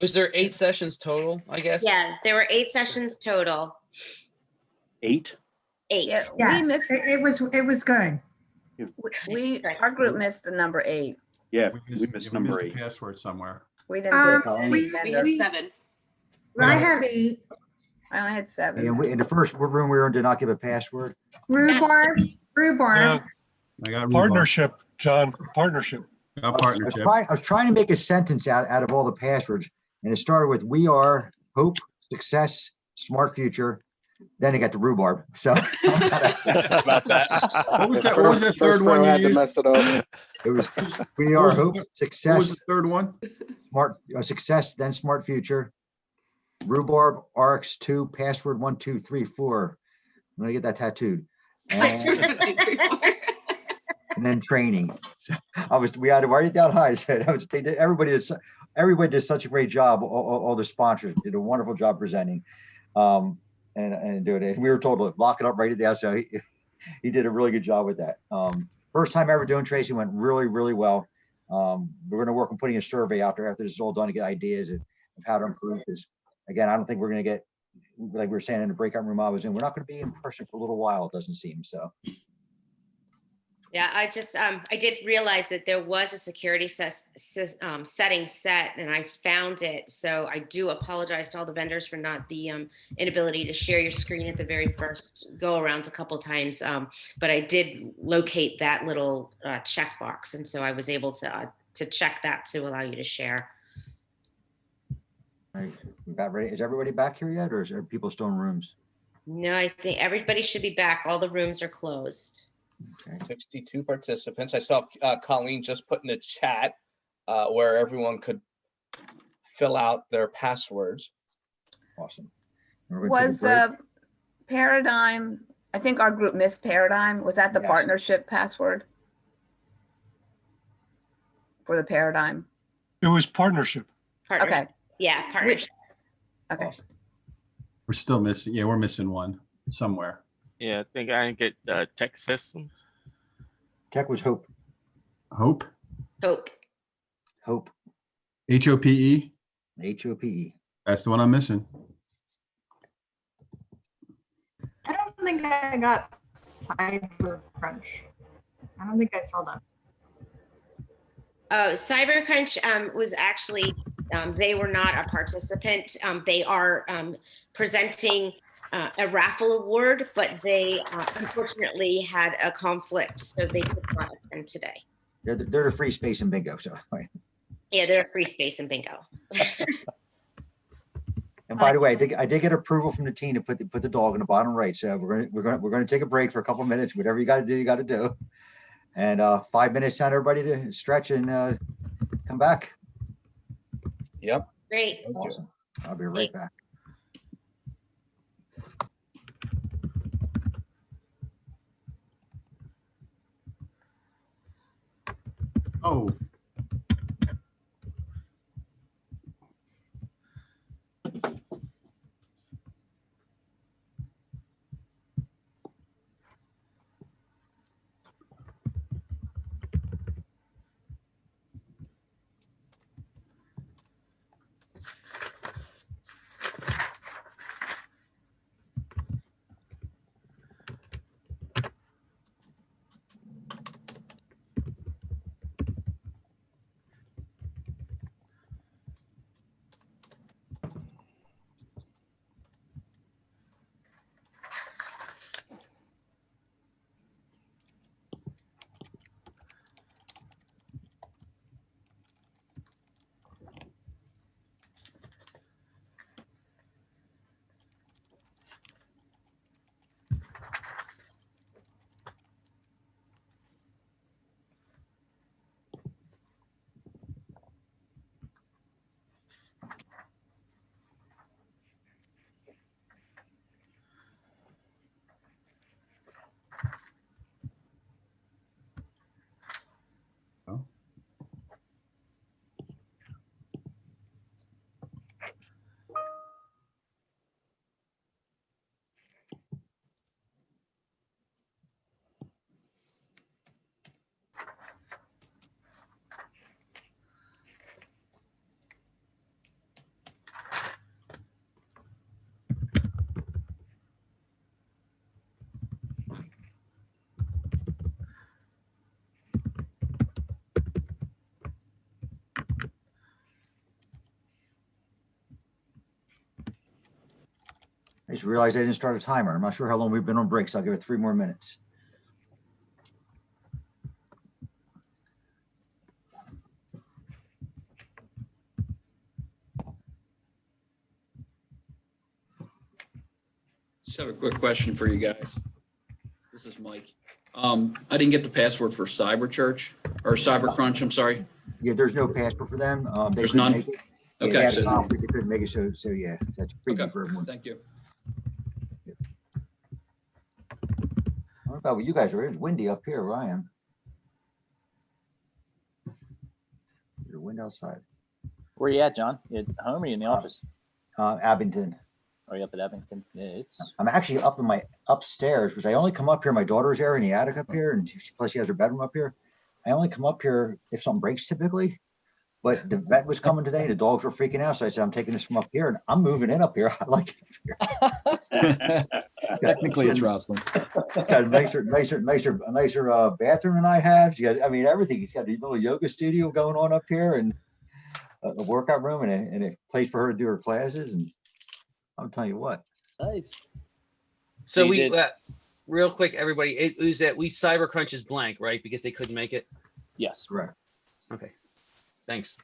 Was there 8 sessions total, I guess? Yeah, there were 8 sessions total. 8? 8. Yeah, Yes. we missed, it was good. Our group missed the number 8. Yeah, we missed number 8. Password somewhere. We didn't get we had 7. I have 8. I only had 7. And in the first room we were in, did not give a password. Rhubarb. Yeah. I got Partnership, John, partnership. I was trying to make a sentence out of all the passwords, and it started with "We are hope, success, smart future." Then it got to rhubarb. So about that. What was that third one you used? Messed it up. It was "We are hope, What success, was the third one? smart success, then smart future." Rhubarb, RX 2, password 1, 2, 3, 4. I'm gonna get that tattooed. And then training. We had to write it down high. I said everybody did such a great job. All the sponsors did a wonderful job presenting, and doing it. We were told to lock it up, write it down. So he did a really good job with that. First time ever doing Tracy, went really, really well. We're going to work on putting a survey out there after this is all done to get ideas of how to improve this. Again, I don't think we're going to get, like we were saying in the breakout room I was in, we're not going to be in person for a little while, it doesn't seem so. Yeah, I just, I did realize that there was a security setting set and I found it. So I do apologize to all the vendors for not the inability to share your screen at the very first go around a couple times. But I did locate that little checkbox. And so I was able to check that to allow you to share. All right, we about ready. Is everybody back here yet, or are people still in rooms? No, I think everybody should be back. All the rooms are closed. Okay. 62 participants. I saw Colleen just put in the chat where everyone could fill out their passwords. Awesome. Was the Paradigm, I think our group missed Paradigm. Was that the Yes. partnership password for the Paradigm? It was partnership. Okay. Yeah, partnership. Okay. Awesome. We're still missing. Yeah, we're missing one somewhere. Yeah, I think I get tech systems. Tech was Hope. Hope. Hope. Hope. HOPE. HOPE. That's the one I'm missing. I don't think I got Cyber Crunch. I don't think I saw that. CyberCrunch was actually, they were not a participant. They are presenting a raffle award, but they unfortunately had a conflict, so they could not attend today. They're the free space and bingo. So. Yeah, they're a free space and bingo. And by the way, I did get approval from the team to put the dog in the bottom right. So we're gonna take a break for a couple minutes. Whatever you got to do, you got to do. And 5 minutes on everybody to stretch and come back. Yep. Great. Awesome. I'll be right back. Oh. I just realized I didn't start a timer. I'm not sure how long we've been on break, so I'll give it 3 more minutes. Just have a quick question for you guys. This is Mike. I didn't get the password for Cyber Church or Cyber Crunch. I'm sorry. Yeah, there's no password for them. They There's couldn't none? make it. Yeah, Okay, they had a so- conflict. They couldn't make it. So yeah, that's pretty Okay, good for everyone. thank you. I don't know about what you guys are. It's windy up here where I am. There's wind outside. Where you at, John? You at home or you in the office? Abington. Are you up at Abington? Yeah, it's. I'm actually up in my upstairs because I only come up here. My daughter's there in the attic up here, and plus she has her bedroom up here. I only come up here if something breaks typically. But the vet was coming today. The dogs were freaking out, so I said, "I'm taking this from up here, and I'm moving in up here. I like it up here." Technically, it's Rosslyn. Got a nicer bathroom than I have. She got, I mean, everything. She's got a little yoga studio going on up here, and a workout room, and a place for her to do her classes. And I'll tell you what. Nice. So you we, did- real quick, everybody, it was that we cyber crunches blank, right? Because they couldn't make it. Yes. Correct. Okay. Thanks.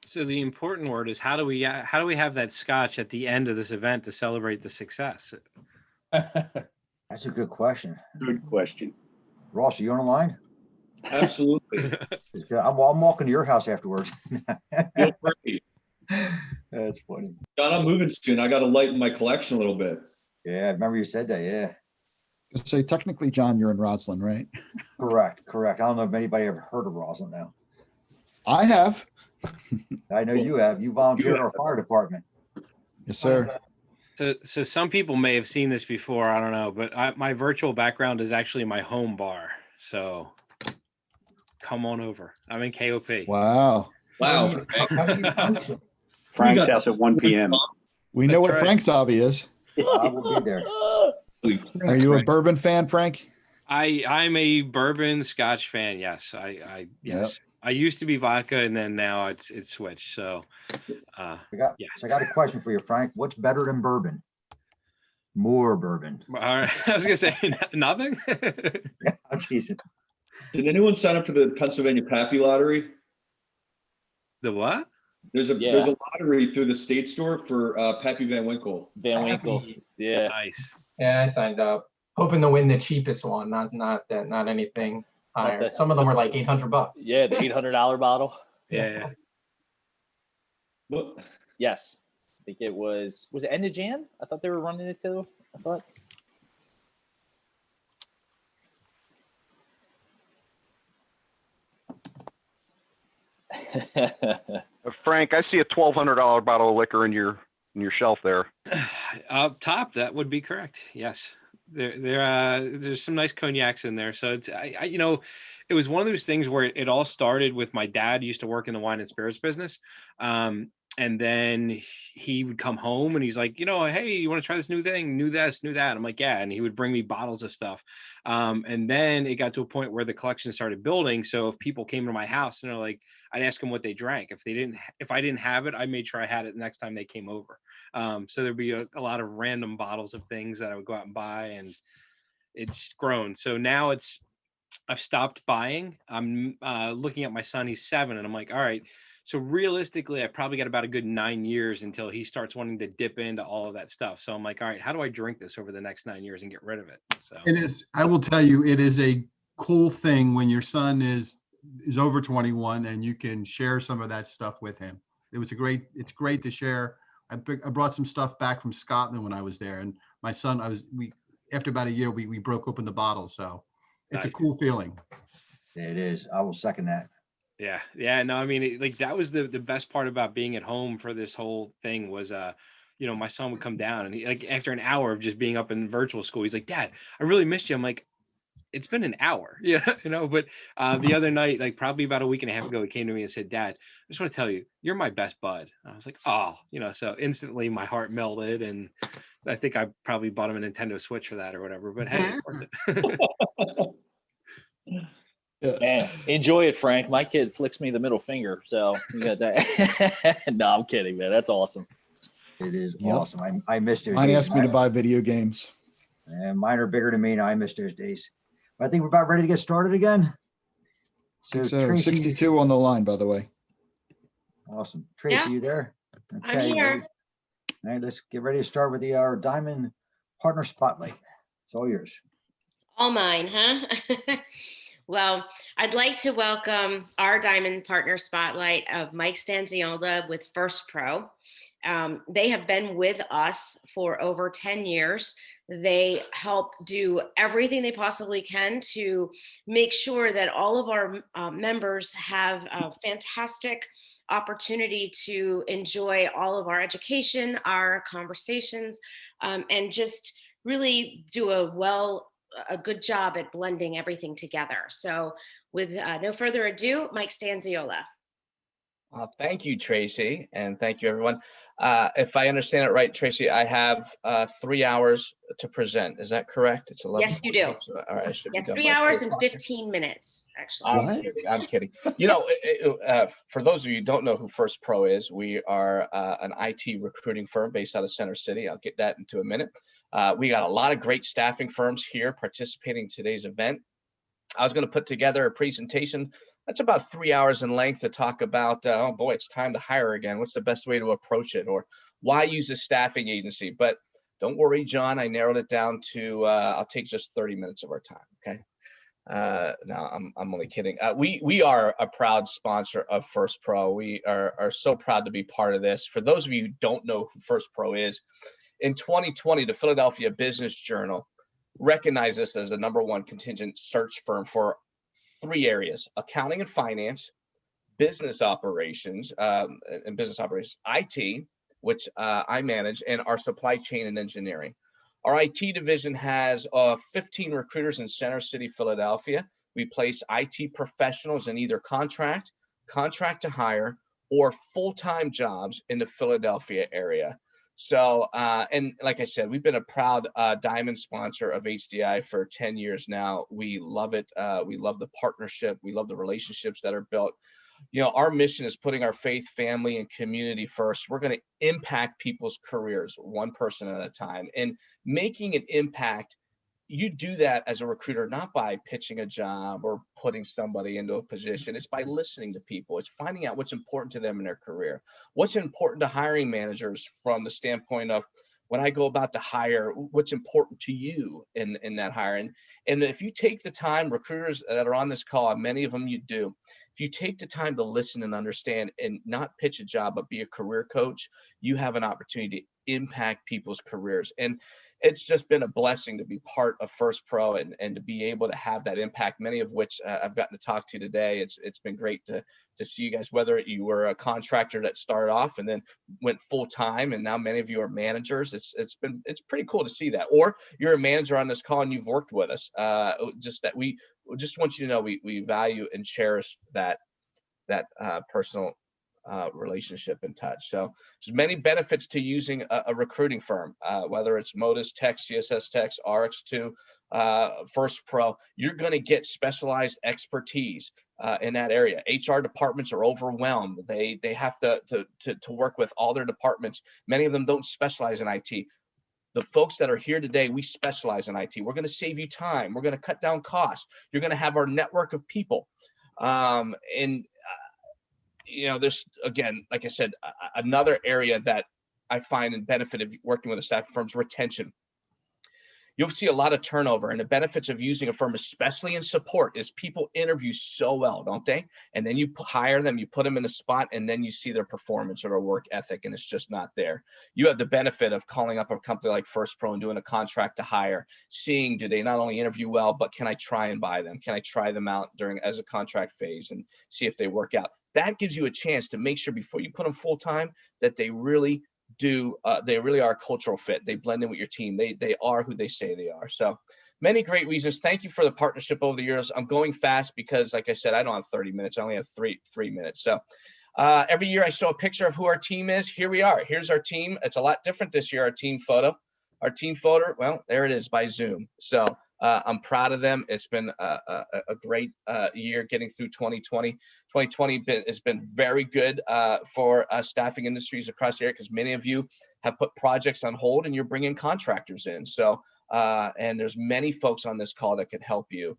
So the important word is how do we have that scotch at the end of this event to celebrate the success? That's a good question. Good question. Ross, are you on the line? Absolutely. I'm walking to your house afterwards. Feel free. That's funny. John, I'm moving soon. I got to lighten my collection a little bit. Yeah, I remember you said that. Yeah. So technically, John, you're in Rosslyn, right? Correct. I don't know if anybody ever heard of Roslyn now. I have. I know you have. You volunteered in our fire department. Yes, sir. So some people may have seen this before. I don't know, but my virtual background is actually my home bar. So come on over. I'm in KOP. Wow. Wow. Frank's house at 1 p.m. We know That's what right. Frank's hobby is. I will be there. Are you a bourbon fan, Frank? I'm a bourbon Scotch fan. Yes, yes. Yep. I used to be vodka, and then now it's switched. So, So I yeah. got a question for you, Frank. What's better than bourbon? More bourbon. All right. I was gonna say nothing. Yeah, I'm teasing. Did anyone sign up for the Pennsylvania Pappy Lottery? The what? There's a lottery through the state store for Pappy Van Winkle. Van Winkle. Yeah. Nice. Yeah, I signed up, hoping to win the cheapest one, not anything higher. Some of them were like $800. Yeah, the $800 bottle. Yeah. What? Yes. I think it was it end of Jan? I thought they were running it too. I thought. Frank, I see a $1,200 bottle of liquor in your shelf there. Up top, that would be correct. Yes, there's some nice cognacs in there. So it's it was one of those things where it all started with my dad used to work in the wine and spirits business. And then he would come home and he's like, hey, you want to try this new thing? New this, new that. I'm like, yeah. And he would bring me bottles of stuff. And then it got to a point where the collection started building. So if people came to my house and they're like, I'd ask them what they drank. If I didn't have it, I made sure I had it the next time they came over. So there'd be a lot of random bottles of things that I would go out and buy, and it's grown. So now I've stopped buying. I'm looking at my son, he's 7, and I'm like, all right, so realistically, I probably got about a good 9 years until he starts wanting to dip into all of that stuff. So I'm like, all right, how do I drink this over the next 9 years and get rid of it? So It is, I will tell you, it is a cool thing when your son is over 21 and you can share some of that stuff with him. It's great to share. I brought some stuff back from Scotland when I was there, and my son, after about a year, we broke open the bottle. So it's a cool feeling. It is. I will second that. Yeah. No, I mean, that was the best part about being at home for this whole thing was, my son would come down and he, like, after an hour of just being up in virtual school, he's like, Dad, I really missed you. I'm like, it's been an hour, but the other night, like probably about a week and a half ago, he came to me and said, Dad, I just want to tell you, you're my best bud. And I was like, oh, so instantly my heart melted, and I think I probably bought him a Nintendo Switch for that or whatever, but hey, it's worth it. Man, enjoy it, Frank. My kid flicks me the middle finger, so you got that. No, I'm kidding, man. That's awesome. It is awesome. I missed those Mine days. asked me to buy video games. And mine are bigger than me, and I miss those days. I think we're about ready to get started again. So 62 on the line, by the way. Awesome. Tracy, Yeah. you there? I'm here. All right, let's get ready to start with our Diamond Partner Spotlight. It's all yours. All mine, huh? Well, I'd like to welcome our Diamond Partner Spotlight of Mike Stanziola with First Pro. They have been with us for over 10 years. They help do everything they possibly can to make sure that all of our members have a fantastic opportunity to enjoy all of our education, our conversations, and just really do a good job at blending everything together. So with no further ado, Mike Stanziola. Thank you, Tracy, and thank you, everyone. If I understand it right, Tracy, I have 3 hours to present. Is that correct? It's 11. Yes, you do. So, all right, I should Yeah, be done 3 by hours 2 and o'clock. 15 minutes, actually. I'm kidding. You know, for those of you who don't know who First Pro is, we are an IT recruiting firm based out of Center City. I'll get that into a minute. We got a lot of great staffing firms here participating in today's event. I was going to put together a presentation that's about 3 hours in length to talk about, oh boy, it's time to hire again. What's the best way to approach it? Or why use a staffing agency? But don't worry, John, I narrowed it down to, I'll take just 30 minutes of our time, okay? No, I'm only kidding. We are a proud sponsor of First Pro. We are so proud to be part of this. For those of you who don't know who First Pro is, in 2020, the Philadelphia Business Journal recognized us as the #1 contingent search firm for 3 areas: accounting and finance, business operations, IT, which I manage, and our supply chain and engineering. Our IT division has 15 recruiters in Center City, Philadelphia. We place IT professionals in either contract to hire, or full-time jobs in the Philadelphia area. So, and like I said, we've been a proud diamond sponsor of HDI for 10 years now. We love it. We love the partnership. We love the relationships that are built. You know, our mission is putting our faith, family, and community first. We're going to impact people's careers one person at a time, and making an impact. You do that as a recruiter, not by pitching a job or putting somebody into a position. It's by listening to people. It's finding out what's important to them in their career. What's important to hiring managers from the standpoint of, when I go about to hire, what's important to you in that hiring. And if you take the time, recruiters that are on this call, and many of them you do, if you take the time to listen and understand and not pitch a job, but be a career coach, you have an opportunity to impact people's careers. And it's just been a blessing to be part of First Pro and to be able to have that impact, many of which I've gotten to talk to today. It's been great to see you guys, whether you were a contractor that started off and then went full time, and now many of you are managers. It's pretty cool to see that. Or you're a manager on this call and you've worked with us. Just that we just want you to know we value and cherish that personal relationship and touch. So there's many benefits to using a recruiting firm, whether it's Modus Tech, CSS Tech, RX2, First Pro. You're going to get specialized expertise in that area. HR departments are overwhelmed. They have to work with all their departments. Many of them don't specialize in IT. The folks that are here today, we specialize in IT. We're going to save you time. We're going to cut down costs. You're going to have our network of people. You know, there's, again, like I said, another area that I find in benefit of working with a staff firm is retention. You'll see a lot of turnover, and the benefits of using a firm, especially in support, is people interview so well, don't they? And then you hire them, you put them in a spot, and then you see their performance or their work ethic, and it's just not there. You have the benefit of calling up a company like First Pro and doing a contract to hire, seeing, do they not only interview well, but can I try and buy them? Can I try them out as a contract phase and see if they work out? That gives you a chance to make sure before you put them full time that they really are a cultural fit. They blend in with your team. They are who they say they are. So many great reasons. Thank you for the partnership over the years. I'm going fast because, like I said, I don't have 30 minutes. I only have three minutes. So every year I show a picture of who our team is. Here we are. Here's our team. It's a lot different this year, our team photo. Our team photo, well, there it is by Zoom. So I'm proud of them. It's been a great year getting through 2020. 2020 has been very good for staffing industries across the area, because many of you have put projects on hold and you're bringing contractors in. So, and there's many folks on this call that could help you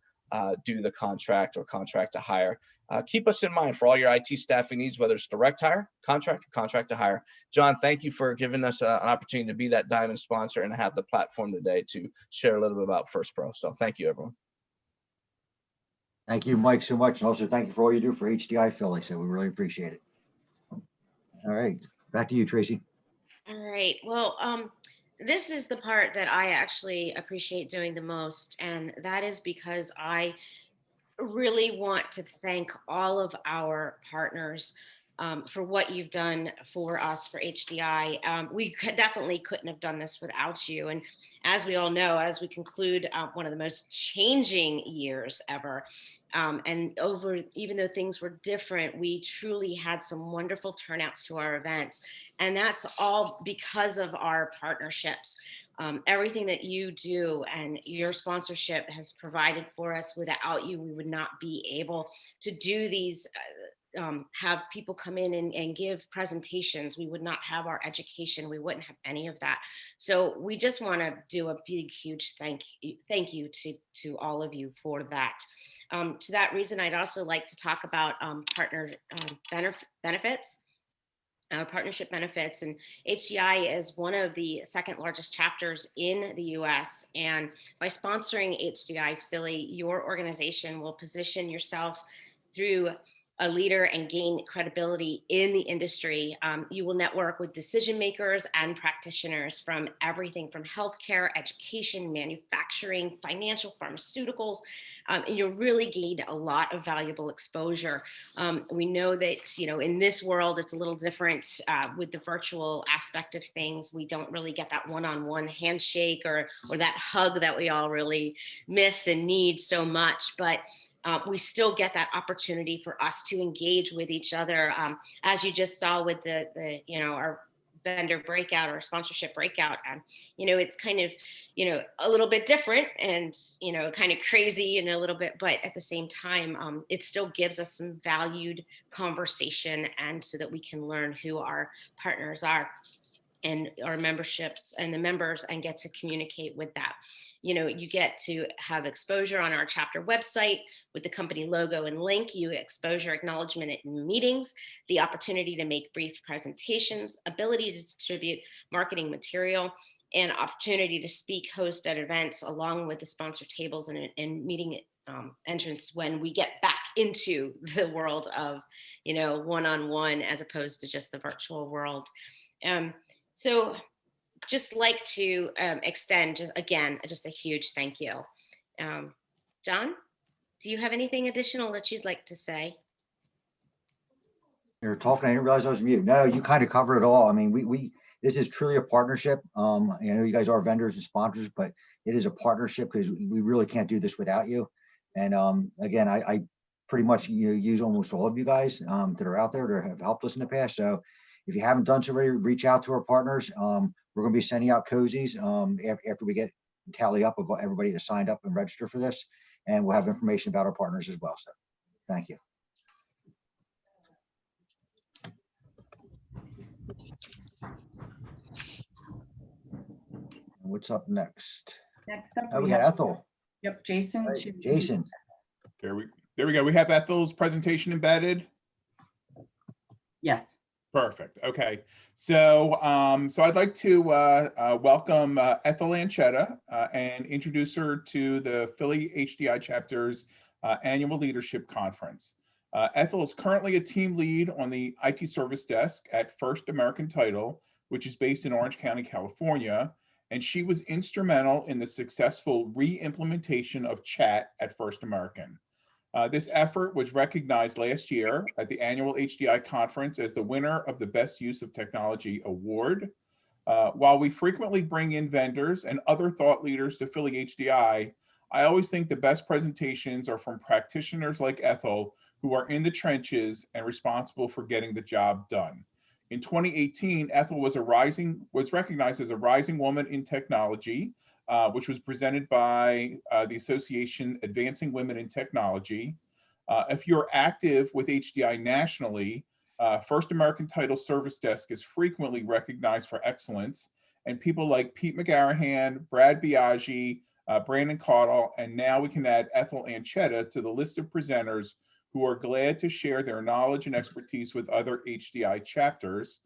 do the contract or contract to hire. Keep us in mind for all your IT staffing needs, whether it's direct hire, contract, or contract to hire. John, thank you for giving us an opportunity to be that diamond sponsor and have the platform today to share a little bit about First Pro. So thank you, everyone. Thank you, Mike, so much. And also thank you for all you do for HDI Philly. So we really appreciate it. All right, back to you, Tracy. All right. Well, this is the part that I actually appreciate doing the most, and that is because I really want to thank all of our partners for what you've done for us for HDI. We definitely couldn't have done this without you. And as we all know, as we conclude one of the most changing years ever, and even though things were different, we truly had some wonderful turnouts to our events. And that's all because of our partnerships. Everything that you do and your sponsorship has provided for us. Without you, we would not be able to do these, have people come in and give presentations. We would not have our education. We wouldn't have any of that. So we just want to do a big, huge thank you to all of you for that. To that reason, I'd also like to talk about partner benefits. Partnership benefits, and HDI is one of the second largest chapters in the US, and by sponsoring HDI Philly, your organization will position yourself through a leader and gain credibility in the industry. You will network with decision makers and practitioners from everything from healthcare, education, manufacturing, financial, pharmaceuticals, and you'll really gain a lot of valuable exposure. We know that, in this world, it's a little different with the virtual aspect of things. We don't really get that one-on-one handshake or that hug that we all really miss and need so much. But we still get that opportunity for us to engage with each other. As you just saw with the our vendor breakout or sponsorship breakout, it's kind of, a little bit different and, kind of crazy and a little bit, but at the same time, it still gives us some valued conversation, and so that we can learn who our partners are and our memberships and the members, and get to communicate with that. You get to have exposure on our chapter website with the company logo and link, you exposure acknowledgement at meetings, the opportunity to make brief presentations, ability to distribute marketing material, and opportunity to speak, host at events, along with the sponsor tables and meeting entrance when we get back into the world of, one-on-one as opposed to just the virtual world. So just like to extend just a huge thank you. John, do you have anything additional that you'd like to say? You're talking, I didn't realize I was mute. No, you kind of covered it all. I mean, this is truly a partnership. I know you guys are vendors and sponsors, but it is a partnership because we really can't do this without you. And again, I pretty much use almost all of you guys that are out there that have helped us in the past. So if you haven't done so already, reach out to our partners. We're going to be sending out cozies after we get tally up of everybody that signed up and register for this, and we'll have information about our partners as well. So thank you. What's up next? Next up, Oh, we got Ethel. Yep, Jason. Right, Jason. There we go. We have Ethel's presentation embedded. Yes. Perfect. Okay. So I'd like to welcome Ethel Anchetta and introduce her to the Philly HDI chapter's annual leadership conference. Ethel is currently a team lead on the IT service desk at First American Title, which is based in Orange County, California. And she was instrumental in the successful re-implementation of chat at First American. This effort was recognized last year at the annual HDI conference as the winner of the Best Use of Technology Award. While we frequently bring in vendors and other thought leaders to Philly HDI, I always think the best presentations are from practitioners like Ethel, who are in the trenches and responsible for getting the job done. In 2018, Ethel was recognized as a rising woman in technology, which was presented by the association Advancing Women in Technology. If you're active with HDI nationally, First American Title Service Desk is frequently recognized for excellence, and people like Pete McGarahan, Brad Biaggi, Brandon Caudle, and now we can add Ethel Anchetta to the list of presenters who are glad to share their knowledge and expertise with other HDI chapters.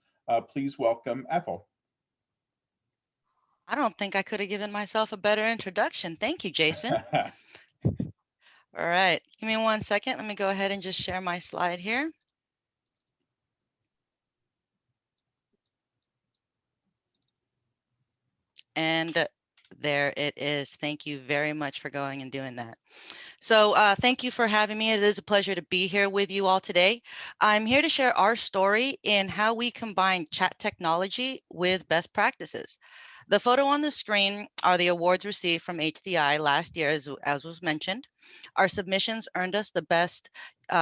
Please welcome Ethel. I don't think I could have given myself a better introduction. Thank you, Jason. All right, give me 1 second. Let me go ahead and just share my slide here. And There it is. Thank you very much for going and doing that. So thank you for having me. It is a pleasure to be here with you all today. I'm here to share our story in how we combine chat technology with best practices. The photo on the screen are the awards received from HDI last year, as was mentioned. Our submissions earned us the best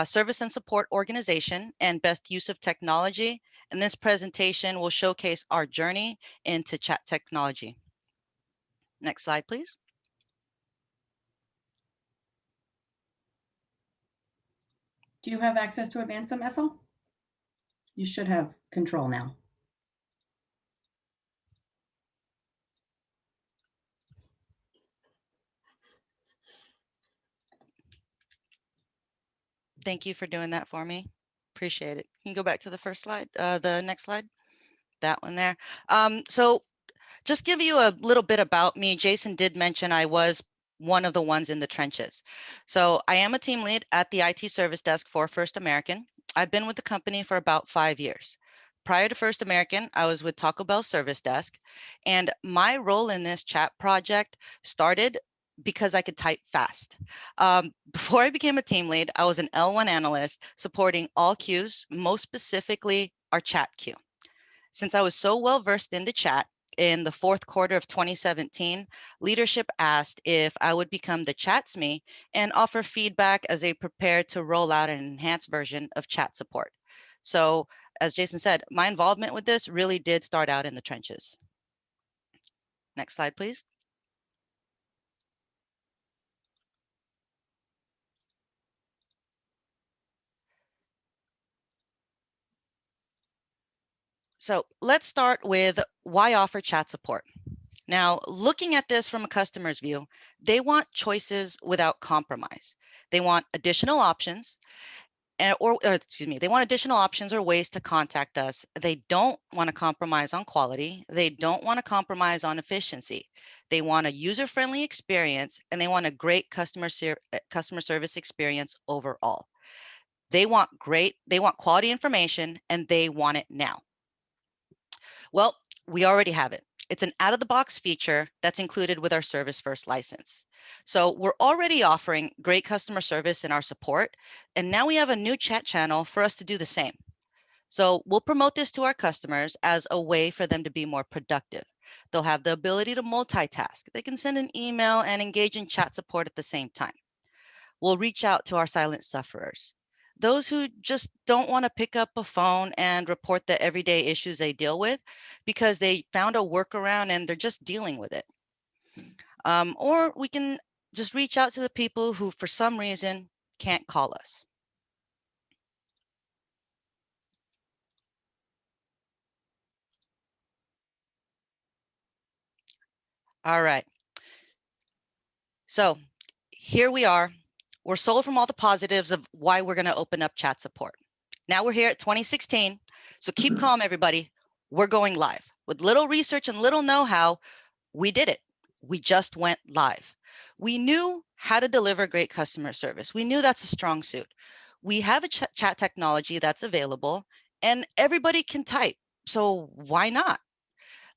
service and support organization and best use of technology. And this presentation will showcase our journey into chat technology. Next slide, please. Do you have access to advance them, Ethel? You should have control now. Thank you for doing that for me. Appreciate it. Can you go back to the first slide, the next slide? That one there. So just give you a little bit about me. Jason did mention I was one of the ones in the trenches. So I am a team lead at the IT service desk for First American. I've been with the company for about 5 years. Prior to First American, I was with Taco Bell service desk, and my role in this chat project started because I could type fast. Before I became a team lead, I was an L1 analyst supporting all queues, most specifically our chat queue. Since I was so well versed into chat, in the fourth quarter of 2017, leadership asked if I would become the chatsme and offer feedback as they prepared to roll out an enhanced version of chat support. So as Jason said, my involvement with this really did start out in the trenches. Next slide, please. So let's start with why offer chat support. Now, looking at this from a customer's view, they want choices without compromise. They want additional options, they want additional options or ways to contact us. They don't want to compromise on quality. They don't want to compromise on efficiency. They want a user-friendly experience, and they want a great customer service experience overall. They want quality information, and they want it now. Well, we already have it. It's an out-of-the-box feature that's included with our Service First license. So we're already offering great customer service in our support, and now we have a new chat channel for us to do the same. So we'll promote this to our customers as a way for them to be more productive. They'll have the ability to multitask. They can send an email and engage in chat support at the same time. We'll reach out to our silent sufferers, those who just don't want to pick up a phone and report the everyday issues they deal with because they found a workaround and they're just dealing with it. Or we can just reach out to the people who, for some reason, can't call us. All right. So here we are. We're sold from all the positives of why we're going to open up chat support. Now we're here at 2016. So keep calm, everybody. We're going live. With little research and little know-how, we did it. We just went live. We knew how to deliver great customer service. We knew that's a strong suit. We have a chat technology that's available and everybody can type. So why not?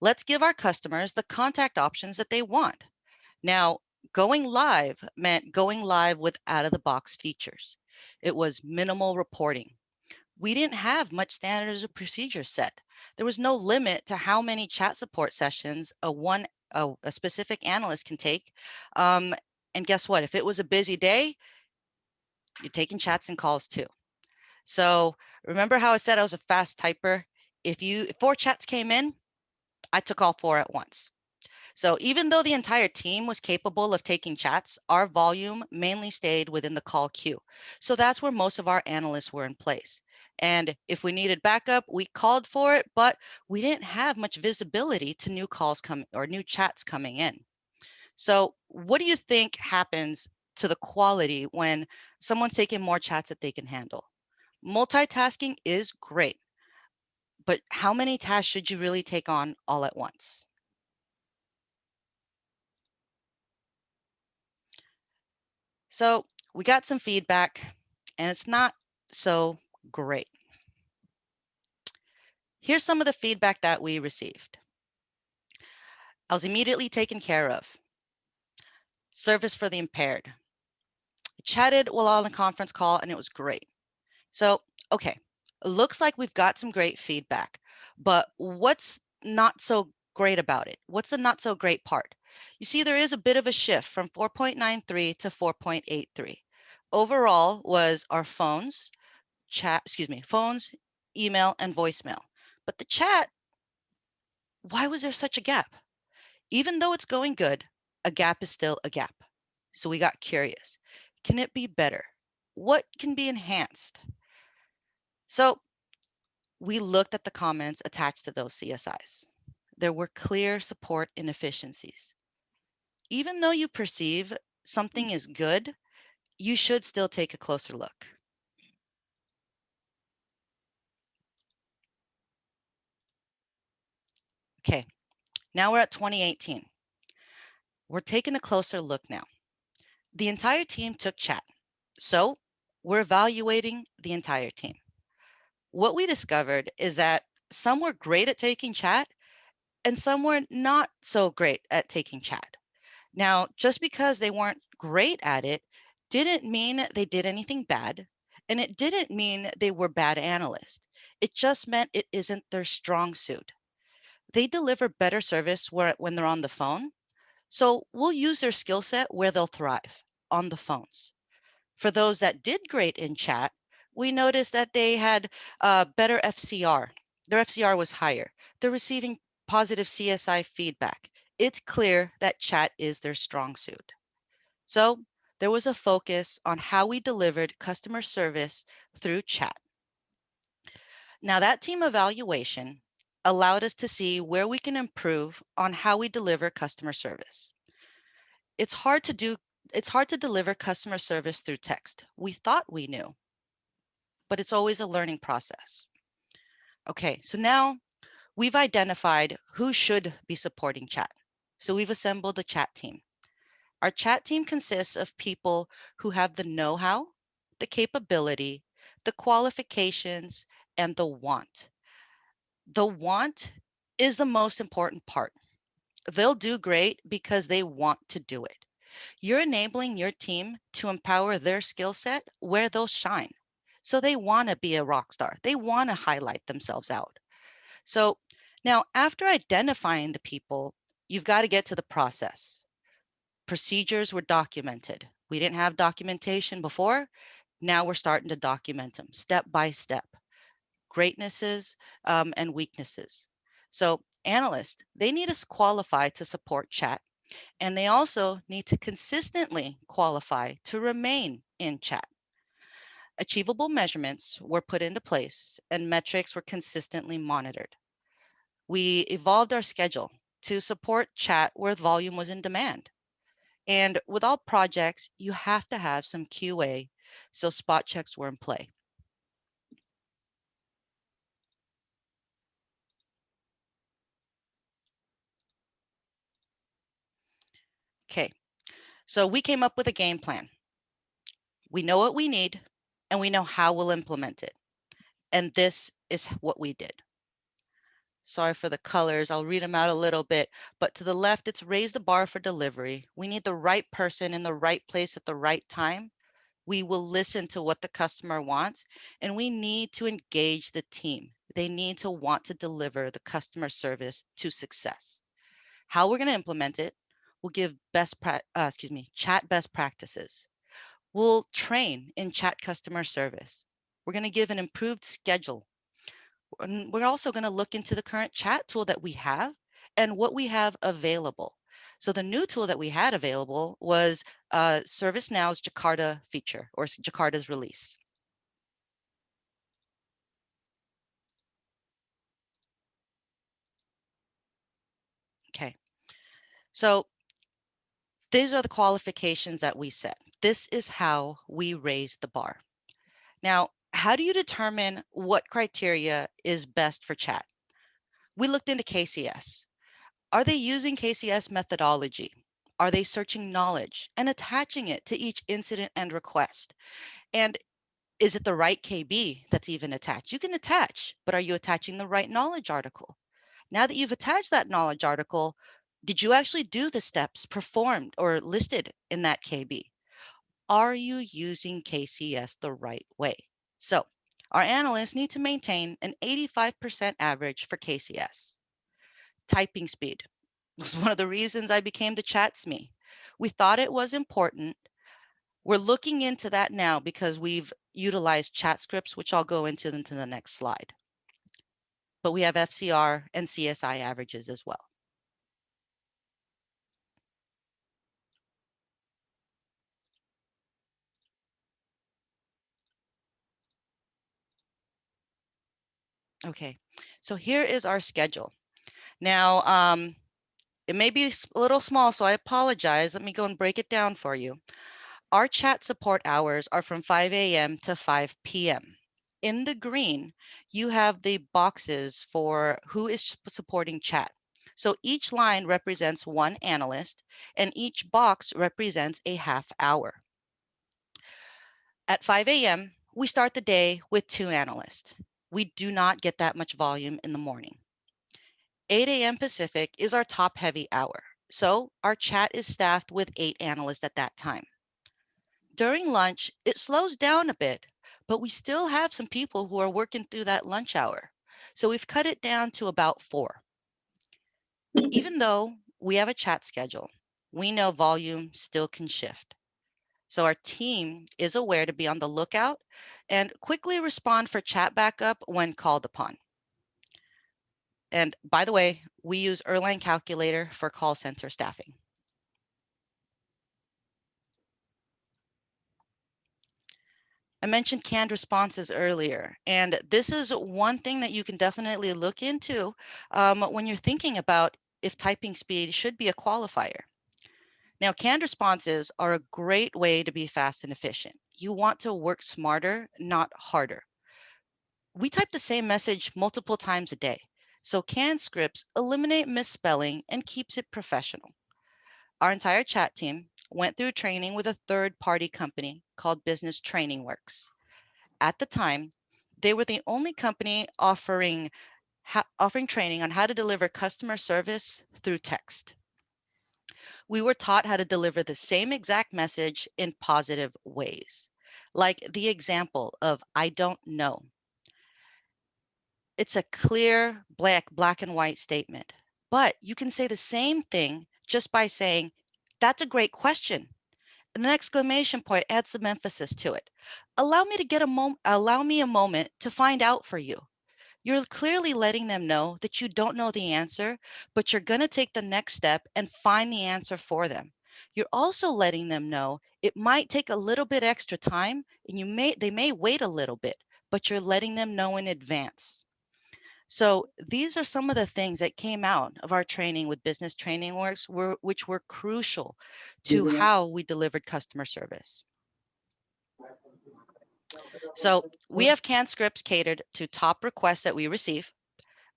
Let's give our customers the contact options that they want. Now, going live meant going live with out-of-the-box features. It was minimal reporting. We didn't have much standards or procedures set. There was no limit to how many chat support sessions a specific analyst can take. And guess what? If it was a busy day, you're taking chats and calls too. So remember how I said I was a fast typer? If 4 chats came in, I took all 4 at once. So even though the entire team was capable of taking chats, our volume mainly stayed within the call queue. So that's where most of our analysts were in place. And if we needed backup, we called for it, but we didn't have much visibility to new calls coming or new chats coming in. So what do you think happens to the quality when someone's taking more chats that they can handle? Multitasking is great, but how many tasks should you really take on all at once? So we got some feedback and it's not so great. Here's some of the feedback that we received. I was immediately taken care of. Service for the impaired. I chatted while on a conference call and it was great. So, okay, it looks like we've got some great feedback, but what's not so great about it? What's the not so great part? You see, there is a bit of a shift from 4.93 to 4.83. Overall was our phones, phones, email, and voicemail. But the chat, why was there such a gap? Even though it's going good, a gap is still a gap. So we got curious. Can it be better? What can be enhanced? So we looked at the comments attached to those CSIs. There were clear support inefficiencies. Even though you perceive something is good, you should still take a closer look. Okay, now we're at 2018. We're taking a closer look now. The entire team took chat, so we're evaluating the entire team. What we discovered is that some were great at taking chat and some were not so great at taking chat. Now, just because they weren't great at it didn't mean they did anything bad, and it didn't mean they were bad analysts. It just meant it isn't their strong suit. They deliver better service when they're on the phone, so we'll use their skill set where they'll thrive, on the phones. For those that did great in chat, we noticed that they had better FCR. Their FCR was higher. They're receiving positive CSI feedback. It's clear that chat is their strong suit. So there was a focus on how we delivered customer service through chat. Now that team evaluation allowed us to see where we can improve on how we deliver customer service. It's hard to deliver customer service through text. We thought we knew, but it's always a learning process. Okay, so now we've identified who should be supporting chat. So we've assembled a chat team. Our chat team consists of people who have the know-how, the capability, the qualifications, and the want. The want is the most important part. They'll do great because they want to do it. You're enabling your team to empower their skill set where they'll shine. So they want to be a rock star. They want to highlight themselves out. So now, after identifying the people, you've got to get to the process. Procedures were documented. We didn't have documentation before. Now we're starting to document them step by step. Greatnesses and weaknesses. So analysts, they need to qualify to support chat, and they also need to consistently qualify to remain in chat. Achievable measurements were put into place and metrics were consistently monitored. We evolved our schedule to support chat where volume was in demand. And with all projects, you have to have some QA, so spot checks were in play. Okay, so we came up with a game plan. We know what we need and we know how we'll implement it. And this is what we did. Sorry for the colors, I'll read them out a little bit, but to the left, it's raise the bar for delivery. We need the right person in the right place at the right time. We will listen to what the customer wants, and we need to engage the team. They need to want to deliver the customer service to success. How we're going to implement it, we'll give chat best practices. We'll train in chat customer service. We're going to give an improved schedule. And we're also going to look into the current chat tool that we have and what we have available. So the new tool that we had available was ServiceNow's Jakarta feature, or Jakarta's release. Okay, so these are the qualifications that we set. This is how we raise the bar. Now, how do you determine what criteria is best for chat? We looked into KCS. Are they using KCS methodology? Are they searching knowledge and attaching it to each incident and request? And is it the right KB that's even attached? You can attach, but are you attaching the right knowledge article? Now that you've attached that knowledge article, Did you actually do the steps performed or listed in that KB? Are you using KCS the right way? So our analysts need to maintain an 85% average for KCS. Typing speed was one of the reasons I became the chat SME. We thought it was important. We're looking into that now because we've utilized chat scripts, which I'll go into the next slide. But we have FCR and CSI averages as well. Okay, so here is our schedule. Now, it may be a little small, so I apologize. Let me go and break it down for you. Our chat support hours are from 5 a.m. to 5 p.m. In the green, you have the boxes for who is supporting chat. So each line represents one analyst, and each box represents a half hour. At 5 a.m., we start the day with 2 analysts. We do not get that much volume in the morning. 8 a.m. Pacific is our top heavy hour. So our chat is staffed with 8 analysts at that time. During lunch, it slows down a bit, but we still have some people who are working through that lunch hour. So we've cut it down to about 4. Even though we have a chat schedule, we know volume still can shift. So our team is aware to be on the lookout and quickly respond for chat backup when called upon. And by the way, we use Erlang Calculator for call center staffing. I mentioned canned responses earlier, and this is one thing that you can definitely look into when you're thinking about if typing speed should be a qualifier. Now, canned responses are a great way to be fast and efficient. You want to work smarter, not harder. We type the same message multiple times a day, so canned scripts eliminate misspelling and keeps it professional. Our entire chat team went through training with a third-party company called Business Training Works. At the time, they were the only company offering training on how to deliver customer service through text. We were taught how to deliver the same exact message in positive ways, like the example of "I don't know." It's a clear black and white statement, but you can say the same thing just by saying, "That's a great question." An exclamation point adds some emphasis to it. Allow me a moment to find out for you. You're clearly letting them know that you don't know the answer, but you're going to take the next step and find the answer for them. You're also letting them know it might take a little bit extra time and they may wait a little bit, but you're letting them know in advance. So these are some of the things that came out of our training with Business Training Works, which were crucial to how we delivered customer service. So we have canned scripts catered to top requests that we receive.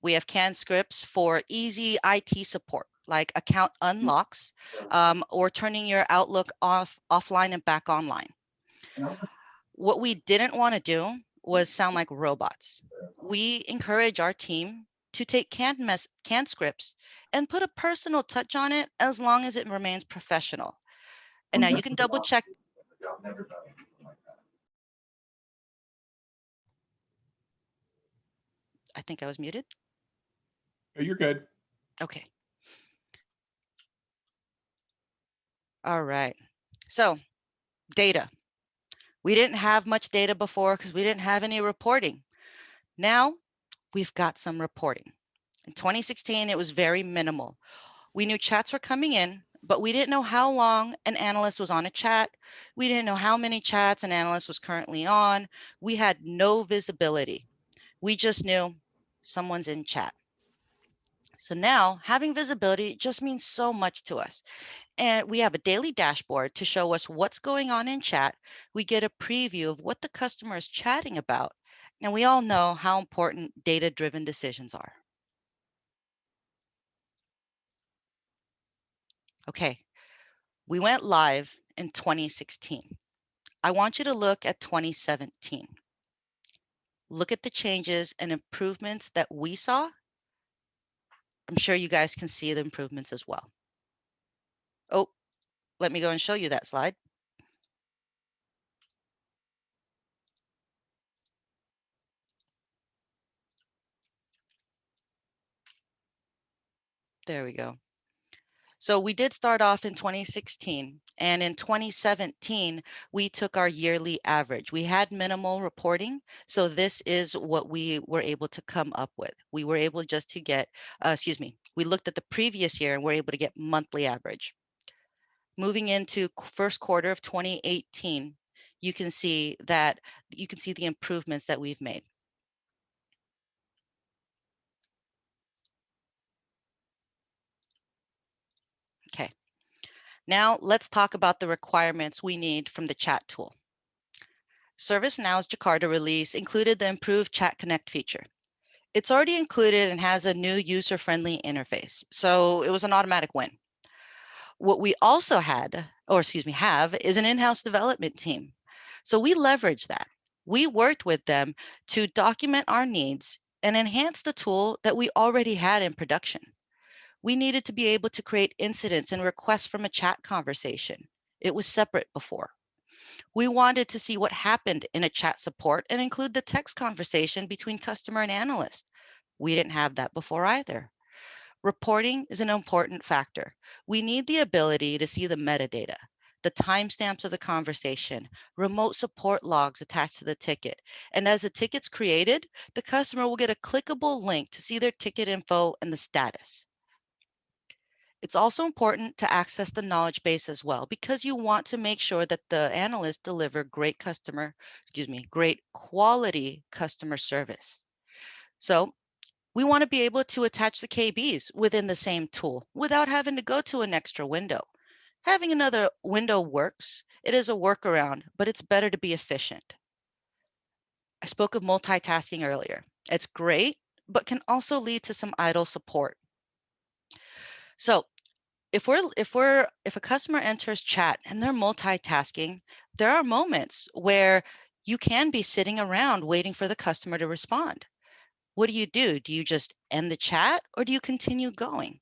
We have canned scripts for easy IT support, like account unlocks or turning your Outlook offline and back online. What we didn't want to do was sound like robots. We encourage our team to take canned scripts and put a personal touch on it as long as it remains professional. And now you can double check. I think I was muted. Oh, you're good. Okay. All right. So data. We didn't have much data before because we didn't have any reporting. Now we've got some reporting. In 2016, it was very minimal. We knew chats were coming in, but we didn't know how long an analyst was on a chat. We didn't know how many chats an analyst was currently on. We had no visibility. We just knew someone's in chat. So now having visibility just means so much to us. And we have a daily dashboard to show us what's going on in chat. We get a preview of what the customer is chatting about. And we all know how important data-driven decisions are. Okay, we went live in 2016. I want you to look at 2017. Look at the changes and improvements that we saw I'm sure you guys can see the improvements as well. Oh, let me go and show you that slide. There we go. So we did start off in 2016, and in 2017, we took our yearly average. We had minimal reporting, so this is what we were able to come up with. We were able just to get, we looked at the previous year and we're able to get monthly average. Moving into first quarter of 2018, you can see the improvements that we've made. Okay. Now let's talk about the requirements we need from the chat tool. ServiceNow's Jakarta release included the improved Chat Connect feature. It's already included and has a new user-friendly interface, so it was an automatic win. What we also have, is an in-house development team. So we leveraged that. We worked with them to document our needs and enhance the tool that we already had in production. We needed to be able to create incidents and requests from a chat conversation. It was separate before. We wanted to see what happened in a chat support and include the text conversation between customer and analyst. We didn't have that before either. Reporting is an important factor. We need the ability to see the metadata, the timestamps of the conversation, remote support logs attached to the ticket. And as the ticket's created, the customer will get a clickable link to see their ticket info and the status. It's also important to access the knowledge base as well, because you want to make sure that the analysts deliver great quality customer service. So we want to be able to attach the KBs within the same tool without having to go to an extra window. Having another window works. It is a workaround, but it's better to be efficient. I spoke of multitasking earlier. It's great, but can also lead to some idle support. So if a customer enters chat and they're multitasking, there are moments where you can be sitting around waiting for the customer to respond. What do? Do you just end the chat or do you continue going?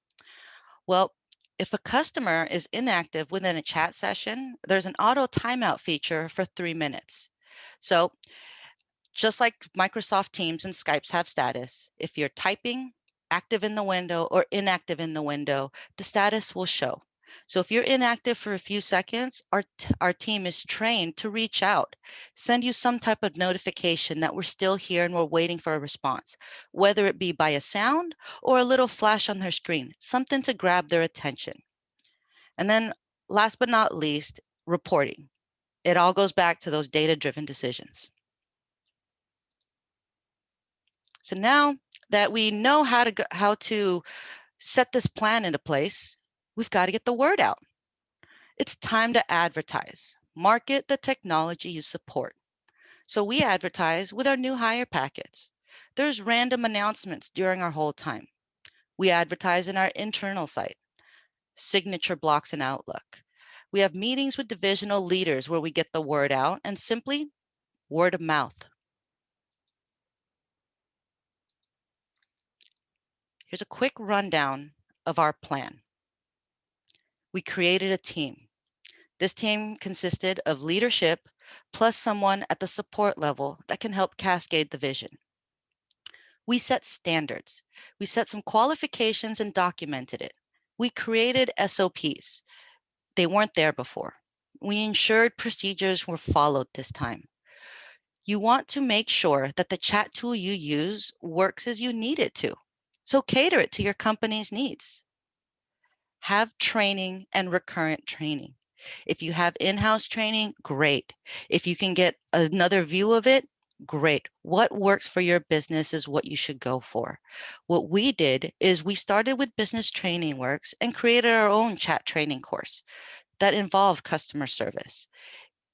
Well, if a customer is inactive within a chat session, there's an auto timeout feature for 3 minutes. So just like Microsoft Teams and Skypes have status, if you're typing, active in the window or inactive in the window, the status will show. So if you're inactive for a few seconds, our team is trained to reach out, send you some type of notification that we're still here and we're waiting for a response, whether it be by a sound or a little flash on their screen, something to grab their attention. And then last but not least, reporting. It all goes back to those data-driven decisions. So now that we know how to set this plan into place, we've got to get the word out. It's time to advertise, market the technology you support. So we advertise with our new hire packets. There's random announcements during our hold time. We advertise in our internal site, signature blocks in Outlook. We have meetings with divisional leaders where we get the word out, and simply word of mouth. Here's a quick rundown of our plan. We created a team. This team consisted of leadership plus someone at the support level that can help cascade the vision. We set standards. We set some qualifications and documented it. We created SOPs. They weren't there before. We ensured procedures were followed this time. You want to make sure that the chat tool you use works as you need it to. So cater it to your company's needs. Have training and recurrent training. If you have in-house training, great. If you can get another view of it, great. What works for your business is what you should go for. What we did is we started with Business Training Works and created our own chat training course that involved customer service.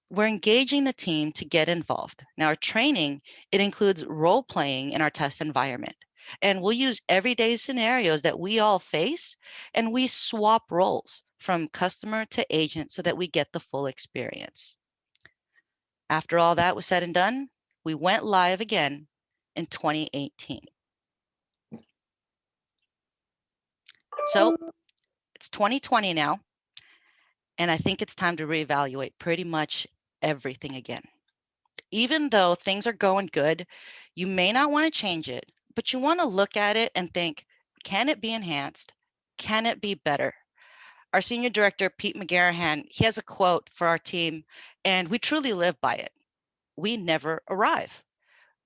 We're engaging the team to get involved. Now, our training, it includes role playing in our test environment. And we'll use everyday scenarios that we all face, and we swap roles from customer to agent so that we get the full experience. After all that was said and done, we went live again in 2018. So it's 2020 now, and I think it's time to reevaluate pretty much everything again. Even though things are going good, you may not want to change it, but you want to look at it and think, can it be enhanced? Can it be better? Our senior director, Pete McGarahan, he has a quote for our team, and we truly live by it. We never arrive.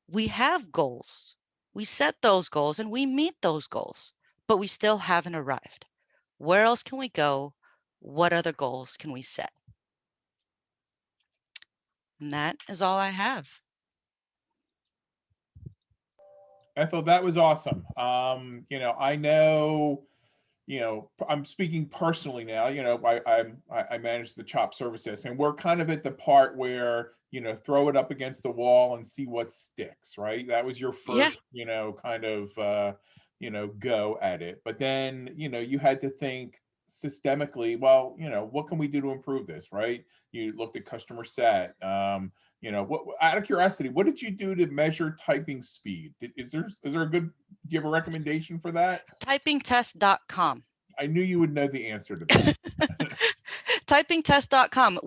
We have goals. We set those goals and we meet those goals, but we still haven't arrived. Where else can we go? What other goals can we set? And that is all I have. Ethel, that was awesome. I know, I'm speaking personally now. I manage the CHOP service desk, and we're kind of at the part where throw it up against the wall and see what sticks. Right? That was your first, kind of go at it. But then you had to think systemically. Well, what can we do to improve this? Right? You looked at customer sat. What, out of curiosity, what did you do to measure typing speed? Is there a good, do you have a recommendation for that? Typingtest.com. I knew you would know the answer to that. Typingtest.com.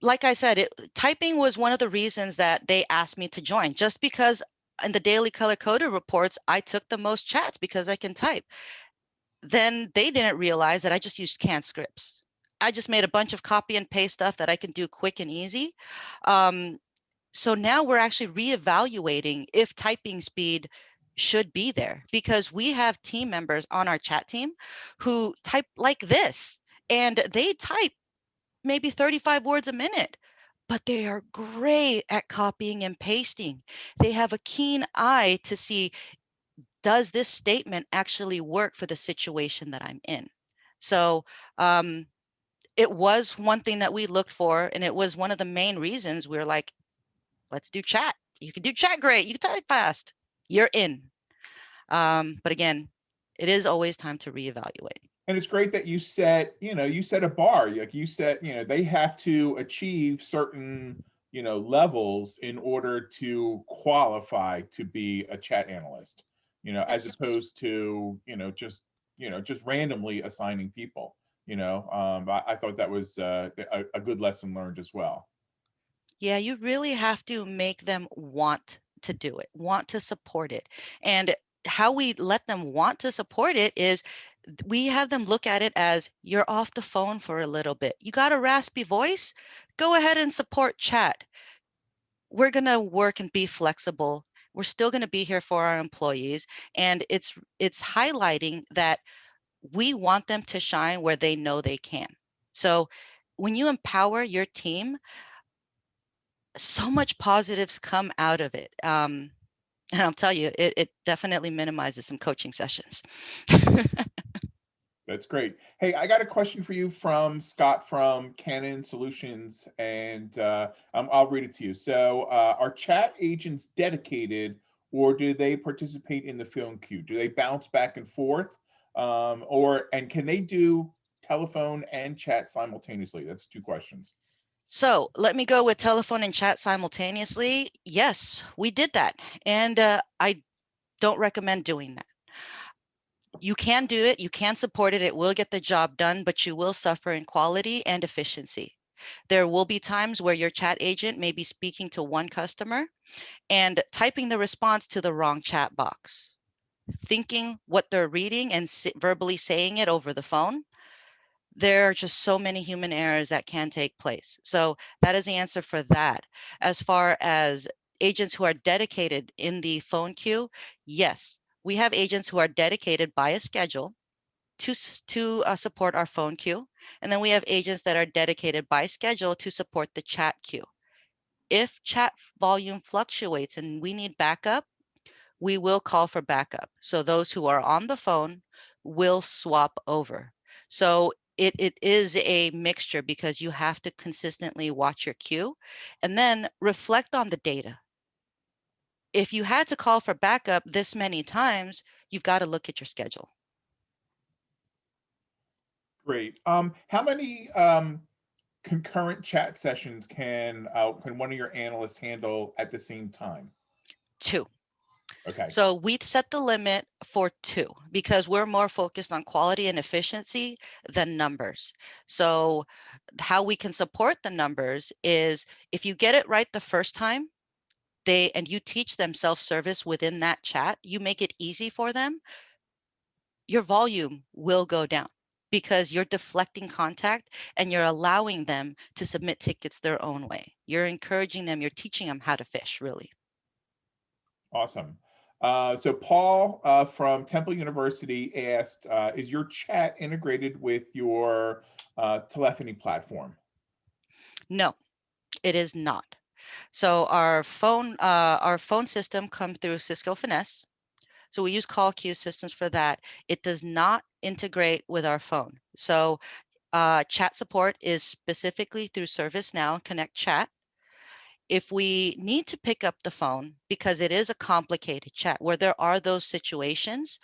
Like I said, typing was one of the reasons that they asked me to join, just because in the daily color coded reports, I took the most chats because I can type. Then they didn't realize that I just used canned scripts. I just made a bunch of copy and paste stuff that I can do quick and easy. So now we're actually reevaluating if typing speed should be there, because we have team members on our chat team who type like this, and they type maybe 35 words a minute, but they are great at copying and pasting. They have a keen eye to see, does this statement actually work for the situation that I'm in? So it was one thing that we looked for, and it was one of the main reasons we were like, let's do chat. You can do chat great. You can type fast. You're in. But again, it is always time to reevaluate. And it's great that you set a bar. Like you set, they have to achieve certain, levels in order to qualify to be a chat analyst, as opposed to, just randomly assigning people, I thought that was a good lesson learned as well. Yeah, you really have to make them want to do it, want to support it. And how we let them want to support it is we have them look at it as, you're off the phone for a little bit. You got a raspy voice? Go ahead and support chat. We're going to work and be flexible. We're still going to be here for our employees. And it's highlighting that we want them to shine where they know they can. So when you empower your team, so much positives come out of it. And I'll tell you, it definitely minimizes some coaching sessions. That's great. Hey, I got a question for you from Scott from Canon Solutions, and I'll read it to you. So are chat agents dedicated, or do they participate in the phone queue? Do they bounce back and forth? And can they do telephone and chat simultaneously? That's two questions. So let me go with telephone and chat simultaneously. Yes, we did that. And I don't recommend doing that. You can do it, you can support it, it will get the job done, but you will suffer in quality and efficiency. There will be times where your chat agent may be speaking to one customer and typing the response to the wrong chat box, thinking what they're reading and verbally saying it over the phone. There are just so many human errors that can take place. So that is the answer for that. As far as agents who are dedicated in the phone queue, yes, we have agents who are dedicated by a schedule to support our phone queue. And then we have agents that are dedicated by schedule to support the chat queue. If chat volume fluctuates and we need backup, we will call for backup. So those who are on the phone will swap over. So it is a mixture, because you have to consistently watch your queue and then reflect on the data. If you had to call for backup this many times, you've got to look at your schedule. Great. How many concurrent chat sessions can one of your analysts handle at the same time? 2. Okay. So we set the limit for 2 because we're more focused on quality and efficiency than numbers. So how we can support the numbers is if you get it right the first time, and you teach them self-service within that chat, you make it easy for them, your volume will go down because you're deflecting contact and you're allowing them to submit tickets their own way. You're encouraging them, you're teaching them how to fish, really. Awesome. So Paul from Temple University asked, is your chat integrated with your telephony platform? No, it is not. So our phone system comes through Cisco Finesse. So we use call queue systems for that. It does not integrate with our phone. So chat support is specifically through ServiceNow Connect Chat. If we need to pick up the phone, because it is a complicated chat where there are those situations,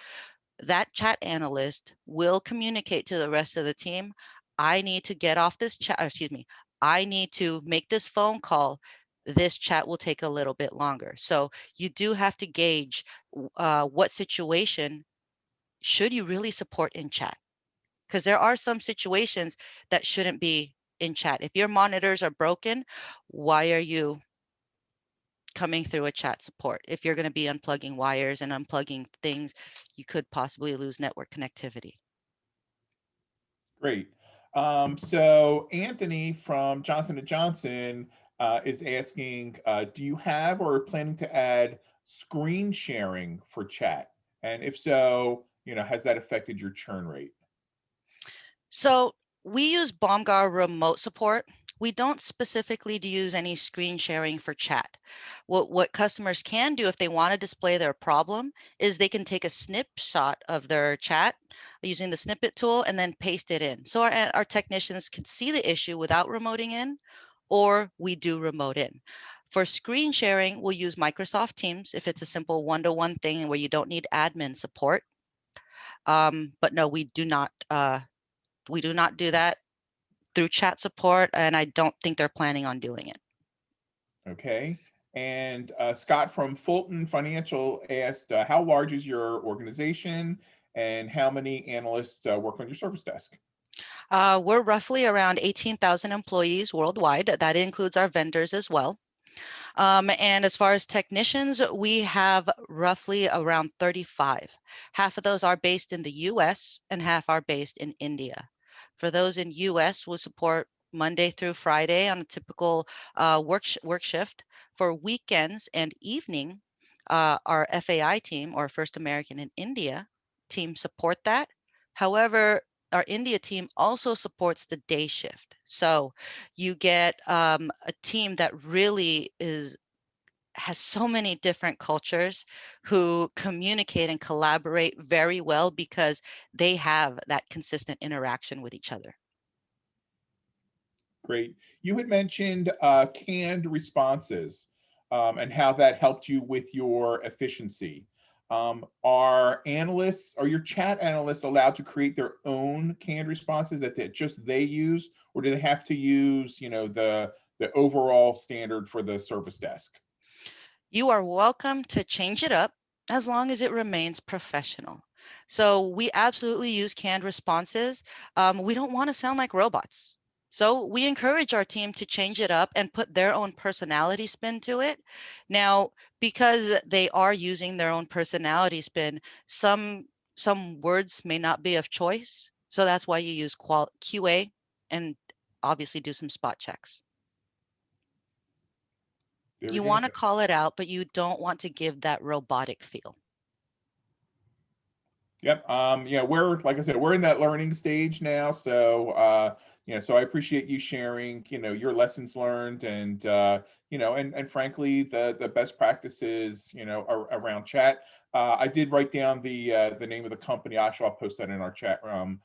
that chat analyst will communicate to the rest of the team. I need to get off this chat, excuse me, I need to make this phone call. This chat will take a little bit longer. So you do have to gauge what situation should you really support in chat? Because there are some situations that shouldn't be in chat. If your monitors are broken, why are you coming through a chat support? If you're going to be unplugging wires and unplugging things, you could possibly lose network connectivity. Great. So Anthony from Johnson & Johnson is asking, do you have or are planning to add screen sharing for chat? And if so, has that affected your churn rate? So we use Bomgar remote support. We don't specifically use any screen sharing for chat. What customers can do if they want to display their problem is they can take a snapshot of their chat using the snippet tool and then paste it in. So our technicians can see the issue without remoting in, or we do remote in. For screen sharing, we'll use Microsoft Teams if it's a simple one-to-one thing where you don't need admin support. But no, we do not do that through chat support, and I don't think they're planning on doing it. Okay. And Scott from Fulton Financial asked, how large is your organization and how many analysts work on your service desk? We're roughly around 18,000 employees worldwide. That includes our vendors as well. And as far as technicians, we have roughly around 35. Half of those are based in the US and half are based in India. For those in US, we'll support Monday through Friday on a typical work shift. For weekends and evening, our FAI team, or First American in India team, support that. However, our India team also supports the day shift. So you get a team that really has so many different cultures who communicate and collaborate very well because they have that consistent interaction with each other. Great. You had mentioned canned responses and how that helped you with your efficiency. Are your chat analysts allowed to create their own canned responses that they use, or do they have to use, the overall standard for the service desk? You are welcome to change it up as long as it remains professional. So we absolutely use canned responses. We don't want to sound like robots. So we encourage our team to change it up and put their own personality spin to it. Now, because they are using their own personality spin, some words may not be of choice. So that's why you use QA and obviously do some spot checks. You want to call it out, but you don't want to give that robotic feel. Yep. We're, like I said, we're in that learning stage now. So, so I appreciate you sharing, your lessons learned and, and frankly, the best practices, around chat. I did write down the name of the company. Actually, I'll post that in our chat room,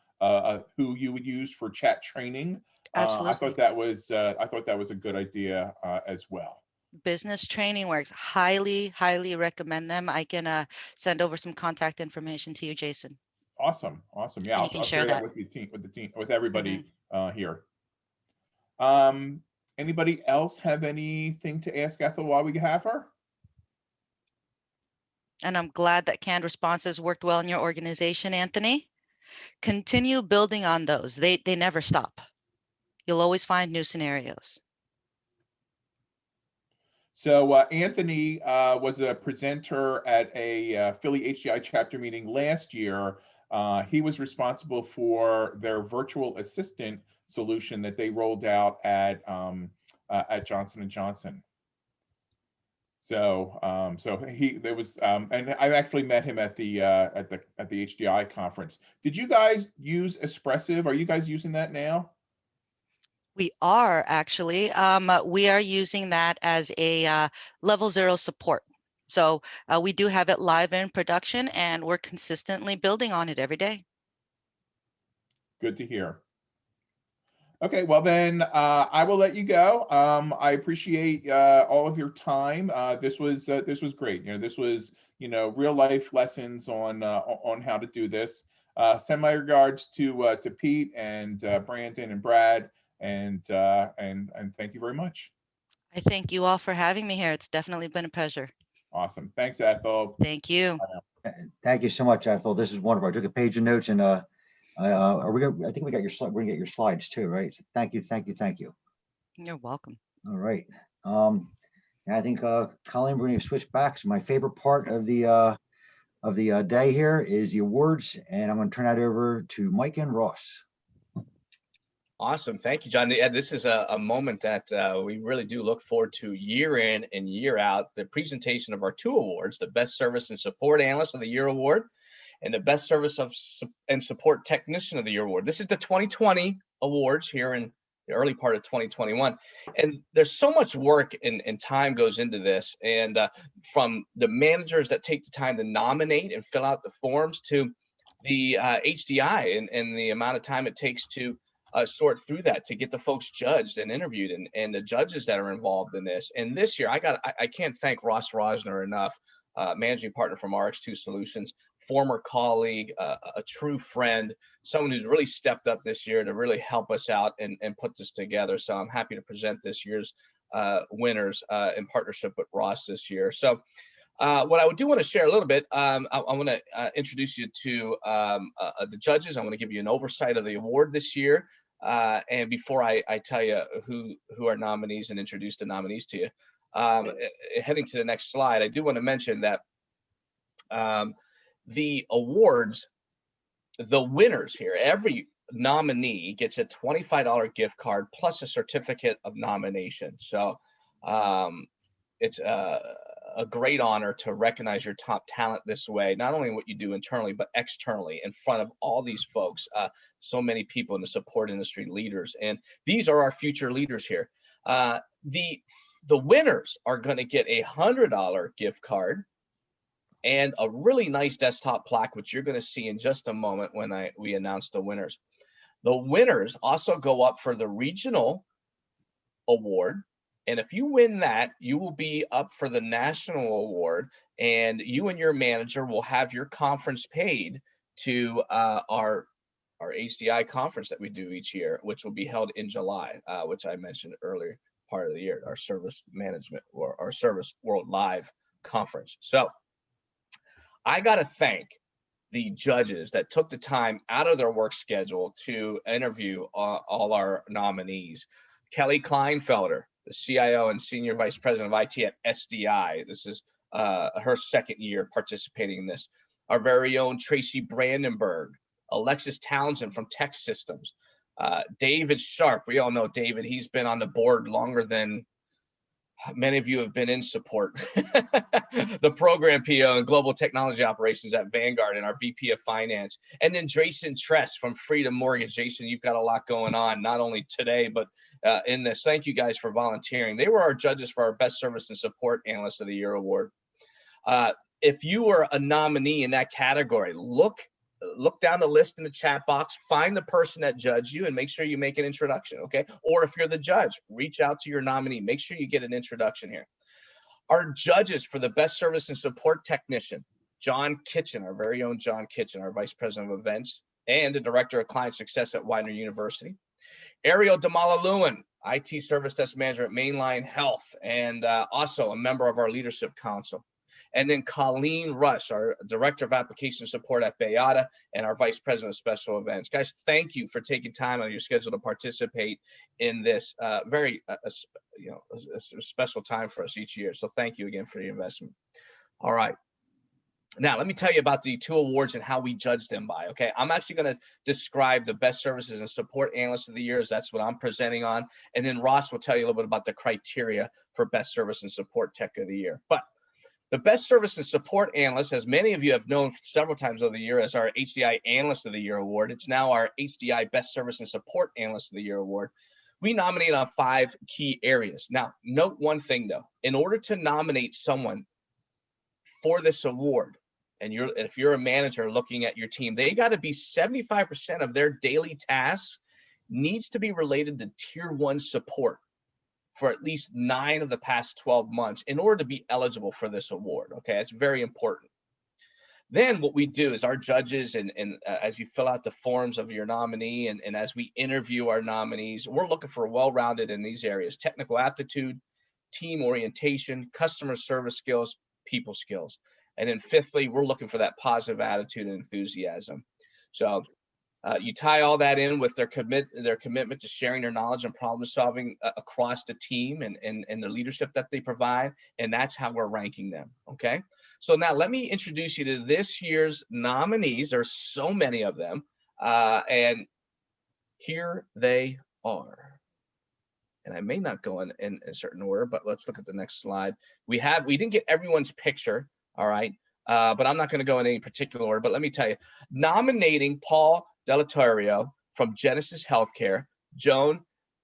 who you would use for chat training. Absolutely. I thought that was a good idea as well. Business Training Works. Highly, highly recommend them. I can send over some contact information to you, Jason. Awesome. Yeah, And I'll share that with with everybody here. Anybody else have anything to ask Ethel while we have her? And I'm glad that canned responses worked well in your organization, Anthony. Continue building on those. They never stop. You'll always find new scenarios. So Anthony was a presenter at a Philly HDI chapter meeting last year. He was responsible for their virtual assistant solution that they rolled out at Johnson & Johnson. So and I actually met him at the HDI conference. Did you guys use Espressive? Are you guys using that now? We are actually. We are using that as a level 0 support. So we do have it live in production, and we're consistently building on it every day. Good to hear. Okay, well then I will let you go. I appreciate all of your time. This was great. This was real life lessons on how to do this. Send my regards to Pete and Brandon and Brad, and thank you very much. I thank you all for having me here. It's definitely been a pleasure. Awesome. Thanks, Ethel. Thank you. Thank you so much, Ethel. This is wonderful. I took a page of notes, and I think we got your slide. We're gonna get your slides too, right? So thank you. You're welcome. All right. I think Colleen, we're gonna switch back. So my favorite part of the day here is the awards, and I'm gonna turn that over to Mike and Ross. Awesome. Thank you, John. Yeah, this is a moment that we really do look forward to year in and year out. The presentation of our 2 awards, the Best Service and Support Analyst of the Year Award and the Best Service and Support Technician of the Year Award. This is the 2020 awards here in the early part of 2021. And there's so much work and time goes into this. And from the managers that take the time to nominate and fill out the forms to the HDI and the amount of time it takes to sort through that to get the folks judged and interviewed and the judges that are involved in this. And this year, I can't thank Ross Rosner enough, managing partner from RX2 Solutions, former colleague, a true friend, someone who's really stepped up this year to really help us out and put this together. So I'm happy to present this year's winners in partnership with Ross this year. So what I do want to share a little bit, I want to introduce you to the judges. I want to give you an oversight of the award this year. And before I tell you who are nominees and introduce the nominees to you, heading to the next slide, I do want to mention that the awards, the winners here, every nominee gets a $25 gift card plus a certificate of nomination. So it's a great honor to recognize your top talent this way, not only what you do internally, but externally in front of all these folks, so many people in the support industry, leaders, and these are our future leaders here. The winners are going to get a $100 gift card and a really nice desktop plaque, which you're going to see in just a moment when we announce the winners. The winners also go up for the regional award. And if you win that, you will be up for the national award, and you and your manager will have your conference paid to our HDI conference that we do each year, which will be held in July, which I mentioned earlier part of the year, our service management or our Service World Live conference. So I got to thank the judges that took the time out of their work schedule to interview all our nominees. Kelly Kleinfelder, the CIO and Senior Vice President of IT at SDI. This is her second year participating in this. Our very own Tracy Brandenburg, Alexis Townsend from Tech Systems, David Sharp. We all know David. He's been on the board longer than many of you have been in support. The program PO and Global Technology Operations at Vanguard and our VP of Finance. And then Jason Tress from Freedom Mortgage. Jason, you've got a lot going on, not only today, but in this. Thank you guys for volunteering. They were our judges for our Best Service and Support Analyst of the Year award. If you were a nominee in that category, look down the list in the chat box, find the person that judged you and make sure you make an introduction, okay? Or if you're the judge, reach out to your nominee. Make sure you get an introduction here. Our judges for the Best Service and Support Technician, John Kitchen, our very own John Kitchen, our Vice President of Events and the Director of Client Success at Widener University. Ariel Damala-Lewin, IT Service Desk Manager at Mainline Health, and also a member of our Leadership Council. And then Colleen Rush, our Director of Application Support at Bayada, and our Vice President of Special Events. Guys, thank you for taking time on your schedule to participate in this very special time for us each year. So thank you again for your investment. All right. Now, let me tell you about the 2 awards and how we judge them by, okay? I'm actually going to describe the Best Services and Support Analyst of the Year, as that's what I'm presenting on. And then Ross will tell you a little bit about the criteria for Best Service and Support Tech of the Year. But the Best Service and Support Analyst, as many of you have known several times over the year, as our HDI Analyst of the Year Award. It's now our HDI Best Service and Support Analyst of the Year Award. We nominate on 5 key areas. Now, note one thing, though. In order to nominate someone for this award, and if you're a manager looking at your team, they got to be 75% of their daily tasks needs to be related to tier 1 support for at least 9 of the past 12 months in order to be eligible for this award. Okay, it's very important. Then what we do is our judges, and as you fill out the forms of your nominee, and as we interview our nominees, we're looking for well-rounded in these areas: technical aptitude, team orientation, customer service skills, people skills. And then 5thly, we're looking for that positive attitude and enthusiasm. So you tie all that in with their commitment to sharing their knowledge and problem solving across the team and the leadership that they provide. And that's how we're ranking them. Okay. So now let me introduce you to this year's nominees. There's so many of them. And here they are. And I may not go in a certain order, but let's look at the next slide. We didn't get everyone's picture. All right. But I'm not going to go in any particular order, but let me tell you, nominating Paul Delatorio from Genesis Healthcare, Joan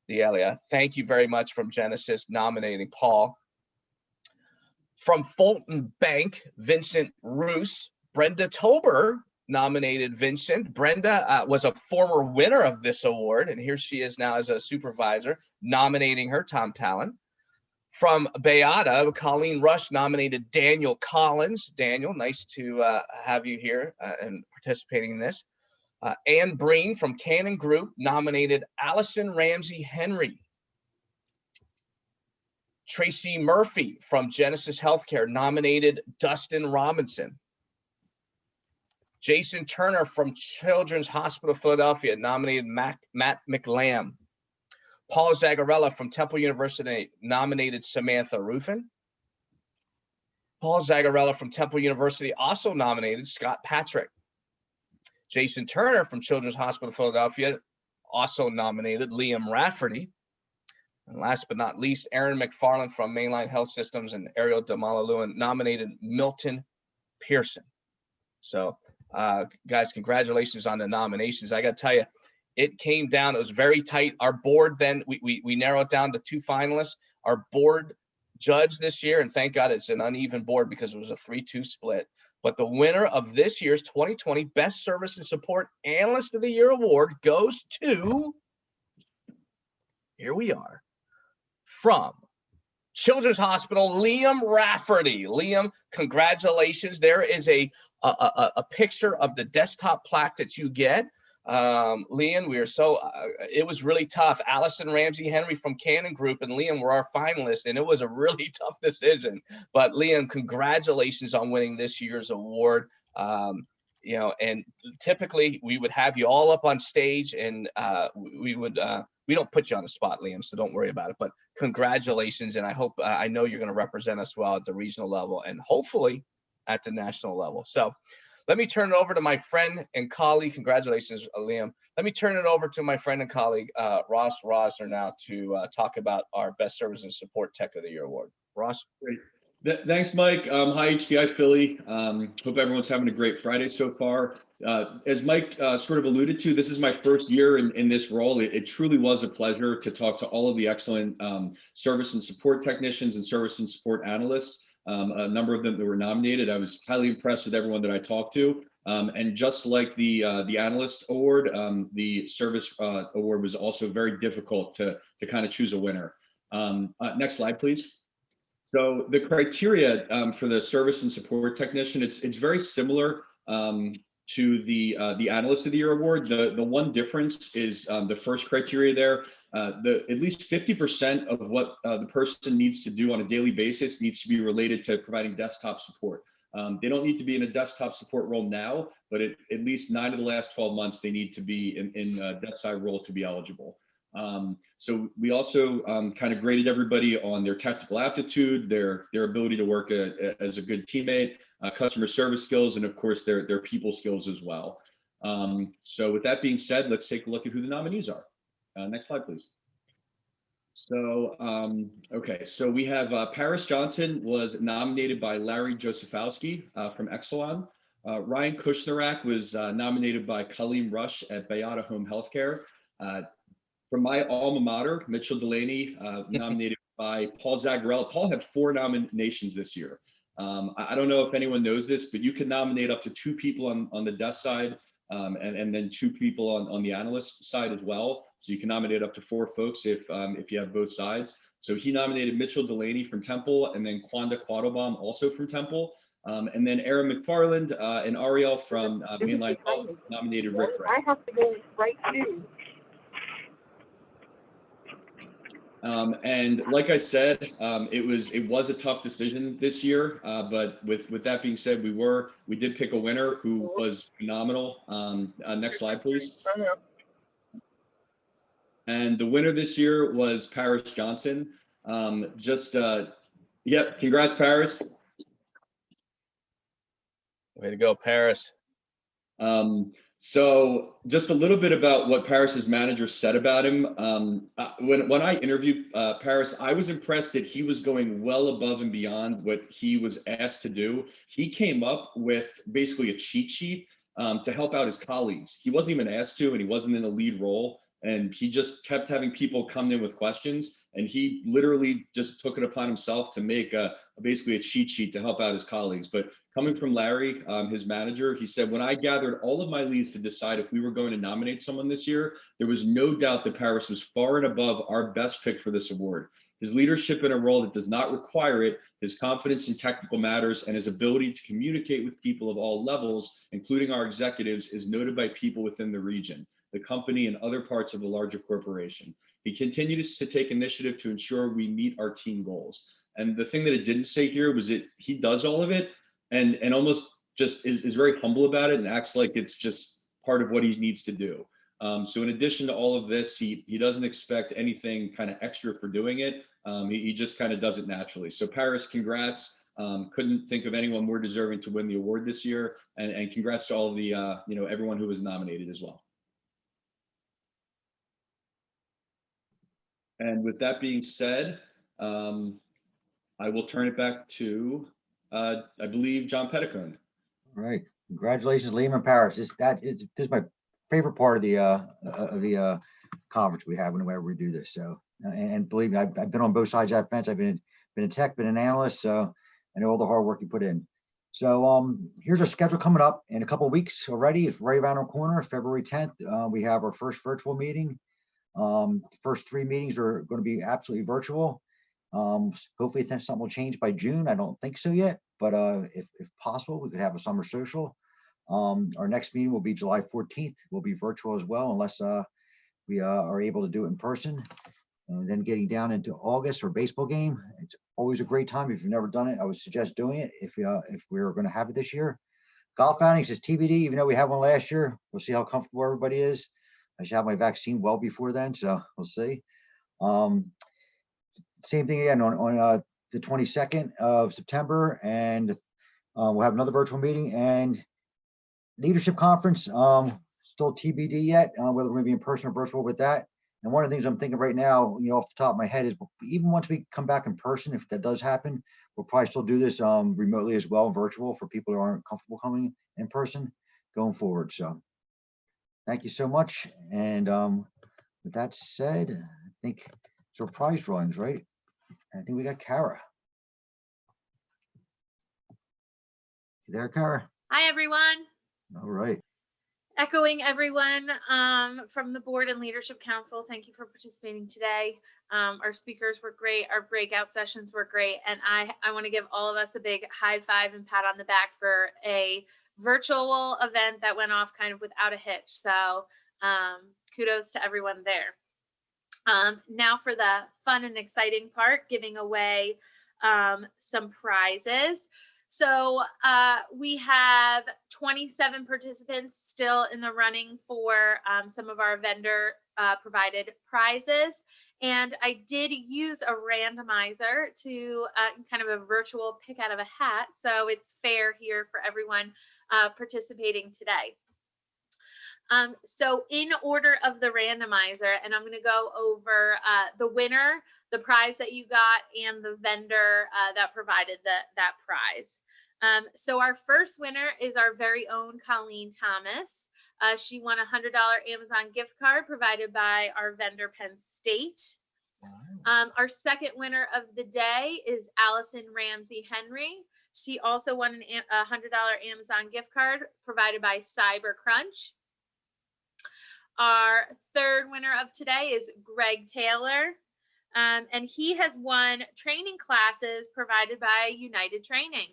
D'Elia, thank you very much, from Genesis, nominating Paul. From Fulton Bank, Vincent Roos. Brenda Tober nominated Vincent. Brenda was a former winner of this award, and here she is now as a supervisor, nominating her, Tom Talon. From Bayada, Colleen Rush nominated Daniel Collins. Daniel, nice to have you here and participating in this. Ann Breen from Cannon Group nominated Allison Ramsey Henry. Tracy Murphy from Genesis Healthcare nominated Dustin Robinson. Jason Turner from Children's Hospital Philadelphia nominated Matt McLam. Paul Zagarella from Temple University nominated Samantha Ruffin. Paul Zagarella from Temple University also nominated Scott Patrick. Jason Turner from Children's Hospital Philadelphia also nominated Liam Rafferty. And last but not least, Aaron McFarland from Mainline Health Systems and Ariel Damalaluen nominated Milton Pearson. So, guys, congratulations on the nominations. I got to tell you, it came down, it was very tight. Our board then, we narrowed down to 2 finalists. Our board judge this year, and thank God it's an uneven board because it was a 3-2 split. But the winner of this year's 2020 Best Service and Support Analyst of the Year Award goes to, here we are, from Children's Hospital, Liam Rafferty. Liam, congratulations. There is a picture of the desktop plaque that you get. Liam, we are so, it was really tough. Allison Ramsey Henry from Cannon Group and Liam were our finalists, and it was a really tough decision. But Liam, congratulations on winning this year's award. You know, and typically we would have you all up on stage, and we don't put you on the spot, Liam, so don't worry about it. But congratulations, and I hope, I know you're going to represent us well at the regional level and hopefully at the national level. So let me turn it over to my friend and colleague. Congratulations, Liam. Let me turn it over to my friend and colleague, Ross Rosner, now to talk about our Best Service and Support Tech of the Year Award. Ross? Great. Thanks, Mike. Hi, HDI Philly. Hope everyone's having a great Friday so far. As Mike sort of alluded to, this is my first year in this role. It truly was a pleasure to talk to all of the excellent service and support technicians and service and support analysts. A number of them that were nominated. I was highly impressed with everyone that I talked to. And just like the Analyst Award, the Service Award was also very difficult to kind of choose a winner. Next slide, please. So the criteria for the Service and Support Technician, it's very similar to the Analyst of the Year Award. The one difference is the first criteria there. at least 50% of what the person needs to do on a daily basis needs to be related to providing desktop support. They don't need to be in a desktop support role now, but at least 9 of the last 12 months, they need to be in a desk side role to be eligible. So we also kind of graded everybody on their technical aptitude, their ability to work as a good teammate, customer service skills, and of course their people skills as well. So with that being said, let's take a look at who the nominees are. Next slide, please. So, okay, so we have Paris Johnson was nominated by Larry Josephowski from Exelon. Ryan Kushnerak was nominated by Colleen Rush at Bayada Home Healthcare. From my alma mater, Mitchell Delaney, nominated by Paul Zagarella. Paul had 4 nominations this year. I don't know if anyone knows this, but you can nominate up to 2 people on the desk side and then 2 people on the analyst side as well. So you can nominate up to 4 folks if you have both sides. So he nominated Mitchell Delaney from Temple and then Kwanda Quattlebaum also from Temple. And then Aaron McFarland and Ariel from Mainline Health nominated Rick Ray. I have to go right too. And like I said, it was a tough decision this year, but with that being said, we did pick a winner who was phenomenal. Next slide, please. And the winner this year was Paris Johnson. Yep, congrats, Paris. Way to go, Paris. So just a little bit about what Paris's manager said about him. When I interviewed Paris, I was impressed that he was going well above and beyond what he was asked to do. He came up with basically a cheat sheet to help out his colleagues. He wasn't even asked to, and he wasn't in a lead role. And he just kept having people come in with questions, and he literally just took it upon himself to make basically a cheat sheet to help out his colleagues. But coming from Larry, his manager, he said, when I gathered all of my leads to decide if we were going to nominate someone this year, there was no doubt that Paris was far and above our best pick for this award. His leadership in a role that does not require it, his confidence in technical matters, and his ability to communicate with people of all levels, including our executives, is noted by people within the region, the company, and other parts of the larger corporation. He continues to take initiative to ensure we meet our team goals. And the thing that it didn't say here was that he does all of it and almost just is very humble about it and acts like it's just part of what he needs to do. So in addition to all of this, he doesn't expect anything kind of extra for doing it. He just kind of does it naturally. So Paris, congrats. Couldn't think of anyone more deserving to win the award this year. And congrats to all of the, everyone who was nominated as well. And with that being said, I will turn it back to, I believe, John Petticone. All right, congratulations, Liam and Paris. This is my favorite part of the conference we have whenever we do this. So, and believe me, I've been on both sides of that fence. I've been in tech, been an analyst, so I know all the hard work you put in. So here's our schedule coming up in a couple of weeks already. It's right around our corner, February 10th. We have our first virtual meeting. The first 3 meetings are going to be absolutely virtual. Hopefully something will change by June. I don't think so yet, but if possible, we could have a summer social. Our next meeting will be July 14th. Will be virtual as well, unless we are able to do it in person. And then getting down into August, or baseball game. It's always a great time. If you've never done it, I would suggest doing it if we're going to have it this year. Golf outings is TBD, even though we had one last year. We'll see how comfortable everybody is. I should have my vaccine well before then, so we'll see. Same thing again on the 22nd of September, and we'll have another virtual meeting. And leadership conference, still TBD yet, whether we're going to be in person or virtual with that. And one of the things I'm thinking right now, off the top of my head, is even once we come back in person, if that does happen, we'll probably still do this remotely as well, virtual, for people who aren't comfortable coming in person going forward. So thank you so much. And with that said, I think it's our prize drawings, right? I think we got Kara. You there, Kara? Hi, everyone. All right. Echoing everyone from the board and leadership council, thank you for participating today. Our speakers were great. Our breakout sessions were great. And I want to give all of us a big high five and pat on the back for a virtual event that went off kind of without a hitch. So kudos to everyone there. Now for the fun and exciting part, giving away some prizes. So we have 27 participants still in the running for some of our vendor provided prizes. And I did use a randomizer to kind of a virtual pick out of a hat. So it's fair here for everyone participating today. So in order of the randomizer, and I'm going to go over the winner, the prize that you got, and the vendor that provided that prize. So our first winner is our very own Colleen Thomas. She won a $100 Amazon gift card provided by our vendor Penn State. Our second winner of the day is Allison Ramsey Henry. She also won a $100 Amazon gift card provided by CyberCrunch. Our third winner of today is Greg Taylor, and he has won training classes provided by United Training.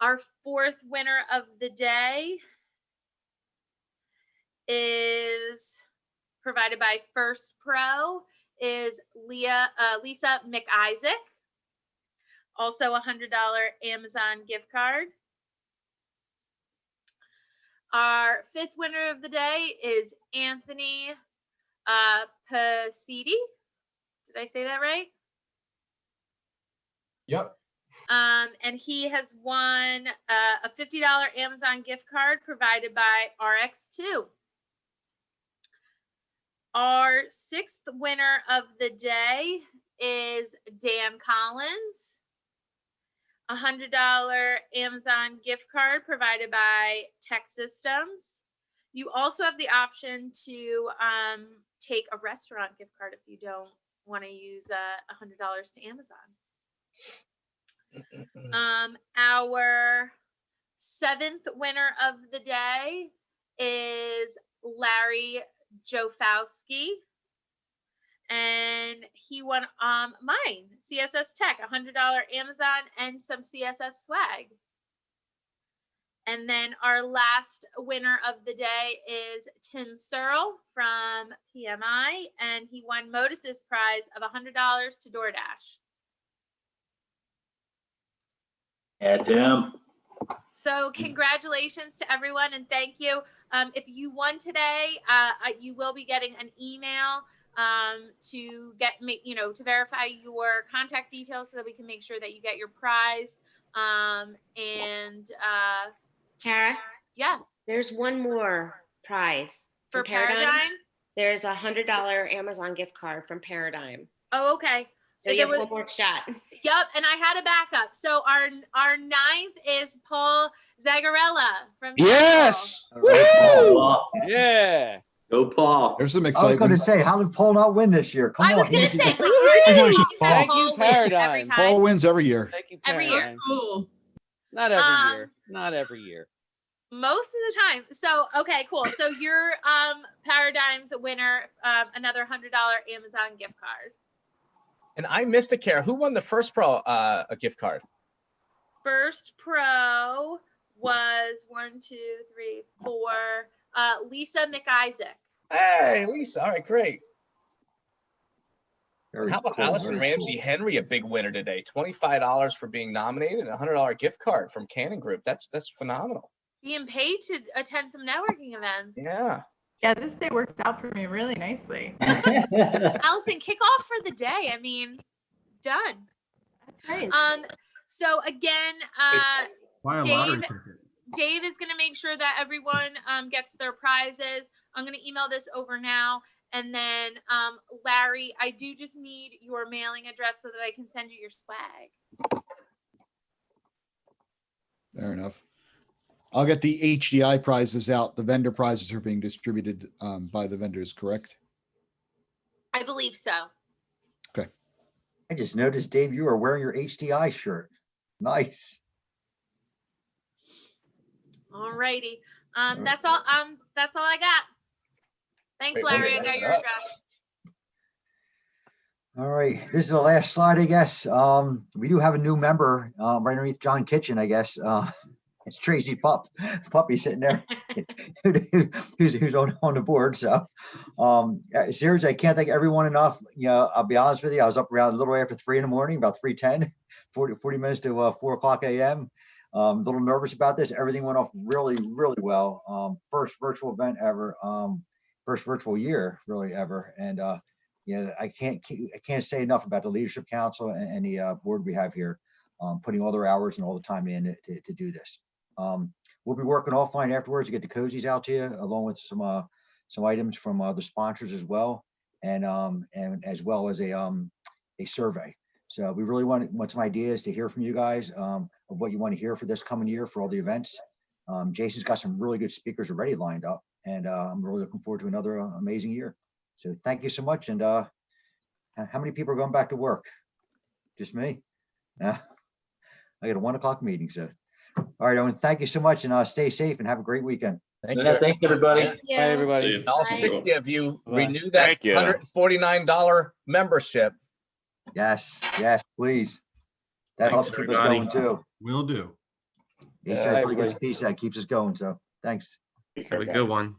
Our fourth winner of the day is provided by First Pro, is Lisa McIsaac, also a $100 Amazon gift card. Our fifth winner of the day is Anthony Pasidi. Did I say that right? Yep. And he has won a $50 Amazon gift card provided by RX2. Our sixth winner of the day is Dan Collins. A $100 Amazon gift card provided by Tech Systems. You also have the option to take a restaurant gift card if you don't want to use $100 to Amazon. Our seventh winner of the day is Larry Jofowski. And he won mine, CSS Tech, a $100 Amazon and some CSS swag. And then our last winner of the day is Tim Searle from PMI, and he won Modus's prize of $100 to DoorDash. Yeah, Tim. So congratulations to everyone, and thank you. If you won today, you will be getting an email to to verify your contact details so that we can make sure that you get your prize. Kara? Yes. There's one more prize. For from Paradigm? There's a $100 Amazon gift card from Paradigm. Oh, okay. So you have one more shot. Yep, and I had a backup. So our ninth is Paul Zagarella from Yes. Woo! Yeah. Go Paul. There's some I was going excitement. to say, how did Paul not win this year? Come I on. was going to he say, needs like, to- Thank you, Paul wins Paradigm. every time. Paul wins every year. Thank you, Every year. Paradigm. Cool. Not every year. Not every year. Most of the time. So, okay, cool. So your Paradigm's winner, another $100 Amazon gift card. And I missed a care. Who won the First Pro a gift card? First Pro was 4, Lisa McIsaac. Hey, Lisa. All right, great. Very How about cool, Allison very Ramsey Henry, a big winner today? $25 for being nominated and a $100 gift card from Cannon Group. That's phenomenal. Being paid to attend some networking events. Yeah. Yeah, this day worked out for me really nicely. Allison, kick off for the day. I mean, done. That's right. So again, Buy a lottery ticket. Dave is going to make sure that everyone gets their prizes. I'm going to email this over now. And then, Larry, I do just need your mailing address so that I can send you your swag. Fair enough. I'll get the HDI prizes out. The vendor prizes are being distributed by the vendors, correct? I believe so. Okay. I just noticed, Dave, you are wearing your HDI shirt. Nice. All righty. That's all I got. Thanks, Wait, Larry. wait, I got wait, your wait. address. All right, this is the last slide, I guess. We do have a new member right underneath John Kitchen, I guess. It's Tracy Puppy sitting there. who's on the board. So seriously, I can't thank everyone enough. You know, I'll be honest with you, I was up around a little after 3 in the morning, about 3:10, 40 minutes to 4 o'clock a.m. A little nervous about this. Everything went off really, really well. First virtual event ever, first virtual year really ever. And yeah, I can't say enough about the Leadership Council and the board we have here, putting all their hours and all the time in to do this. We'll be working offline afterwards to get the cozies out to you, along with some items from the sponsors as well, and as well as a survey. So we really want some ideas to hear from you guys of what you want to hear for this coming year for all the events. Jason's got some really good speakers already lined up, and I'm really looking forward to another amazing year. So thank you so much. And how many people are going back to work? Just me? Yeah, I got a 1 o'clock meeting. So all right, Owen, thank you so much, and stay safe and have a great weekend. Thank you. Thanks, everybody. Bye, everybody. All Bye. 60 of you Bye. renew that Thank you. $149 membership. Yes, please. That helps Thanks, keep us everybody. going too. Will do. HDI really gets a piece that keeps us going. So thanks. Have a good one.